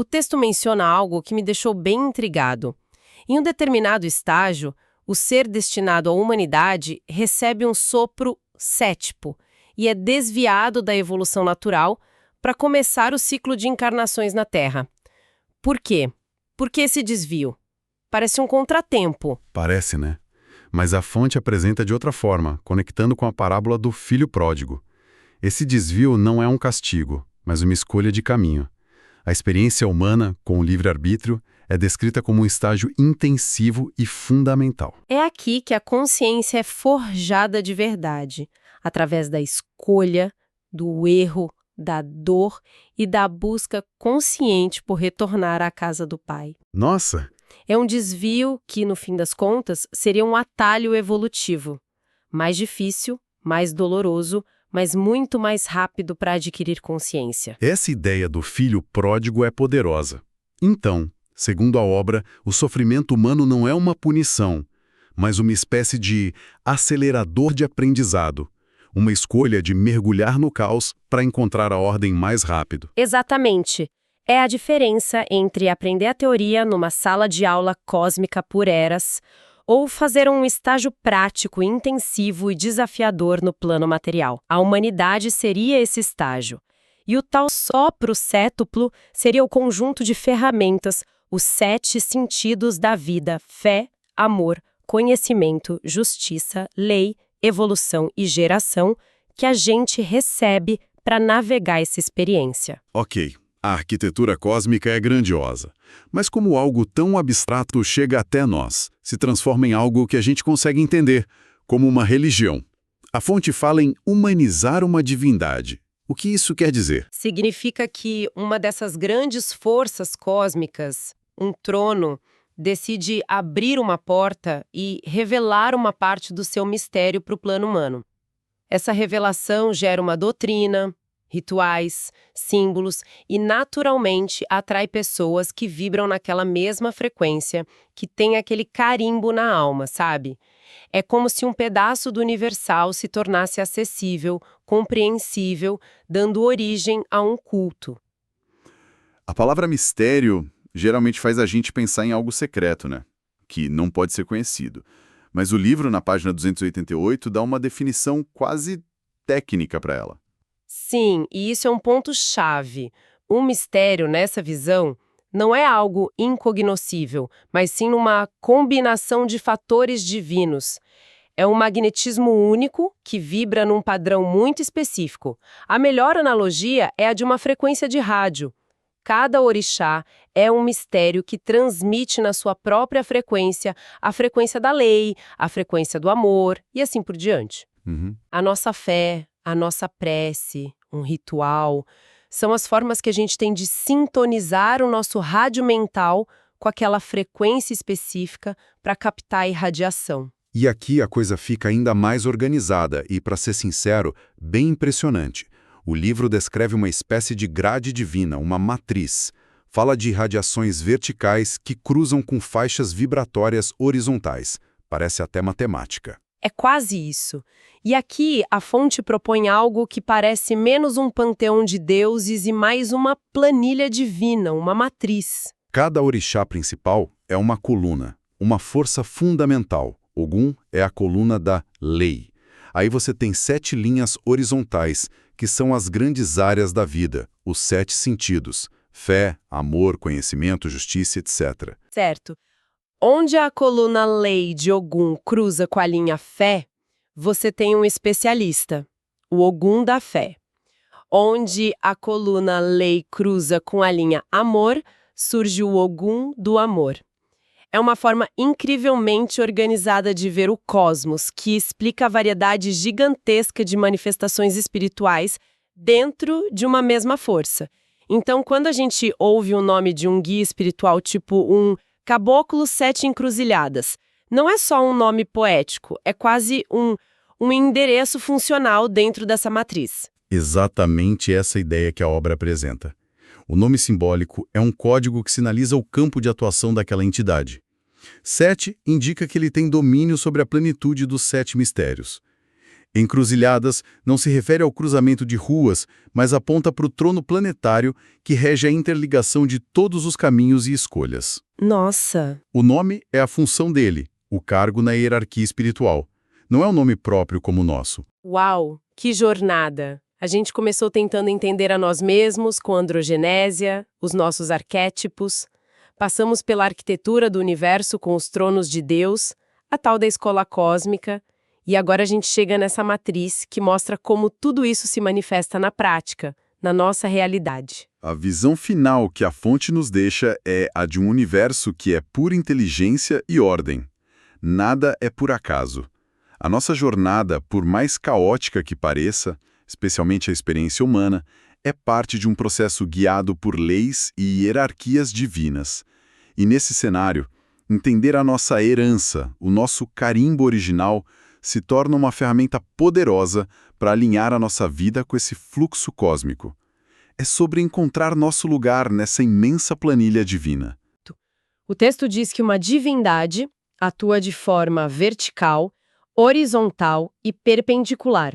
O texto menciona algo que me deixou bem intrigado. Em um determinado estágio, o ser destinado à humanidade recebe um sopro sétipo e é desviado da evolução natural para começar o ciclo de encarnações na Terra. Por quê? Por que esse desvio? Parece um contratempo. Parece, né? Mas a fonte apresenta de outra forma, conectando com a parábola do filho pródigo. Esse desvio não é um castigo, mas uma escolha de caminho. A experiência humana, com o livre-arbítrio, é descrita como um estágio intensivo e fundamental. É aqui que a consciência é forjada de verdade, através da escolha, do erro, da dor e da busca consciente por retornar à casa do Pai. Nossa! É um desvio que, no fim das contas, seria um atalho evolutivo. Mais difícil, mais doloroso, mas muito mais rápido para adquirir consciência. Essa ideia do filho pródigo é poderosa. Então, segundo a obra, o sofrimento humano não é uma punição, mas uma espécie de acelerador de aprendizado. Uma escolha de mergulhar no caos para encontrar a ordem mais rápido. Exatamente. É a diferença entre aprender a teoria numa sala de aula cósmica por eras ou fazer um estágio prático, intensivo e desafiador no plano material. A humanidade seria esse estágio. E o tal sopro sétuplo seria o conjunto de ferramentas, os 7 sentidos da vida: fé, amor, conhecimento, justiça, lei, evolução e geração, que a gente recebe para navegar essa experiência. Ok. A arquitetura cósmica é grandiosa, mas como algo tão abstrato chega até nós, se transforma em algo que a gente consegue entender, como uma religião. A fonte fala em humanizar uma divindade. O que isso quer dizer? Significa que uma dessas grandes forças cósmicas, um trono, decide abrir uma porta e revelar uma parte do seu mistério para o plano humano. Essa revelação gera uma doutrina, rituais, símbolos e, naturalmente, atrai pessoas que vibram naquela mesma frequência, que tem aquele carimbo na alma, sabe? É como se um pedaço do universal se tornasse acessível, compreensível, dando origem a um culto. A palavra mistério geralmente faz a gente pensar em algo secreto, né? Que não pode ser conhecido. Mas o livro, na página 288, dá uma definição quase técnica para ela. Sim, e isso é um ponto-chave. O mistério, nessa visão, não é algo incognoscível, mas sim uma combinação de fatores divinos. É um magnetismo único que vibra num padrão muito específico. A melhor analogia é a de uma frequência de rádio. Cada orixá é um mistério que transmite na sua própria frequência a frequência da lei, a frequência do amor e assim por diante. A nossa fé, a nossa prece, um ritual, são as formas que a gente tem de sintonizar o nosso rádio mental com aquela frequência específica para captar a irradiação. E aqui a coisa fica ainda mais organizada e, para ser sincero, bem impressionante. O livro descreve uma espécie de grade divina, uma matriz. Fala de radiações verticais que cruzam com faixas vibratórias horizontais. Parece até matemática. É quase isso. E aqui a fonte propõe algo que parece menos um panteão de deuses e mais uma planilha divina, uma matriz. Cada orixá principal é uma coluna, uma força fundamental. Ogum é a coluna da lei. Aí você tem 7 linhas horizontais, que são as grandes áreas da vida, os 7 sentidos: fé, amor, conhecimento, justiça, etc. Certo. Onde a coluna lei de Ogum cruza com a linha fé, você tem um especialista, o Ogum da fé. Onde a coluna lei cruza com a linha amor, surge o Ogum do amor. É uma forma incrivelmente organizada de ver o cosmos, que explica a variedade gigantesca de manifestações espirituais dentro de uma mesma força. Então, quando a gente ouve o nome de um guia espiritual tipo um Caboclo 7 Encruzilhadas, não é só um nome poético, é quase um endereço funcional dentro dessa matriz. Exatamente essa ideia que a obra apresenta. O nome simbólico é um código que sinaliza o campo de atuação daquela entidade. 7 indica que ele tem domínio sobre a plenitude dos 7 mistérios. Encruzilhadas não se refere ao cruzamento de ruas, mas aponta para o trono planetário que rege a interligação de todos os caminhos e escolhas. Nossa! O nome é a função dele, o cargo na hierarquia espiritual. Não é um nome próprio como o nosso. Uau! Que jornada! A gente começou tentando entender a nós mesmos com a androgenésia, os nossos arquétipos. Passamos pela arquitetura do universo com os tronos de Deus, a tal da escola cósmica, e agora a gente chega nessa matriz que mostra como tudo isso se manifesta na prática, na nossa realidade. A visão final que a fonte nos deixa é a de um universo que é pura inteligência e ordem. Nada é por acaso. A nossa jornada, por mais caótica que pareça, especialmente a experiência humana, é parte de um processo guiado por leis e hierarquias divinas. E nesse cenário, entender a nossa herança, o nosso carimbo original, se torna uma ferramenta poderosa para alinhar a nossa vida com esse fluxo cósmico. É sobre encontrar nosso lugar nessa imensa planilha divina. O texto diz que uma divindade atua de forma vertical, horizontal e perpendicular.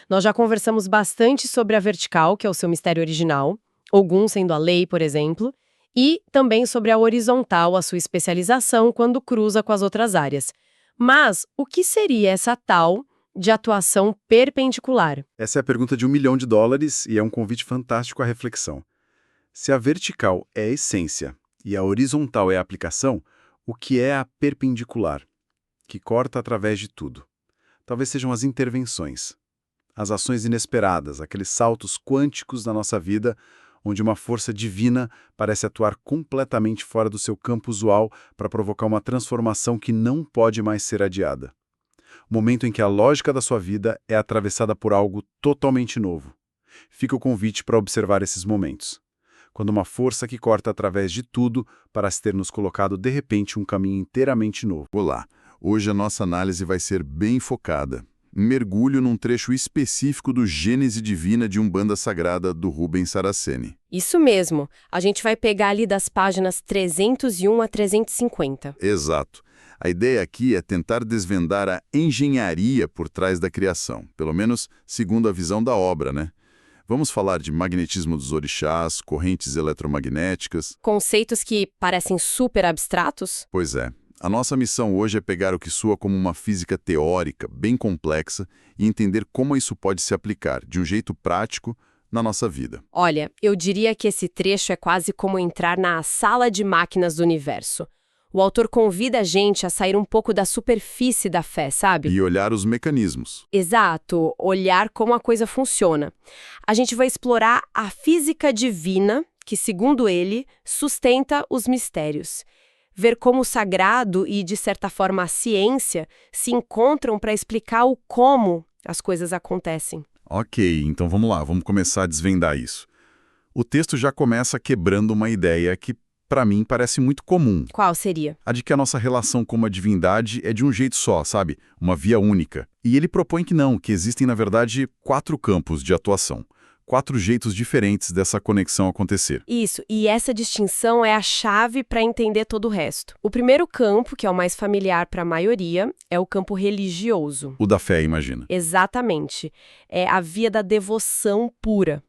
Nós já conversamos bastante sobre a vertical, que é o seu mistério original, Ogum sendo a lei, por exemplo, e também sobre a horizontal, a sua especialização quando cruza com as outras áreas. Mas o que seria essa tal de atuação perpendicular? Essa é a pergunta de $1 milhão e é um convite fantástico à reflexão. Se a vertical é a essência e a horizontal é a aplicação, o que é a perpendicular, que corta através de tudo? Talvez sejam as intervenções, as ações inesperadas, aqueles saltos quânticos na nossa vida, onde uma força divina parece atuar completamente fora do seu campo usual para provocar uma transformação que não pode mais ser adiada. O momento em que a lógica da sua vida é atravessada por algo totalmente novo. Fica o convite para observar esses momentos. Quando uma força que corta através de tudo parece ter nos colocado de repente um caminho inteiramente novo. Olá, hoje a nossa análise vai ser bem focada. Mergulho num trecho específico do Gênese Divina de Umbanda Sagrada do Rubens Saraceni. Isso mesmo. A gente vai pegar ali das páginas 301 a 350. Exato. A ideia aqui é tentar desvendar a engenharia por trás da criação, pelo menos segundo a visão da obra, né? Vamos falar de magnetismo dos orixás, correntes eletromagnéticas. Conceitos que parecem super abstratos? Pois é. A nossa missão hoje é pegar o que soa como uma física teórica, bem complexa, e entender como isso pode se aplicar, de um jeito prático, na nossa vida. Olha, eu diria que esse trecho é quase como entrar na sala de máquinas do universo. O autor convida a gente a sair um pouco da superfície da fé, sabe? E olhar os mecanismos. Exato, olhar como a coisa funciona. A gente vai explorar a física divina, que, segundo ele, sustenta os mistérios. Ver como o sagrado e, de certa forma, a ciência se encontram para explicar o como as coisas acontecem. Ok, então vamos lá, vamos começar a desvendar isso. O texto já começa quebrando uma ideia que, para mim, parece muito comum. Qual seria? A de que a nossa relação com uma divindade é de um jeito só, sabe? Uma via única. E ele propõe que não, que existem, na verdade, 4 campos de atuação. 4 jeitos diferentes dessa conexão acontecer. Isso, e essa distinção é a chave para entender todo o resto. O primeiro campo, que é o mais familiar para a maioria, é o campo religioso. O da fé, imagina. Exatamente. É a via da devoção pura.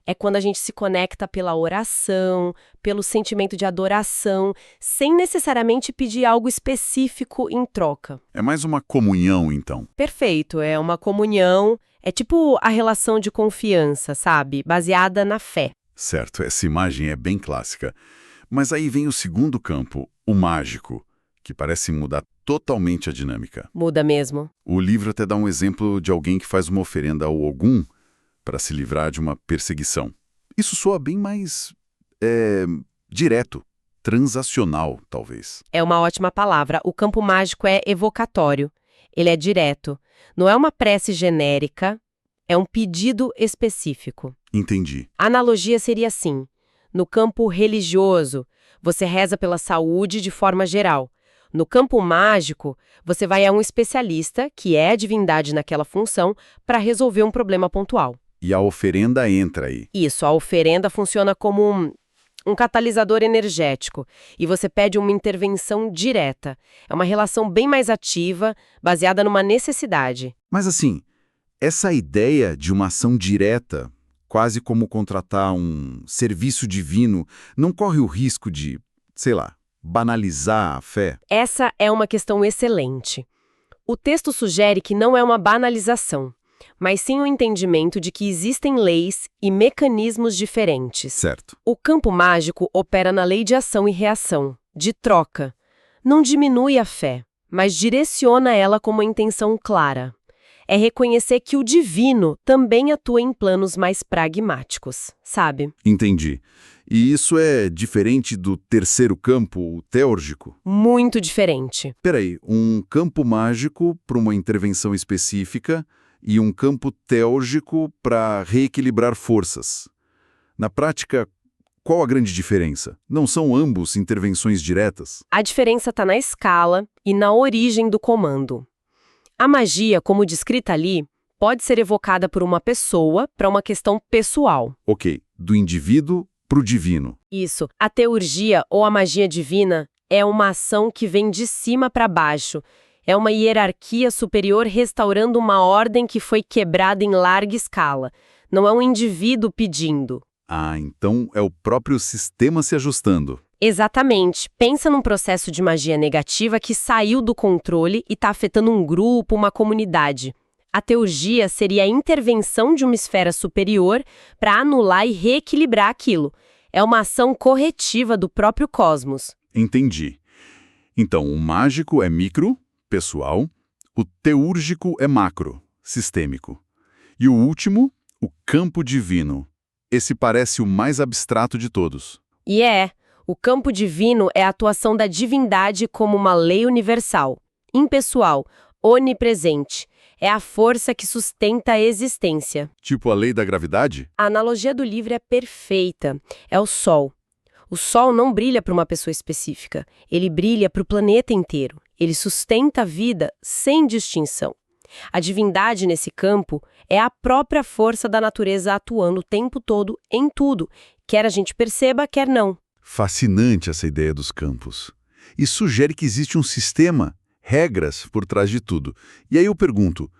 É quando a gente se conecta pela oração, pelo sentimento de adoração, sem necessariamente pedir algo específico em troca. É mais uma comunhão, então. Perfeito, é uma comunhão, é tipo a relação de confiança, sabe? Baseada na fé. Certo, essa imagem é bem clássica. Mas aí vem o segundo campo, o mágico, que parece mudar totalmente a dinâmica. Muda mesmo. O livro até dá um exemplo de alguém que faz uma oferenda ao Ogum para se livrar de uma perseguição. Isso soa bem mais direto, transacional, talvez. É uma ótima palavra. O campo mágico é evocatório. Ele é direto. Não é uma prece genérica, é um pedido específico. Entendi. A analogia seria assim: no campo religioso, você reza pela saúde de forma geral. No campo mágico, você vai a um especialista, que é a divindade naquela função, para resolver um problema pontual. E a oferenda entra aí. Isso, a oferenda funciona como um catalisador energético, e você pede uma intervenção direta. É uma relação bem mais ativa, baseada numa necessidade. Mas assim, essa ideia de uma ação direta, quase como contratar um serviço divino, não corre o risco de, sei lá, banalizar a fé? Essa é uma questão excelente. O texto sugere que não é uma banalização, mas sim o entendimento de que existem leis e mecanismos diferentes. Certo. O campo mágico opera na lei de ação e reação, de troca. Não diminui a fé, mas direciona ela com uma intenção clara. É reconhecer que o divino também atua em planos mais pragmáticos, sabe? Entendi. E isso é diferente do terceiro campo, o teúrgico? Muito diferente. Peraí, um campo mágico para uma intervenção específica e um campo teúrgico para reequilibrar forças. Na prática, qual a grande diferença? Não são ambos intervenções diretas? A diferença está na escala e na origem do comando. A magia, como descrita ali, pode ser evocada por uma pessoa para uma questão pessoal. Ok, do indivíduo para o divino. Isso. A teurgia ou a magia divina é uma ação que vem de cima para baixo. É uma hierarquia superior restaurando uma ordem que foi quebrada em larga escala. Não é um indivíduo pedindo. Ah, então é o próprio sistema se ajustando. Exatamente. Pensa num processo de magia negativa que saiu do controle e está afetando um grupo, uma comunidade. A teurgia seria a intervenção de uma esfera superior para anular e reequilibrar aquilo. É uma ação corretiva do próprio cosmos. Entendi. Então, o mágico é micro, pessoal, o teúrgico é macro, sistêmico. E o último, o campo divino. Esse parece o mais abstrato de todos. E o campo divino é a atuação da divindade como uma lei universal, impessoal, onipresente. É a força que sustenta a existência. Tipo a lei da gravidade? A analogia do livro é perfeita. É o Sol. O Sol não brilha para uma pessoa específica. Ele brilha para o planeta inteiro. Ele sustenta a vida sem distinção. A divindade nesse campo é a própria força da natureza atuando o tempo todo em tudo, quer a gente perceba, quer não. Fascinante essa ideia dos campos. E sugere que existe um sistema, regras por trás de tudo. E aí eu pergunto,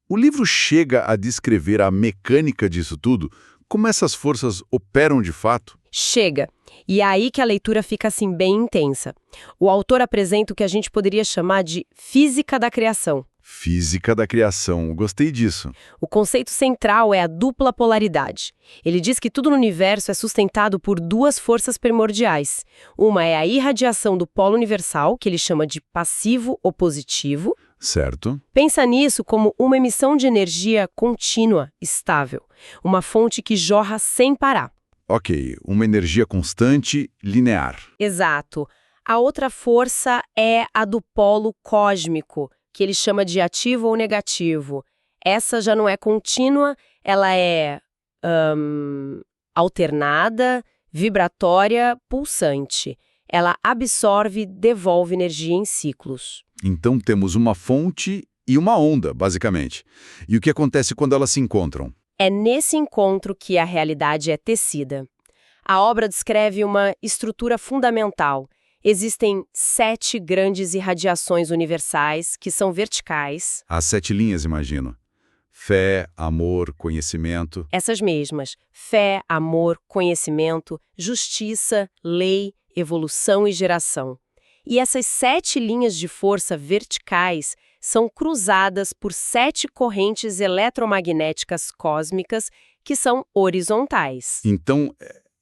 o livro chega a descrever a mecânica disso tudo? Como essas forças operam de fato? Chega. E é aí que a leitura fica assim bem intensa. O autor apresenta o que a gente poderia chamar de física da criação. Física da criação, gostei disso. O conceito central é a dupla polaridade. Ele diz que tudo no universo é sustentado por duas forças primordiais. Uma é a irradiação do polo universal, que ele chama de passivo ou positivo. Certo. Pensa nisso como uma emissão de energia contínua, estável. Uma fonte que jorra sem parar. Ok, uma energia constante, linear. Exato. A outra força é a do polo cósmico, que ele chama de ativo ou negativo. Essa já não é contínua, ela é alternada, vibratória, pulsante. Ela absorve e devolve energia em ciclos. Então temos uma fonte e uma onda, basicamente. E o que acontece quando elas se encontram? É nesse encontro que a realidade é tecida. A obra descreve uma estrutura fundamental. Existem 7 grandes irradiações universais, que são verticais. As 7 linhas, imagino. Fé, amor, conhecimento. Essas mesmas. Fé, amor, conhecimento, justiça, lei, evolução e geração. E essas 7 linhas de força verticais são cruzadas por 7 correntes eletromagnéticas cósmicas que são horizontais. Então,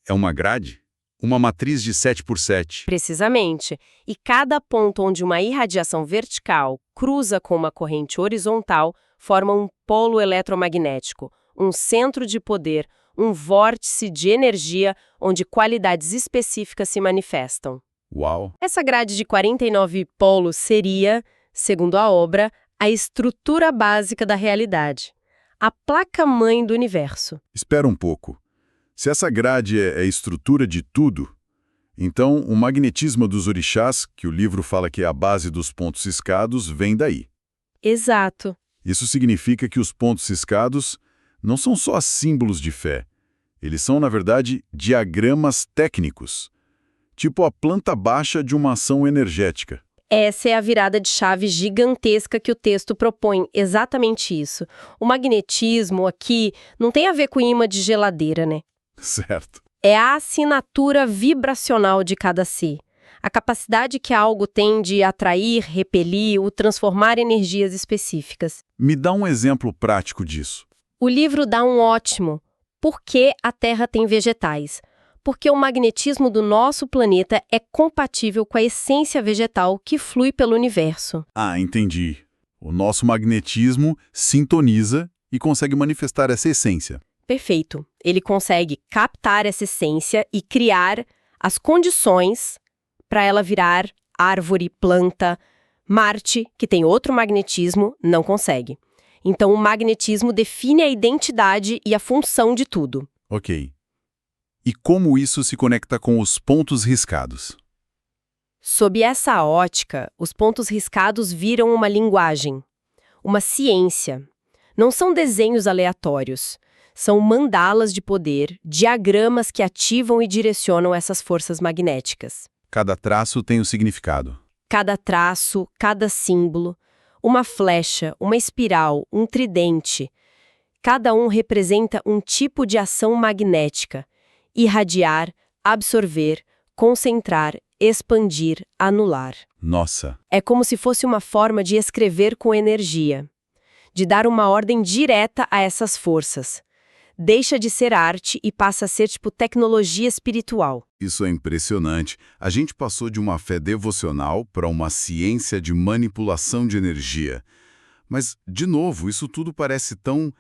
é uma grade? Uma matriz de 7 por 7. Precisamente. E cada ponto onde uma irradiação vertical cruza com uma corrente horizontal forma um polo eletromagnético, um centro de poder, um vórtice de energia onde qualidades específicas se manifestam. Uau! Essa grade de 49 polos seria, segundo a obra, a estrutura básica da realidade, a placa-mãe do universo. Espera um pouco. Se essa grade é a estrutura de tudo, então o magnetismo dos orixás, que o livro fala que é a base dos pontos ciscados, vem daí. Exato. Isso significa que os pontos ciscados não são só símbolos de fé. Eles são, na verdade, diagramas técnicos, tipo a planta baixa de uma ação energética. Essa é a virada de chave gigantesca que o texto propõe, exatamente isso. O magnetismo aqui não tem a ver com imã de geladeira, né? Certo. É a assinatura vibracional de cada si. A capacidade que algo tem de atrair, repelir ou transformar energias específicas. Me dá um exemplo prático disso. O livro dá um ótimo. Por que a Terra tem vegetais? Porque o magnetismo do nosso planeta é compatível com a essência vegetal que flui pelo universo. Ah, entendi. O nosso magnetismo sintoniza e consegue manifestar essa essência. Perfeito. Ele consegue captar essa essência e criar as condições para ela virar árvore, planta. Marte, que tem outro magnetismo, não consegue. Então, o magnetismo define a identidade e a função de tudo. Ok. E como isso se conecta com os pontos riscados? Sob essa ótica, os pontos riscados viram uma linguagem, uma ciência. Não são desenhos aleatórios. São mandalas de poder, diagramas que ativam e direcionam essas forças magnéticas. Cada traço tem um significado. Cada traço, cada símbolo, uma flecha, uma espiral, um tridente. Cada um representa um tipo de ação magnética. Irradiar, absorver, concentrar, expandir, anular. Nossa! É como se fosse uma forma de escrever com energia, de dar uma ordem direta a essas forças. Deixa de ser arte e passa a ser tipo tecnologia espiritual. Isso é impressionante. A gente passou de uma fé devocional para uma ciência de manipulação de energia. Mas, de novo, isso tudo parece tão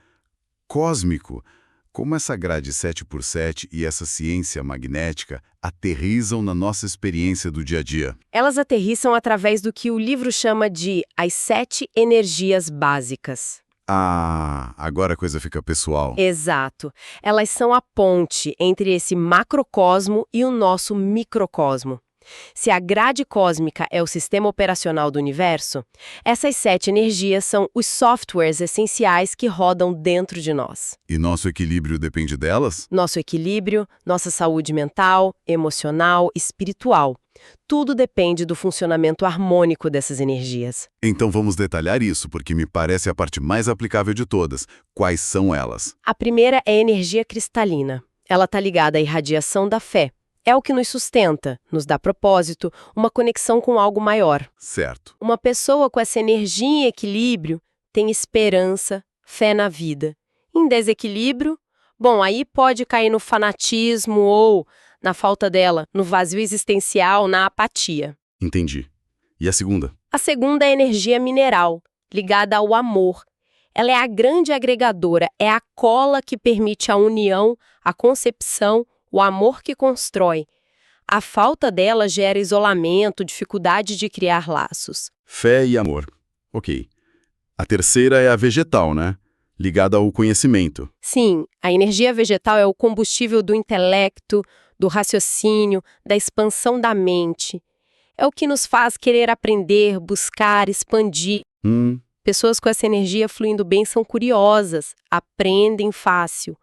cósmico. Como essa grade 7 por 7 e essa ciência magnética aterrissam na nossa experiência do dia a dia? Elas aterrissam através do que o livro chama de as 7 energias básicas. Ah, agora a coisa fica pessoal. Exato. Elas são a ponte entre esse macrocosmo e o nosso microcosmo. Se a grade cósmica é o sistema operacional do universo, essas 7 energias são os softwares essenciais que rodam dentro de nós. E nosso equilíbrio depende delas? Nosso equilíbrio, nossa saúde mental, emocional, espiritual. Tudo depende do funcionamento harmônico dessas energias. Então vamos detalhar isso, porque me parece a parte mais aplicável de todas. Quais são elas? A primeira é a energia cristalina. ela está ligada à irradiação da fé. É o que nos sustenta, nos dá propósito, uma conexão com algo maior. Certo. Uma pessoa com essa energia em equilíbrio tem esperança, fé na vida. Em desequilíbrio, bom, aí pode cair no fanatismo ou, na falta dela, no vazio existencial, na apatia. Entendi. E a segunda? A segunda é a energia mineral, ligada ao amor. Ela é a grande agregadora, é a cola que permite a união, a concepção, o amor que constrói. A falta dela gera isolamento, dificuldade de criar laços. Fé e amor. Ok. A terceira é a vegetal, né? Ligada ao conhecimento. Sim, a energia vegetal é o combustível do intelecto, do raciocínio, da expansão da mente. É o que nos faz querer aprender, buscar, expandir. Pessoas com essa energia fluindo bem são curiosas, aprendem fácil.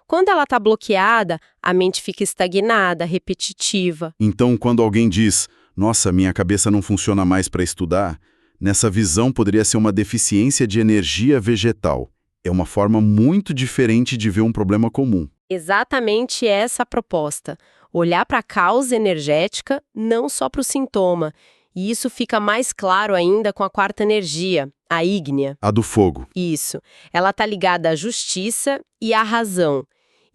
Quando ela está bloqueada, a mente fica estagnada, repetitiva. Então, quando alguém diz, nossa, minha cabeça não funciona mais para estudar, nessa visão poderia ser uma deficiência de energia vegetal. É uma forma muito diferente de ver um problema comum. Exatamente essa a proposta. Olhar para a causa energética, não só para o sintoma. E isso fica mais claro ainda com a quarta energia, a ígnea. A do fogo. Isso. Ela está ligada à justiça e à razão.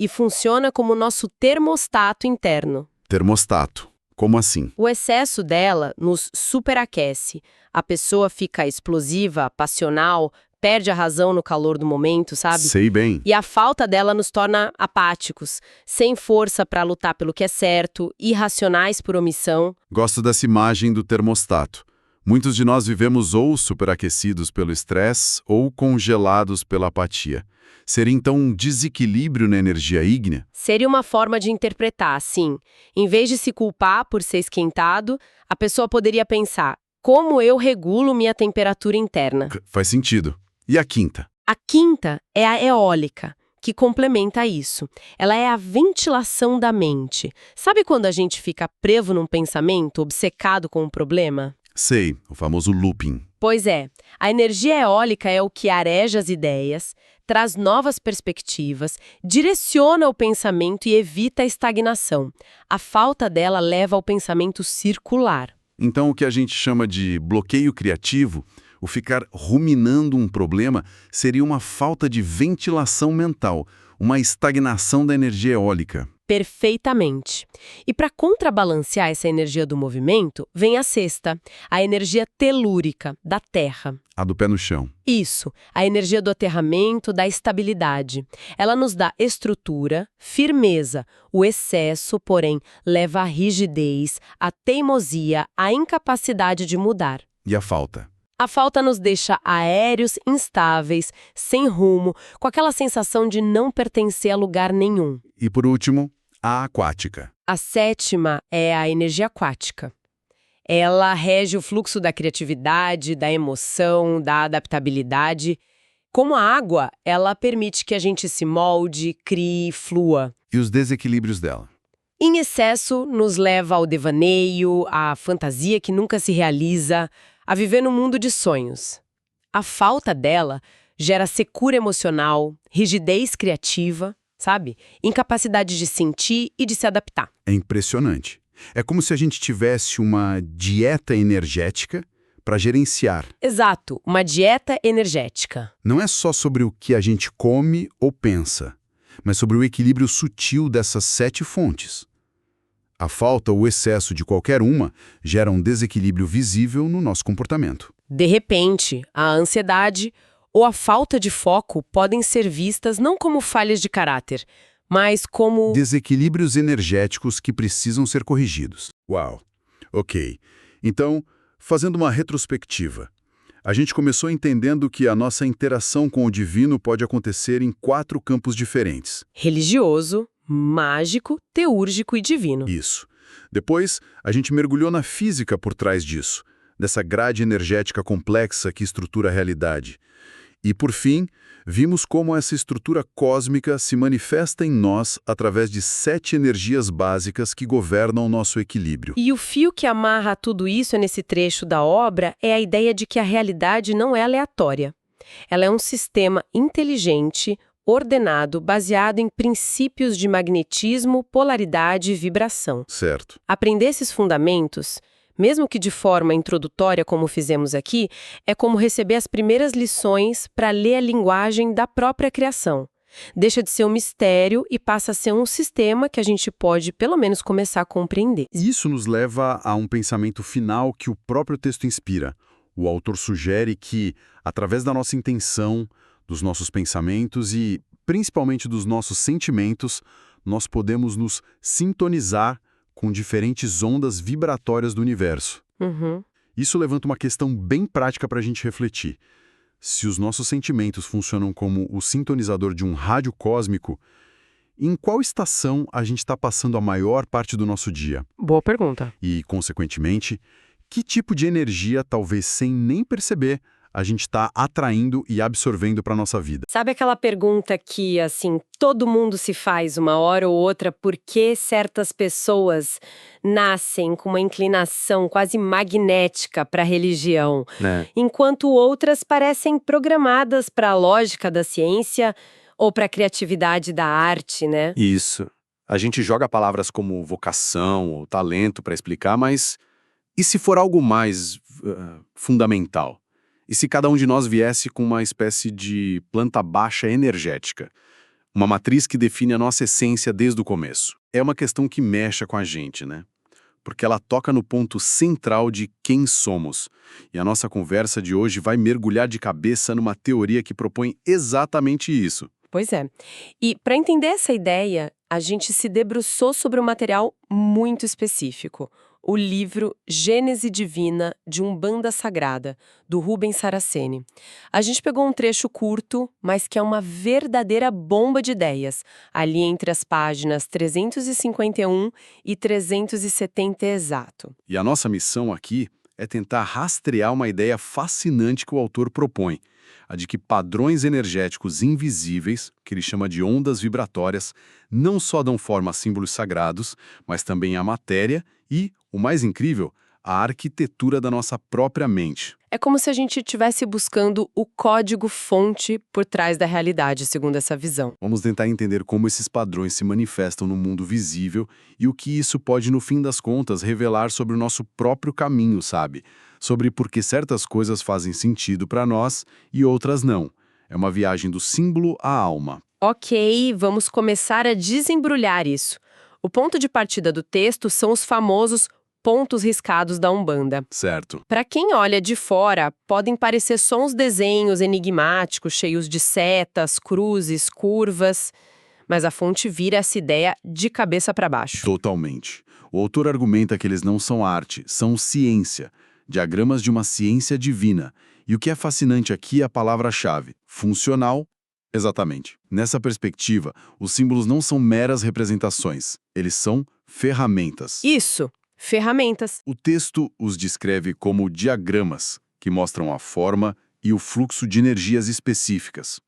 E funciona como nosso termostato interno. Termostato. Como assim? O excesso dela nos superaquece. A pessoa fica explosiva, passional, perde a razão no calor do momento, sabe? Sei bem. E a falta dela nos torna apáticos, sem força para lutar pelo que é certo, irracionais por omissão. Gosto dessa imagem do termostato. Muitos de nós vivemos ou superaquecidos pelo estresse ou congelados pela apatia. Seria então um desequilíbrio na energia ígnea? Seria uma forma de interpretar, sim. Em vez de se culpar por ser esquentado, a pessoa poderia pensar: como eu regulo minha temperatura interna? Faz sentido. E a quinta? A quinta é a eólica, que complementa isso. Ela é a ventilação da mente. Sabe quando a gente fica preso num pensamento, obcecado com um problema? Sei, o famoso looping. Pois é, a energia eólica é o que areja as ideias, traz novas perspectivas, direciona o pensamento e evita a estagnação. A falta dela leva ao pensamento circular. Então, o que a gente chama de bloqueio criativo, o ficar ruminando um problema, seria uma falta de ventilação mental, uma estagnação da energia eólica. Perfeitamente. E para contrabalancear essa energia do movimento, vem a sexta, a energia telúrica, da terra. A do pé no chão. Isso, a energia do aterramento, da estabilidade. Ela nos dá estrutura, firmeza. O excesso, porém, leva à rigidez, à teimosia, à incapacidade de mudar. E a falta? A falta nos deixa aéreos, instáveis, sem rumo, com aquela sensação de não pertencer a lugar nenhum. E por último, a aquática. A sétima é a energia aquática. Ela rege o fluxo da criatividade, da emoção, da adaptabilidade. Como a água, ela permite que a gente se molde, crie, flua. E os desequilíbrios dela? Em excesso, nos leva ao devaneio, à fantasia que nunca se realiza, a viver num mundo de sonhos. A falta dela gera secura emocional, rigidez criativa, sabe? Incapacidade de sentir e de se adaptar. É impressionante. É como se a gente tivesse uma dieta energética para gerenciar. Exato, uma dieta energética. Não é só sobre o que a gente come ou pensa, mas sobre o equilíbrio sutil dessas 7 fontes. A falta ou o excesso de qualquer uma gera um desequilíbrio visível no nosso comportamento. De repente, a ansiedade ou a falta de foco podem ser vistas não como falhas de caráter, mas como desequilíbrios energéticos que precisam ser corrigidos. Uau! Ok. Então, fazendo uma retrospectiva, a gente começou entendendo que a nossa interação com o divino pode acontecer em 4 campos diferentes. religioso, mágico, teúrgico e divino. Isso. Depois, a gente mergulhou na física por trás disso, dessa grade energética complexa que estrutura a realidade. E, por fim, vimos como essa estrutura cósmica se manifesta em nós através de 7 energias básicas que governam o nosso equilíbrio. E o fio que amarra tudo isso nesse trecho da obra é a ideia de que a realidade não é aleatória. Ela é um sistema inteligente, ordenado, baseado em princípios de magnetismo, polaridade e vibração. Certo. Aprender esses fundamentos, mesmo que de forma introdutória, como fizemos aqui, é como receber as primeiras lições para ler a linguagem da própria criação. Deixa de ser um mistério e passa a ser um sistema que a gente pode, pelo menos, começar a compreender. E isso nos leva a um pensamento final que o próprio texto inspira. O autor sugere que, através da nossa intenção, dos nossos pensamentos e, principalmente, dos nossos sentimentos, nós podemos nos sintonizar com diferentes ondas vibratórias do universo. Uhum. Isso levanta uma questão bem prática para a gente refletir. Se os nossos sentimentos funcionam como o sintonizador de um rádio cósmico, em qual estação a gente está passando a maior parte do nosso dia? Boa pergunta. E, consequentemente, que tipo de energia, talvez sem nem perceber, a gente está atraindo e absorvendo para a nossa vida? Sabe aquela pergunta que, assim, todo mundo se faz uma hora ou outra, por que certas pessoas nascem com uma inclinação quase magnética para a religião, enquanto outras parecem programadas para a lógica da ciência ou para a criatividade da arte, né? Isso. A gente joga palavras como vocação ou talento para explicar, mas e se for algo mais fundamental? E se cada um de nós viesse com uma espécie de planta baixa energética? Uma matriz que define a nossa essência desde o começo. É uma questão que mexe com a gente, né? Porque ela toca no ponto central de quem somos. E a nossa conversa de hoje vai mergulhar de cabeça numa teoria que propõe exatamente isso. Pois é. E para entender essa ideia, a gente se debruçou sobre um material muito específico. O livro Gênese Divina, de Umbanda Sagrada, do Rubens Saraceni. A gente pegou um trecho curto, mas que é uma verdadeira bomba de ideias, ali entre as páginas 351 e 370 exato. E a nossa missão aqui é tentar rastrear uma ideia fascinante que o autor propõe, a de que padrões energéticos invisíveis, que ele chama de ondas vibratórias, não só dão forma a símbolos sagrados, mas também à matéria e, o mais incrível, a arquitetura da nossa própria mente. É como se a gente estivesse buscando o código-fonte por trás da realidade, segundo essa visão. Vamos tentar entender como esses padrões se manifestam no mundo visível e o que isso pode, no fim das contas, revelar sobre o nosso próprio caminho, sabe? Sobre por que certas coisas fazem sentido para nós e outras não. É uma viagem do símbolo à alma. Ok, vamos começar a desembrulhar isso. O ponto de partida do texto são os famosos pontos riscados da Umbanda. Certo. Para quem olha de fora, podem parecer só uns desenhos enigmáticos, cheios de setas, cruzes, curvas, mas a fonte vira essa ideia de cabeça para baixo. Totalmente. O autor argumenta que eles não são arte, são ciência, diagramas de uma ciência divina. E o que é fascinante aqui é a palavra-chave, funcional. Exatamente. Nessa perspectiva, os símbolos não são meras representações, eles são ferramentas. Isso, ferramentas. O texto os descreve como diagramas, que mostram a forma e o fluxo de energias específicas.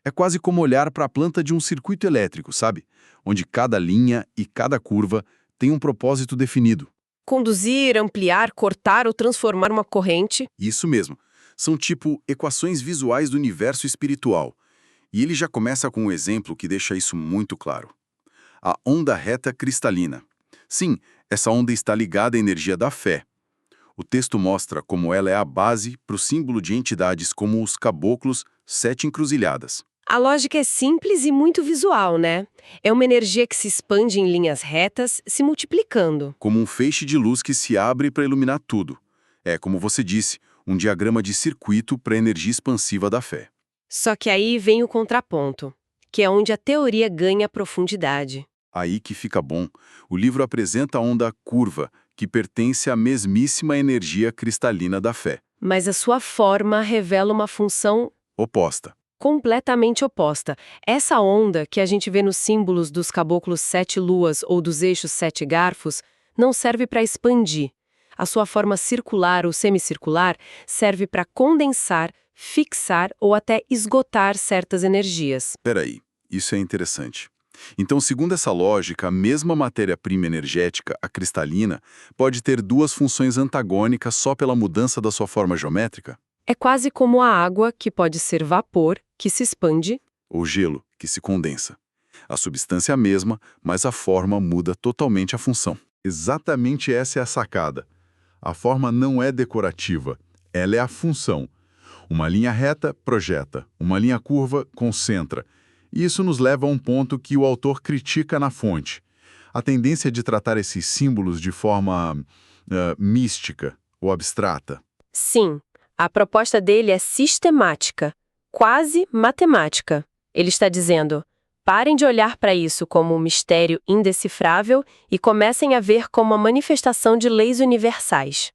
É quase como olhar para a planta de um circuito elétrico, sabe? Onde cada linha e cada curva tem um propósito definido. Conduzir, ampliar, cortar ou transformar uma corrente. Isso mesmo. São tipo equações visuais do universo espiritual. E ele já começa com um exemplo que deixa isso muito claro. A onda reta cristalina. Sim, essa onda está ligada à energia da fé. O texto mostra como ela é a base para o símbolo de entidades como os caboclos, 7 encruzilhadas. A lógica é simples e muito visual, né? É uma energia que se expande em linhas retas, se multiplicando. Como um feixe de luz que se abre para iluminar tudo. É, como você disse, um diagrama de circuito para a energia expansiva da fé. Só que aí vem o contraponto, que é onde a teoria ganha profundidade. Aí que fica bom. O livro apresenta a onda curva, que pertence à mesmíssima energia cristalina da fé. Mas a sua forma revela uma função Oposta. completamente oposta. Essa onda, que a gente vê nos símbolos dos caboclos 7 luas ou dos eixos 7 garfos, não serve para expandir. A sua forma circular ou semicircular serve para condensar, fixar ou até esgotar certas energias. Peraí, isso é interessante. Então, segundo essa lógica, a mesma matéria-prima energética, a cristalina, pode ter duas funções antagônicas só pela mudança da sua forma geométrica? É quase como a água, que pode ser vapor, que se expande, ou gelo, que se condensa. A substância é a mesma, mas a forma muda totalmente a função. Exatamente essa é a sacada. A forma não é decorativa, ela é a função. Uma linha reta projeta, uma linha curva concentra. E isso nos leva a um ponto que o autor critica na fonte. A tendência de tratar esses símbolos de forma mística ou abstrata. Sim, a proposta dele é sistemática, quase matemática. Ele está dizendo: parem de olhar para isso como um mistério indecifrável e comecem a ver como a manifestação de leis universais.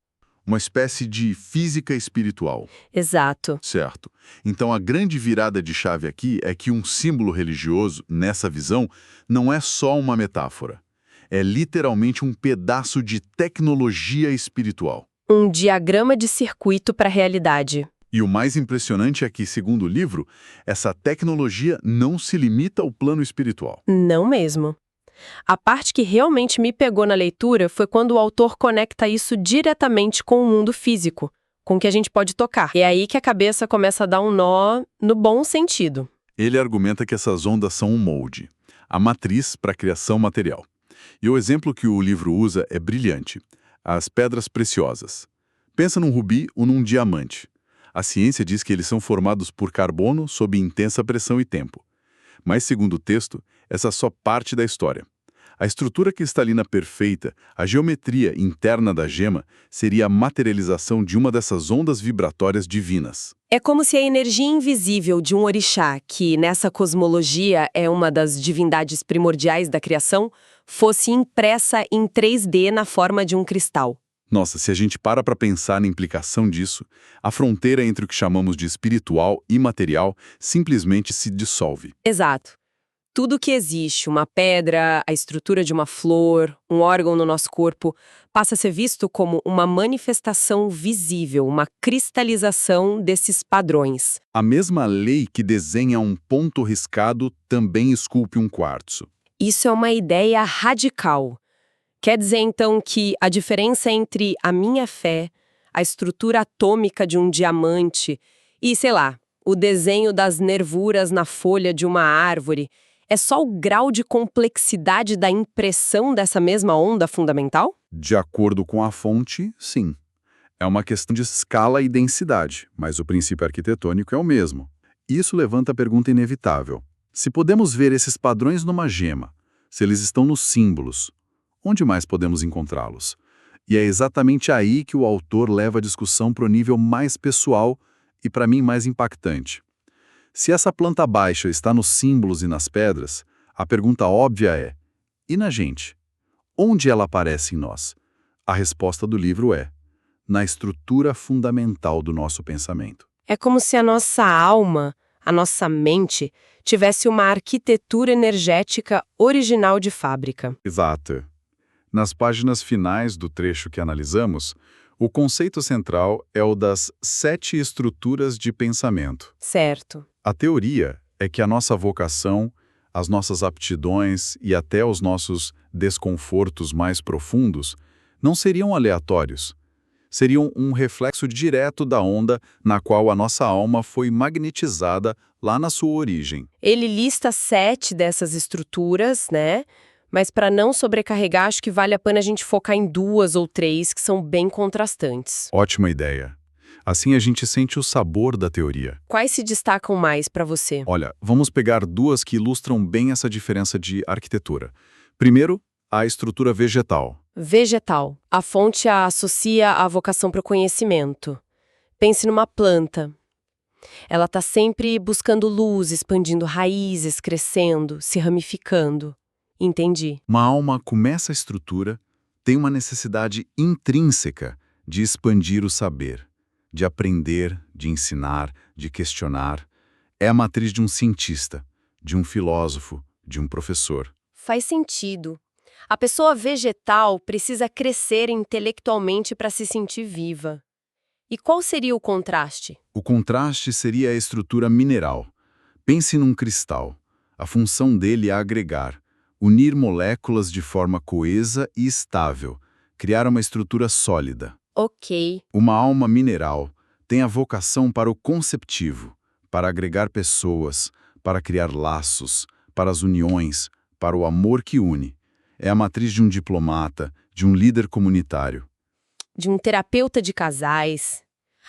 Uma espécie de física espiritual. Exato. Certo. Então a grande virada de chave aqui é que um símbolo religioso, nessa visão, não é só uma metáfora. É literalmente um pedaço de tecnologia espiritual. Um diagrama de circuito para a realidade. E o mais impressionante é que, segundo o livro, essa tecnologia não se limita ao plano espiritual. Não mesmo. A parte que realmente me pegou na leitura foi quando o autor conecta isso diretamente com o mundo físico, com o que a gente pode tocar. É aí que a cabeça começa a dar um nó no bom sentido. Ele argumenta que essas ondas são um molde, a matriz para a criação material. E o exemplo que o livro usa é brilhante. As pedras preciosas. Pensa num rubi ou num diamante. A ciência diz que eles são formados por carbono sob intensa pressão e tempo. Mas, segundo o texto, essa é só parte da história. A estrutura cristalina perfeita, a geometria interna da gema, seria a materialização de uma dessas ondas vibratórias divinas. É como se a energia invisível de um orixá, que nessa cosmologia é uma das divindades primordiais da criação, fosse impressa em 3D na forma de um cristal. Nossa, se a gente para pensar na implicação disso, a fronteira entre o que chamamos de espiritual e material simplesmente se dissolve. Exato. Tudo que existe, uma pedra, a estrutura de uma flor, um órgão no nosso corpo, passa a ser visto como uma manifestação visível, uma cristalização desses padrões. A mesma lei que desenha um ponto riscado também esculpe um quartzo. Isso é uma ideia radical. Quer dizer, então, que a diferença entre a minha fé, a estrutura atômica de um diamante e, sei lá, o desenho das nervuras na folha de uma árvore é só o grau de complexidade da impressão dessa mesma onda fundamental? De acordo com a fonte, sim. É uma questão de escala e densidade, mas o princípio arquitetônico é o mesmo. Isso levanta a pergunta inevitável. Se podemos ver esses padrões numa gema, se eles estão nos símbolos, onde mais podemos encontrá-los? E é exatamente aí que o autor leva a discussão para o nível mais pessoal e, para mim, mais impactante. Se essa planta baixa está nos símbolos e nas pedras, a pergunta óbvia é: e na gente? Onde ela aparece em nós? A resposta do livro é: na estrutura fundamental do nosso pensamento. É como se a nossa alma, a nossa mente, tivesse uma arquitetura energética original de fábrica. Exato. Nas páginas finais do trecho que analisamos, o conceito central é o das 7 estruturas de pensamento. Certo. A teoria é que a nossa vocação, as nossas aptidões e até os nossos desconfortos mais profundos não seriam aleatórios. Seriam um reflexo direto da onda na qual a nossa alma foi magnetizada lá na sua origem. Ele lista 7 dessas estruturas, né? Mas para não sobrecarregar, acho que vale a pena a gente focar em 2 ou 3 que são bem contrastantes. Ótima ideia. Assim a gente sente o sabor da teoria. Quais se destacam mais para você? Olha, vamos pegar 2 que ilustram bem essa diferença de arquitetura. Primeiro, a estrutura vegetal. Vegetal. A fonte a associa à vocação para o conhecimento. Pense numa planta. Ela está sempre buscando luz, expandindo raízes, crescendo, se ramificando. Entendi. Uma alma como essa estrutura tem uma necessidade intrínseca de expandir o saber, de aprender, de ensinar, de questionar. É a matriz de um cientista, de um filósofo, de um professor. Faz sentido. A pessoa vegetal precisa crescer intelectualmente para se sentir viva. E qual seria o contraste? O contraste seria a estrutura mineral. Pense num cristal. A função dele é agregar, unir moléculas de forma coesa e estável, criar uma estrutura sólida. Ok. Uma alma mineral tem a vocação para o conceptivo, para agregar pessoas, para criar laços, para as uniões, para o amor que une. É a matriz de um diplomata, de um líder comunitário. De um terapeuta de casais,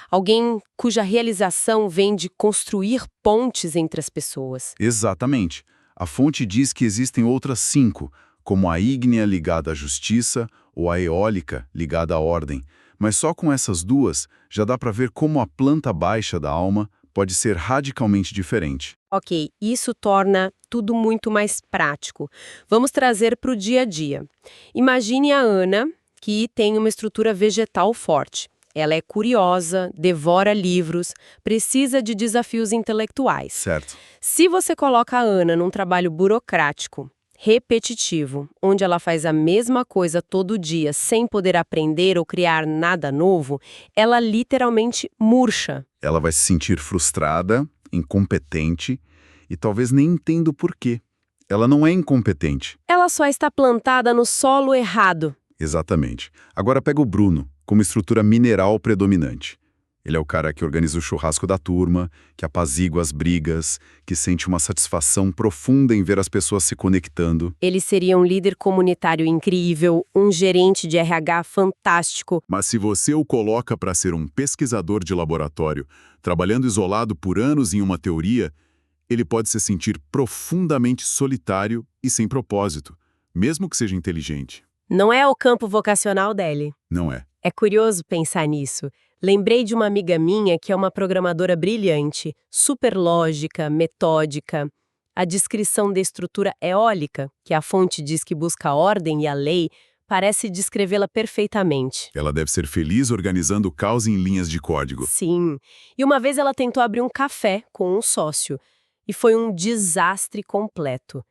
alguém cuja realização vem de construir pontes entre as pessoas. Exatamente. A fonte diz que existem outras 5, como a ígnea ligada à justiça ou a eólica ligada à ordem. Mas só com essas 2 já dá para ver como a planta baixa da alma pode ser radicalmente diferente. Ok, isso torna tudo muito mais prático. Vamos trazer para o dia a dia. Imagine a Ana, que tem uma estrutura vegetal forte. Ela é curiosa, devora livros, precisa de desafios intelectuais. Certo. Se você coloca a Ana num trabalho burocrático, repetitivo, onde ela faz a mesma coisa todo dia sem poder aprender ou criar nada novo, ela literalmente murcha. Ela vai se sentir frustrada, incompetente e talvez nem entenda o porquê. Ela não é incompetente. Ela só está plantada no solo errado. Exatamente. Agora pega o Bruno, como estrutura mineral predominante. Ele é o cara que organiza o churrasco da turma, que apazigua as brigas, que sente uma satisfação profunda em ver as pessoas se conectando. Ele seria um líder comunitário incrível, um gerente de RH fantástico. Mas se você o coloca para ser um pesquisador de laboratório, trabalhando isolado por anos em uma teoria, ele pode se sentir profundamente solitário e sem propósito, mesmo que seja inteligente. Não é o campo vocacional dele. Não é. É curioso pensar nisso. Lembrei de uma amiga minha que é uma programadora brilhante, super lógica, metódica. A descrição da estrutura eólica, que a fonte diz que busca a ordem e a lei, parece descrevê-la perfeitamente. Ela deve ser feliz organizando o caos em linhas de código. Sim. E uma vez ela tentou abrir um café com um sócio. E foi um desastre completo.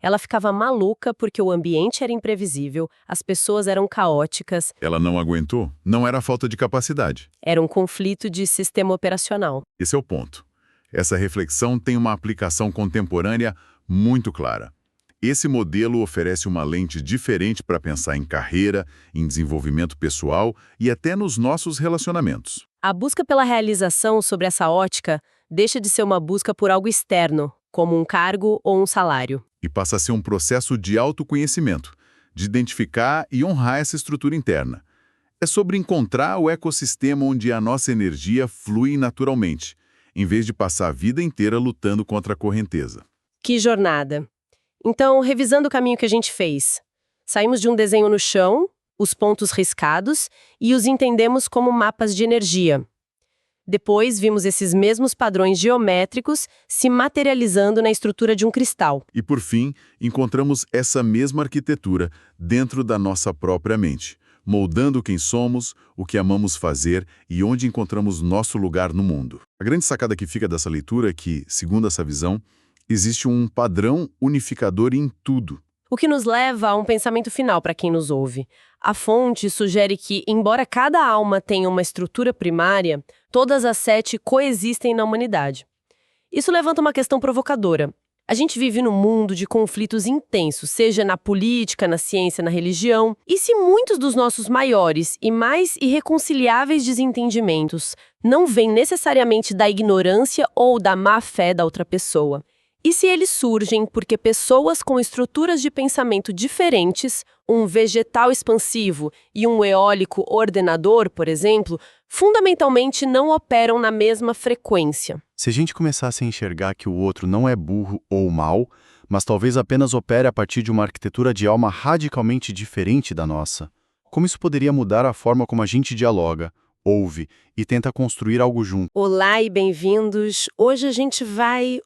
Ela ficava maluca porque o ambiente era imprevisível, as pessoas eram caóticas. Ela não aguentou? Não era falta de capacidade. Era um conflito de sistema operacional. Esse é o ponto. Essa reflexão tem uma aplicação contemporânea muito clara. Esse modelo oferece uma lente diferente para pensar em carreira, em desenvolvimento pessoal e até nos nossos relacionamentos. A busca pela realização sobre essa ótica deixa de ser uma busca por algo externo, como um cargo ou um salário. E passa a ser um processo de autoconhecimento, de identificar e honrar essa estrutura interna. É sobre encontrar o ecossistema onde a nossa energia flui naturalmente, em vez de passar a vida inteira lutando contra a correnteza. Que jornada! Então, revisando o caminho que a gente fez, saímos de um desenho no chão, os pontos riscados, e os entendemos como mapas de energia. Depois, vimos esses mesmos padrões geométricos se materializando na estrutura de um cristal. E, por fim, encontramos essa mesma arquitetura dentro da nossa própria mente, moldando quem somos, o que amamos fazer e onde encontramos nosso lugar no mundo. A grande sacada que fica dessa leitura é que, segundo essa visão, existe um padrão unificador em tudo. O que nos leva a um pensamento final para quem nos ouve. A fonte sugere que, embora cada alma tenha uma estrutura primária, todas as 7 coexistem na humanidade. Isso levanta uma questão provocadora. A gente vive num mundo de conflitos intensos, seja na política, na ciência, na religião. E se muitos dos nossos maiores e mais irreconciliáveis desentendimentos não vêm necessariamente da ignorância ou da má-fé da outra pessoa? E se eles surgem porque pessoas com estruturas de pensamento diferentes, um vegetal expansivo e um eólico ordenador, por exemplo, fundamentalmente não operam na mesma frequência? Se a gente começasse a enxergar que o outro não é burro ou mau, mas talvez apenas opere a partir de uma arquitetura de alma radicalmente diferente da nossa, como isso poderia mudar a forma como a gente dialoga, ouve e tenta construir algo junto? Olá e bem-vindos! Hoje a gente vai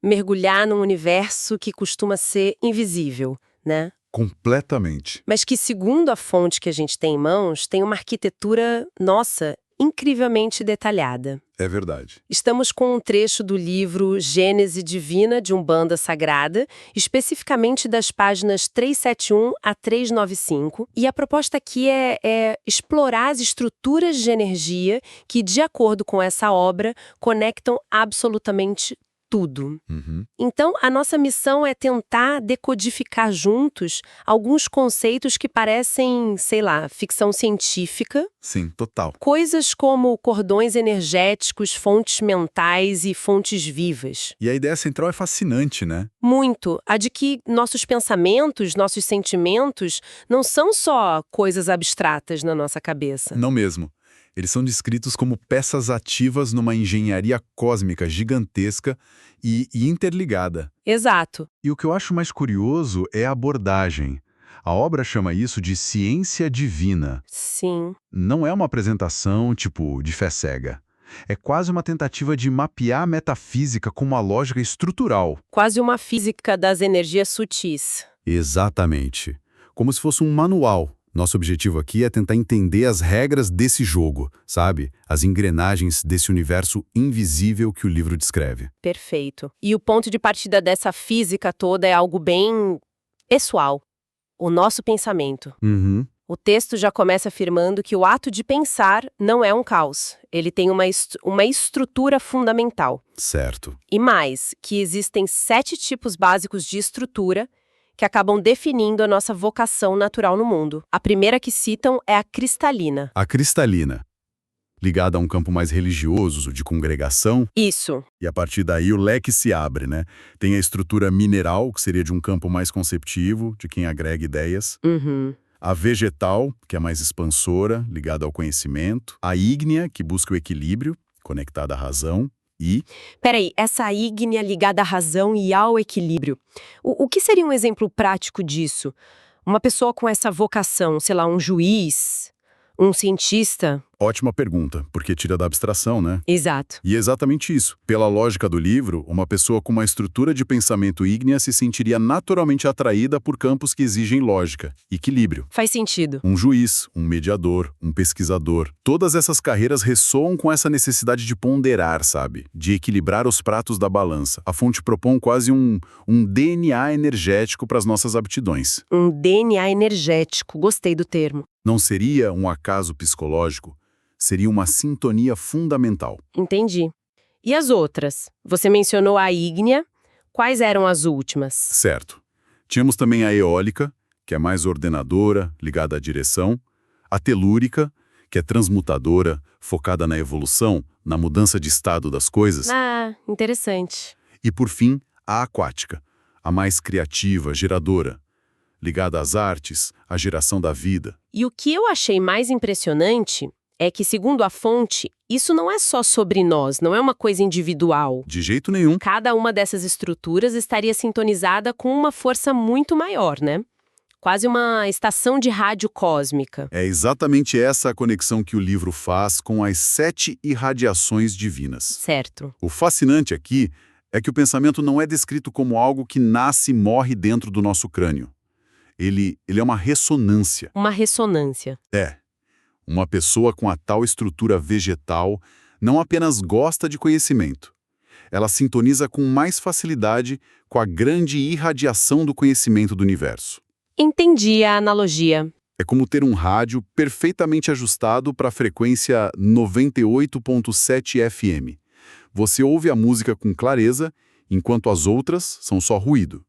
mergulhar num universo que costuma ser invisível, né? Completamente. Mas que, segundo a fonte que a gente tem em mãos, tem uma arquitetura, nossa, incrivelmente detalhada. É verdade. Estamos com um trecho do livro Gênese Divina de Umbanda Sagrada, especificamente das páginas 371 a 395, e a proposta aqui é explorar as estruturas de energia que, de acordo com essa obra, conectam absolutamente tudo. Uhum. Então, a nossa missão é tentar decodificar juntos alguns conceitos que parecem, sei lá, ficção científica, Sim, total. coisas como cordões energéticos, fontes mentais e fontes vivas. E a ideia central é fascinante, né? Muito. A de que nossos pensamentos, nossos sentimentos não são só coisas abstratas na nossa cabeça. Não mesmo. Eles são descritos como peças ativas numa engenharia cósmica gigantesca e interligada. Exato. E o que eu acho mais curioso é a abordagem. A obra chama isso de ciência divina. Sim. Não é uma apresentação, tipo, de fé cega. É quase uma tentativa de mapear a metafísica com uma lógica estrutural. Quase uma física das energias sutis. Exatamente. Como se fosse um manual. Nosso objetivo aqui é tentar entender as regras desse jogo, sabe? As engrenagens desse universo invisível que o livro descreve. Perfeito. E o ponto de partida dessa física toda é algo bem pessoal. O nosso pensamento. Uhum. O texto já começa afirmando que o ato de pensar não é um caos. Ele tem uma estrutura fundamental. Certo. E mais, que existem 7 tipos básicos de estrutura que acabam definindo a nossa vocação natural no mundo. A primeira que citam é a cristalina. A cristalina, ligada a um campo mais religioso, de congregação, Isso. e a partir daí o leque se abre, né? Tem a estrutura mineral, que seria de um campo mais conceptivo, de quem agrega ideias. Uhum. A vegetal, que é mais expansora, ligada ao conhecimento. A ígnea, que busca o equilíbrio, conectada à razão. E Peraí, essa ígnea ligada à razão e ao equilíbrio. O que seria um exemplo prático disso? Uma pessoa com essa vocação, sei lá, um juiz, um cientista? ótima pergunta, porque tira da abstração, né? Exato. E é exatamente isso. Pela lógica do livro, uma pessoa com uma estrutura de pensamento ígnea se sentiria naturalmente atraída por campos que exigem lógica, equilíbrio. Faz sentido. Um juiz, um mediador, um pesquisador. Todas essas carreiras ressoam com essa necessidade de ponderar, sabe? De equilibrar os pratos da balança. A fonte propõe quase um DNA energético para as nossas aptidões. Um DNA energético. Gostei do termo. Não seria um acaso psicológico, seria uma sintonia fundamental. Entendi. E as outras? Você mencionou a ígnea. Quais eram as últimas? Certo. Tínhamos também a eólica, que é mais ordenadora, ligada à direção. A telúrica, que é transmutadora, focada na evolução, na mudança de estado das coisas. Ah, interessante. E, por fim, a aquática, a mais criativa, geradora, ligada às artes, à geração da vida. E o que eu achei mais impressionante é que, segundo a fonte, isso não é só sobre nós, não é uma coisa individual. De jeito nenhum. Cada uma dessas estruturas estaria sintonizada com uma força muito maior, né? Quase uma estação de rádio cósmica. É exatamente essa a conexão que o livro faz com as 7 irradiações divinas. Certo. O fascinante aqui é que o pensamento não é descrito como algo que nasce e morre dentro do nosso crânio. Ele é uma ressonância. Uma ressonância. É. Uma pessoa com a tal estrutura vegetal não apenas gosta de conhecimento. Ela sintoniza com mais facilidade com a grande irradiação do conhecimento do universo. Entendi a analogia. É como ter um rádio perfeitamente ajustado para a frequência 98.7 FM. Você ouve a música com clareza, enquanto as outras são só ruído.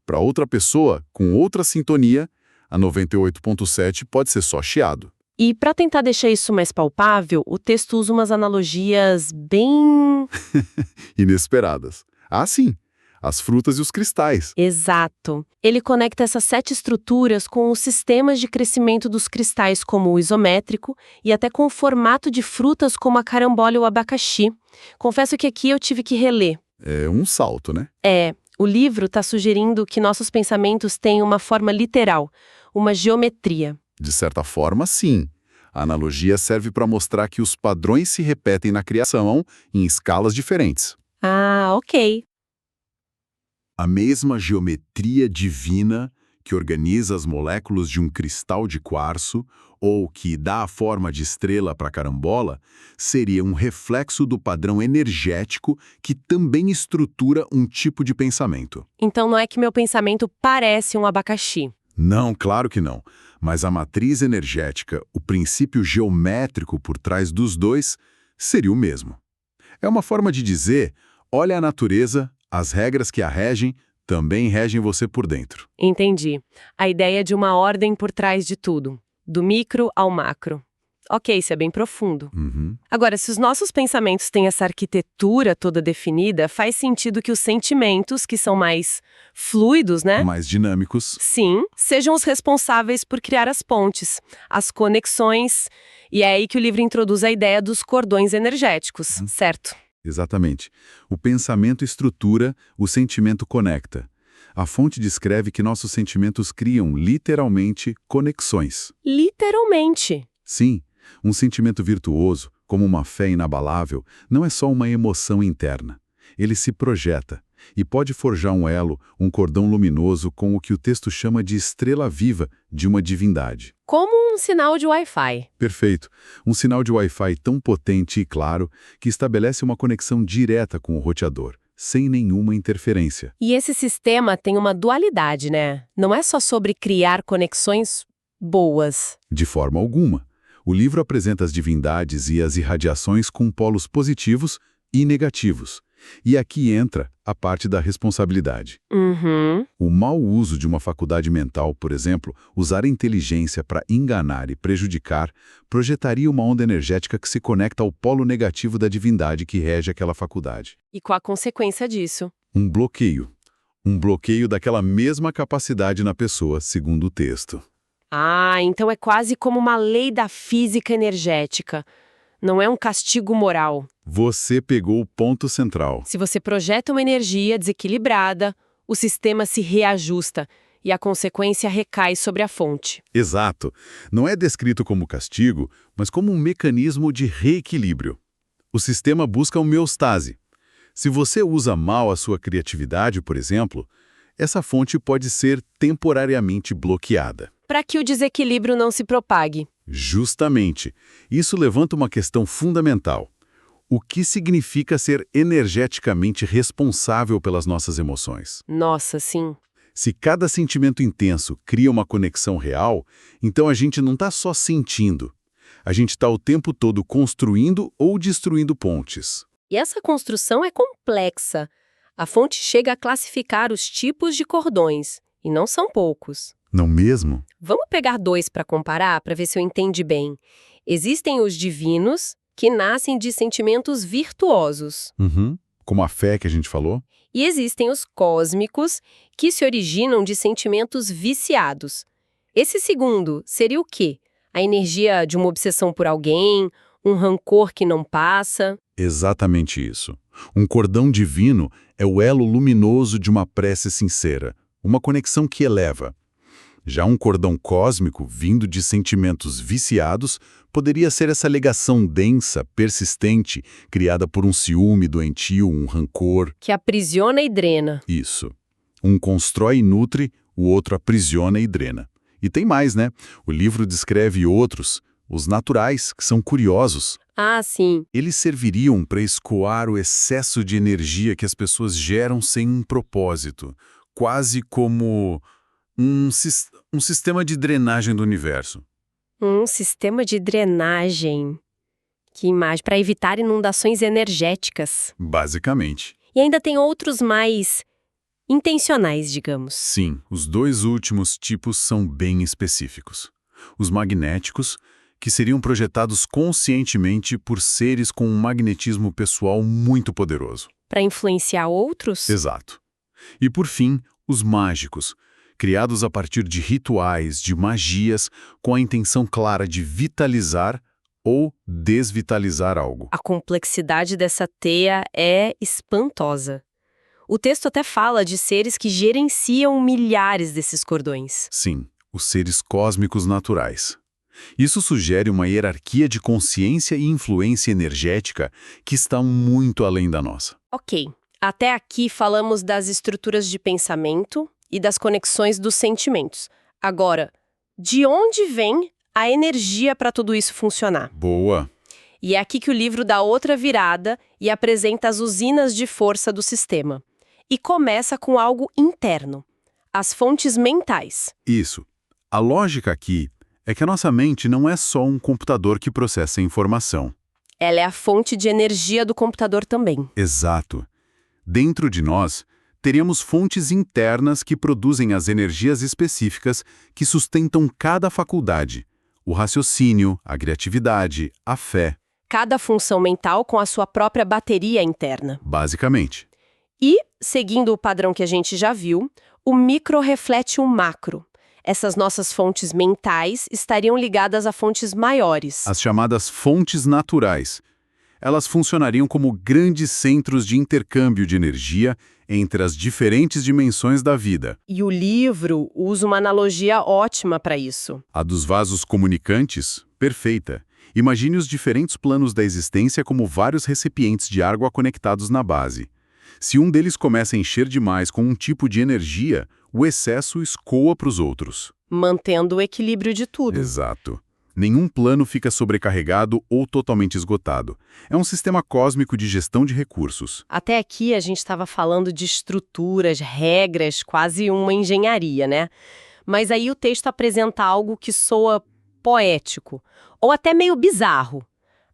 Para outra pessoa, com outra sintonia, a 98.7 pode ser só chiado. E para tentar deixar isso mais palpável, o texto usa umas analogias bem... Inesperadas. Ah, sim! As frutas e os cristais. Exato. Ele conecta essas 7 estruturas com os sistemas de crescimento dos cristais, como o isométrico, e até com o formato de frutas como a carambola e o abacaxi. Confesso que aqui eu tive que reler. É um salto, né? O livro está sugerindo que nossos pensamentos têm uma forma literal, uma geometria. De certa forma, sim. A analogia serve para mostrar que os padrões se repetem na criação em escalas diferentes. Ah, ok. A mesma geometria divina que organiza as moléculas de um cristal de quartzo ou que dá a forma de estrela para a carambola seria um reflexo do padrão energético que também estrutura um tipo de pensamento. Então não é que meu pensamento parece um abacaxi. Não, claro que não. Mas a matriz energética, o princípio geométrico por trás dos dois, seria o mesmo. É uma forma de dizer, Olha a natureza, as regras que a regem também regem você por dentro. Entendi. A ideia de uma ordem por trás de tudo, do micro ao macro. Ok, isso é bem profundo. Uhum. Agora, se os nossos pensamentos têm essa arquitetura toda definida, faz sentido que os sentimentos, que são mais fluidos, né? Mais dinâmicos. Sim, sejam os responsáveis por criar as pontes, as conexões, e é aí que o livro introduz a ideia dos cordões energéticos, certo? Exatamente. O pensamento estrutura, o sentimento conecta. A fonte descreve que nossos sentimentos criam, literalmente, conexões. Literalmente. Sim, um sentimento virtuoso, como uma fé inabalável, não é só uma emoção interna. Ele se projeta e pode forjar um elo, um cordão luminoso com o que o texto chama de estrela viva de uma divindade. Como um sinal de Wi-Fi. Perfeito. Um sinal de Wi-Fi tão potente e claro que estabelece uma conexão direta com o roteador, sem nenhuma interferência. E esse sistema tem uma dualidade, né? Não é só sobre criar conexões boas. De forma alguma. O livro apresenta as divindades e as irradiações com polos positivos e negativos. E aqui entra a parte da responsabilidade. Uhum. O mau uso de uma faculdade mental, por exemplo, usar a inteligência para enganar e prejudicar, projetaria uma onda energética que se conecta ao polo negativo da divindade que rege aquela faculdade. E qual a consequência disso? Um bloqueio. Um bloqueio daquela mesma capacidade na pessoa, segundo o texto. Ah, então é quase como uma lei da física energética. Não é um castigo moral. Você pegou o ponto central. Se você projeta uma energia desequilibrada, o sistema se reajusta e a consequência recai sobre a fonte. Exato. Não é descrito como castigo, mas como um mecanismo de reequilíbrio. O sistema busca homeostase. Se você usa mal a sua criatividade, por exemplo, essa fonte pode ser temporariamente bloqueada. Para que o desequilíbrio não se propague. Justamente. Isso levanta uma questão fundamental. O que significa ser energeticamente responsável pelas nossas emoções? Nossa, sim. Se cada sentimento intenso cria uma conexão real, então a gente não está só sentindo. A gente está o tempo todo construindo ou destruindo pontes. E essa construção é complexa. A fonte chega a classificar os tipos de cordões, e não são poucos. Não mesmo? Vamos pegar 2 para comparar, para ver se eu entendi bem. Existem os divinos, que nascem de sentimentos virtuosos. Como a fé que a gente falou. E existem os cósmicos, que se originam de sentimentos viciados. Esse segundo seria o quê? A energia de uma obsessão por alguém, um rancor que não passa? Exatamente isso. Um cordão divino é o elo luminoso de uma prece sincera, uma conexão que eleva. Já um cordão cósmico, vindo de sentimentos viciados, poderia ser essa ligação densa, persistente, criada por um ciúme doentio, um rancor. Que aprisiona e drena. Isso. Um constrói e nutre, o outro aprisiona e drena. E tem mais, né? O livro descreve outros, os naturais, que são curiosos. Ah, sim. Eles serviriam para escoar o excesso de energia que as pessoas geram sem um propósito, quase como um sistema de drenagem do universo. Um sistema de drenagem. Que imagem, para evitar inundações energéticas. Basicamente. E ainda tem outros mais intencionais, digamos. Sim, os 2 últimos tipos são bem específicos. Os magnéticos, que seriam projetados conscientemente por seres com um magnetismo pessoal muito poderoso. Para influenciar outros? Exato. E por fim, os mágicos, criados a partir de rituais, de magias, com a intenção clara de vitalizar ou desvitalizar algo. A complexidade dessa teia é espantosa. O texto até fala de seres que gerenciam milhares desses cordões. Sim, os seres cósmicos naturais. Isso sugere uma hierarquia de consciência e influência energética que está muito além da nossa. Ok, até aqui falamos das estruturas de pensamento e das conexões dos sentimentos. Agora, de onde vem a energia para tudo isso funcionar? Boa! E é aqui que o livro dá outra virada e apresenta as usinas de força do sistema. E começa com algo interno, as fontes mentais. Isso. A lógica aqui é que a nossa mente não é só um computador que processa informação. Ela é a fonte de energia do computador também. Exato. Dentro de nós, teríamos fontes internas que produzem as energias específicas que sustentam cada faculdade: o raciocínio, a criatividade, a fé, Cada função mental com a sua própria bateria interna. basicamente. E, seguindo o padrão que a gente já viu, o micro reflete o macro. Essas nossas fontes mentais estariam ligadas a fontes maiores. As chamadas fontes naturais. Elas funcionariam como grandes centros de intercâmbio de energia entre as diferentes dimensões da vida. E o livro usa uma analogia ótima para isso. A dos vasos comunicantes, perfeita. Imagine os diferentes planos da existência como vários recipientes de água conectados na base. Se um deles começa a encher demais com um tipo de energia, o excesso escoa para os outros. Mantendo o equilíbrio de tudo. Exato. Nenhum plano fica sobrecarregado ou totalmente esgotado. É um sistema cósmico de gestão de recursos. Até aqui a gente estava falando de estruturas, regras, quase uma engenharia, né? Mas aí o texto apresenta algo que soa poético, ou até meio bizarro.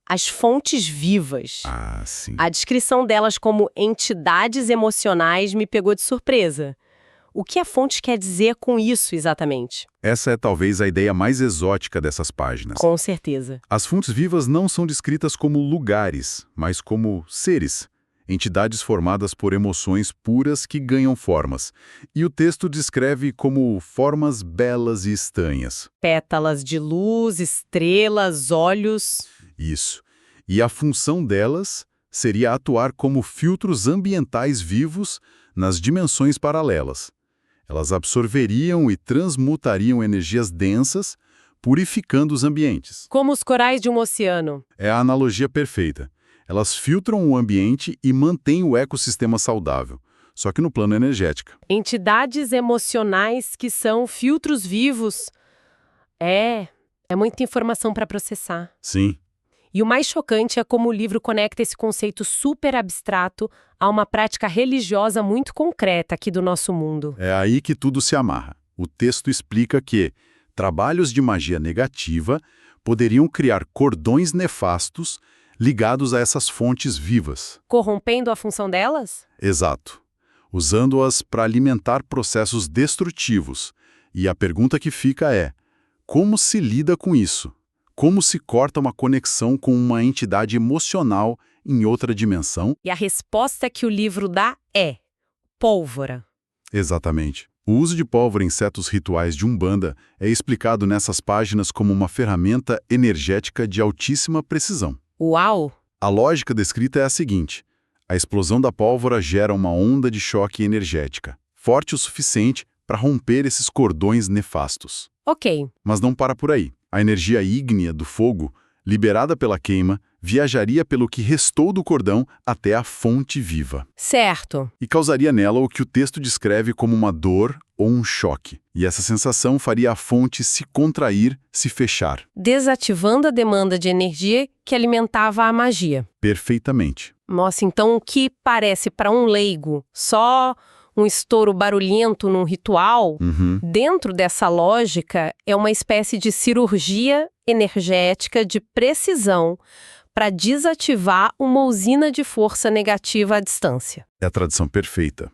As fontes vivas. Ah, sim. A descrição delas como entidades emocionais me pegou de surpresa. O que a fonte quer dizer com isso exatamente? Essa é talvez a ideia mais exótica dessas páginas. Com certeza. As fontes vivas não são descritas como lugares, mas como seres, entidades formadas por emoções puras que ganham formas. E o texto descreve como formas belas e estranhas. Pétalas de luz, estrelas, olhos. Isso. E a função delas seria atuar como filtros ambientais vivos nas dimensões paralelas. Elas absorveriam e transmutariam energias densas, purificando os ambientes. Como os corais de um oceano. É a analogia perfeita. Elas filtram o ambiente e mantêm o ecossistema saudável, só que no plano energético. Entidades emocionais que são filtros vivos. É muita informação para processar. Sim. E o mais chocante é como o livro conecta esse conceito super abstrato a uma prática religiosa muito concreta aqui do nosso mundo. É aí que tudo se amarra. O texto explica que trabalhos de magia negativa poderiam criar cordões nefastos ligados a essas fontes vivas. Corrompendo a função delas? Exato. Usando-as para alimentar processos destrutivos. E a pergunta que fica é: como se lida com isso? Como se corta uma conexão com uma entidade emocional em outra dimensão? E a resposta que o livro dá é pólvora. Exatamente. O uso de pólvora em certos rituais de Umbanda é explicado nessas páginas como uma ferramenta energética de altíssima precisão. Uau! A lógica descrita é a seguinte: a explosão da pólvora gera uma onda de choque energética, forte o suficiente para romper esses cordões nefastos. Ok. Mas não para por aí. A energia ígnea do fogo, liberada pela queima, viajaria pelo que restou do cordão até a fonte viva. Certo. E causaria nela o que o texto descreve como uma dor ou um choque. E essa sensação faria a fonte se contrair, se fechar. Desativando a demanda de energia que alimentava a magia. Perfeitamente. Nossa, então o que parece para um leigo só um estouro barulhento num ritual, dentro dessa lógica é uma espécie de cirurgia energética de precisão para desativar uma usina de força negativa à distância. É a tradução perfeita.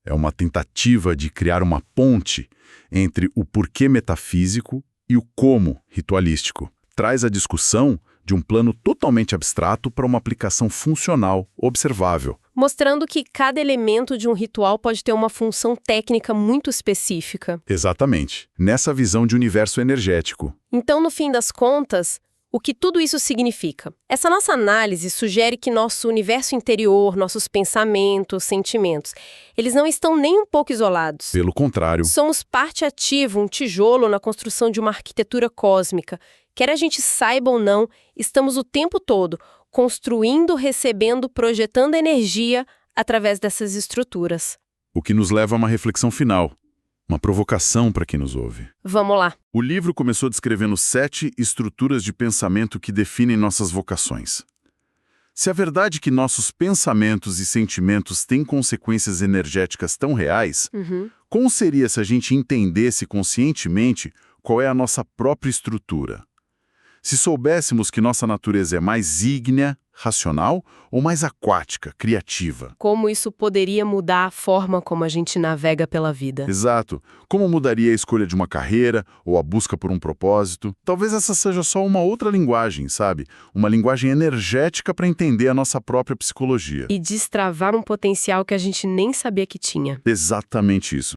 É uma tentativa de criar uma ponte entre o porquê metafísico e o como ritualístico. Traz a discussão de um plano totalmente abstrato para uma aplicação funcional, observável. Mostrando que cada elemento de um ritual pode ter uma função técnica muito específica. Exatamente. Nessa visão de universo energético. Então, no fim das contas, o que tudo isso significa? Essa nossa análise sugere que nosso universo interior, nossos pensamentos, sentimentos, eles não estão nem um pouco isolados. Pelo contrário. Somos parte ativa, um tijolo na construção de uma arquitetura cósmica. Quer a gente saiba ou não, estamos o tempo todo construindo, recebendo, projetando energia através dessas estruturas. O que nos leva a uma reflexão final. Uma provocação para quem nos ouve. Vamos lá. O livro começou descrevendo 7 estruturas de pensamento que definem nossas vocações. Se a verdade é que nossos pensamentos e sentimentos têm consequências energéticas tão reais, como seria se a gente entendesse conscientemente qual é a nossa própria estrutura? Se soubéssemos que nossa natureza é mais ígnea, racional ou mais aquática, criativa? Como isso poderia mudar a forma como a gente navega pela vida? Exato. Como mudaria a escolha de uma carreira ou a busca por um propósito? Talvez essa seja só uma outra linguagem, sabe? Uma linguagem energética para entender a nossa própria psicologia. E destravar um potencial que a gente nem sabia que tinha. Exatamente isso.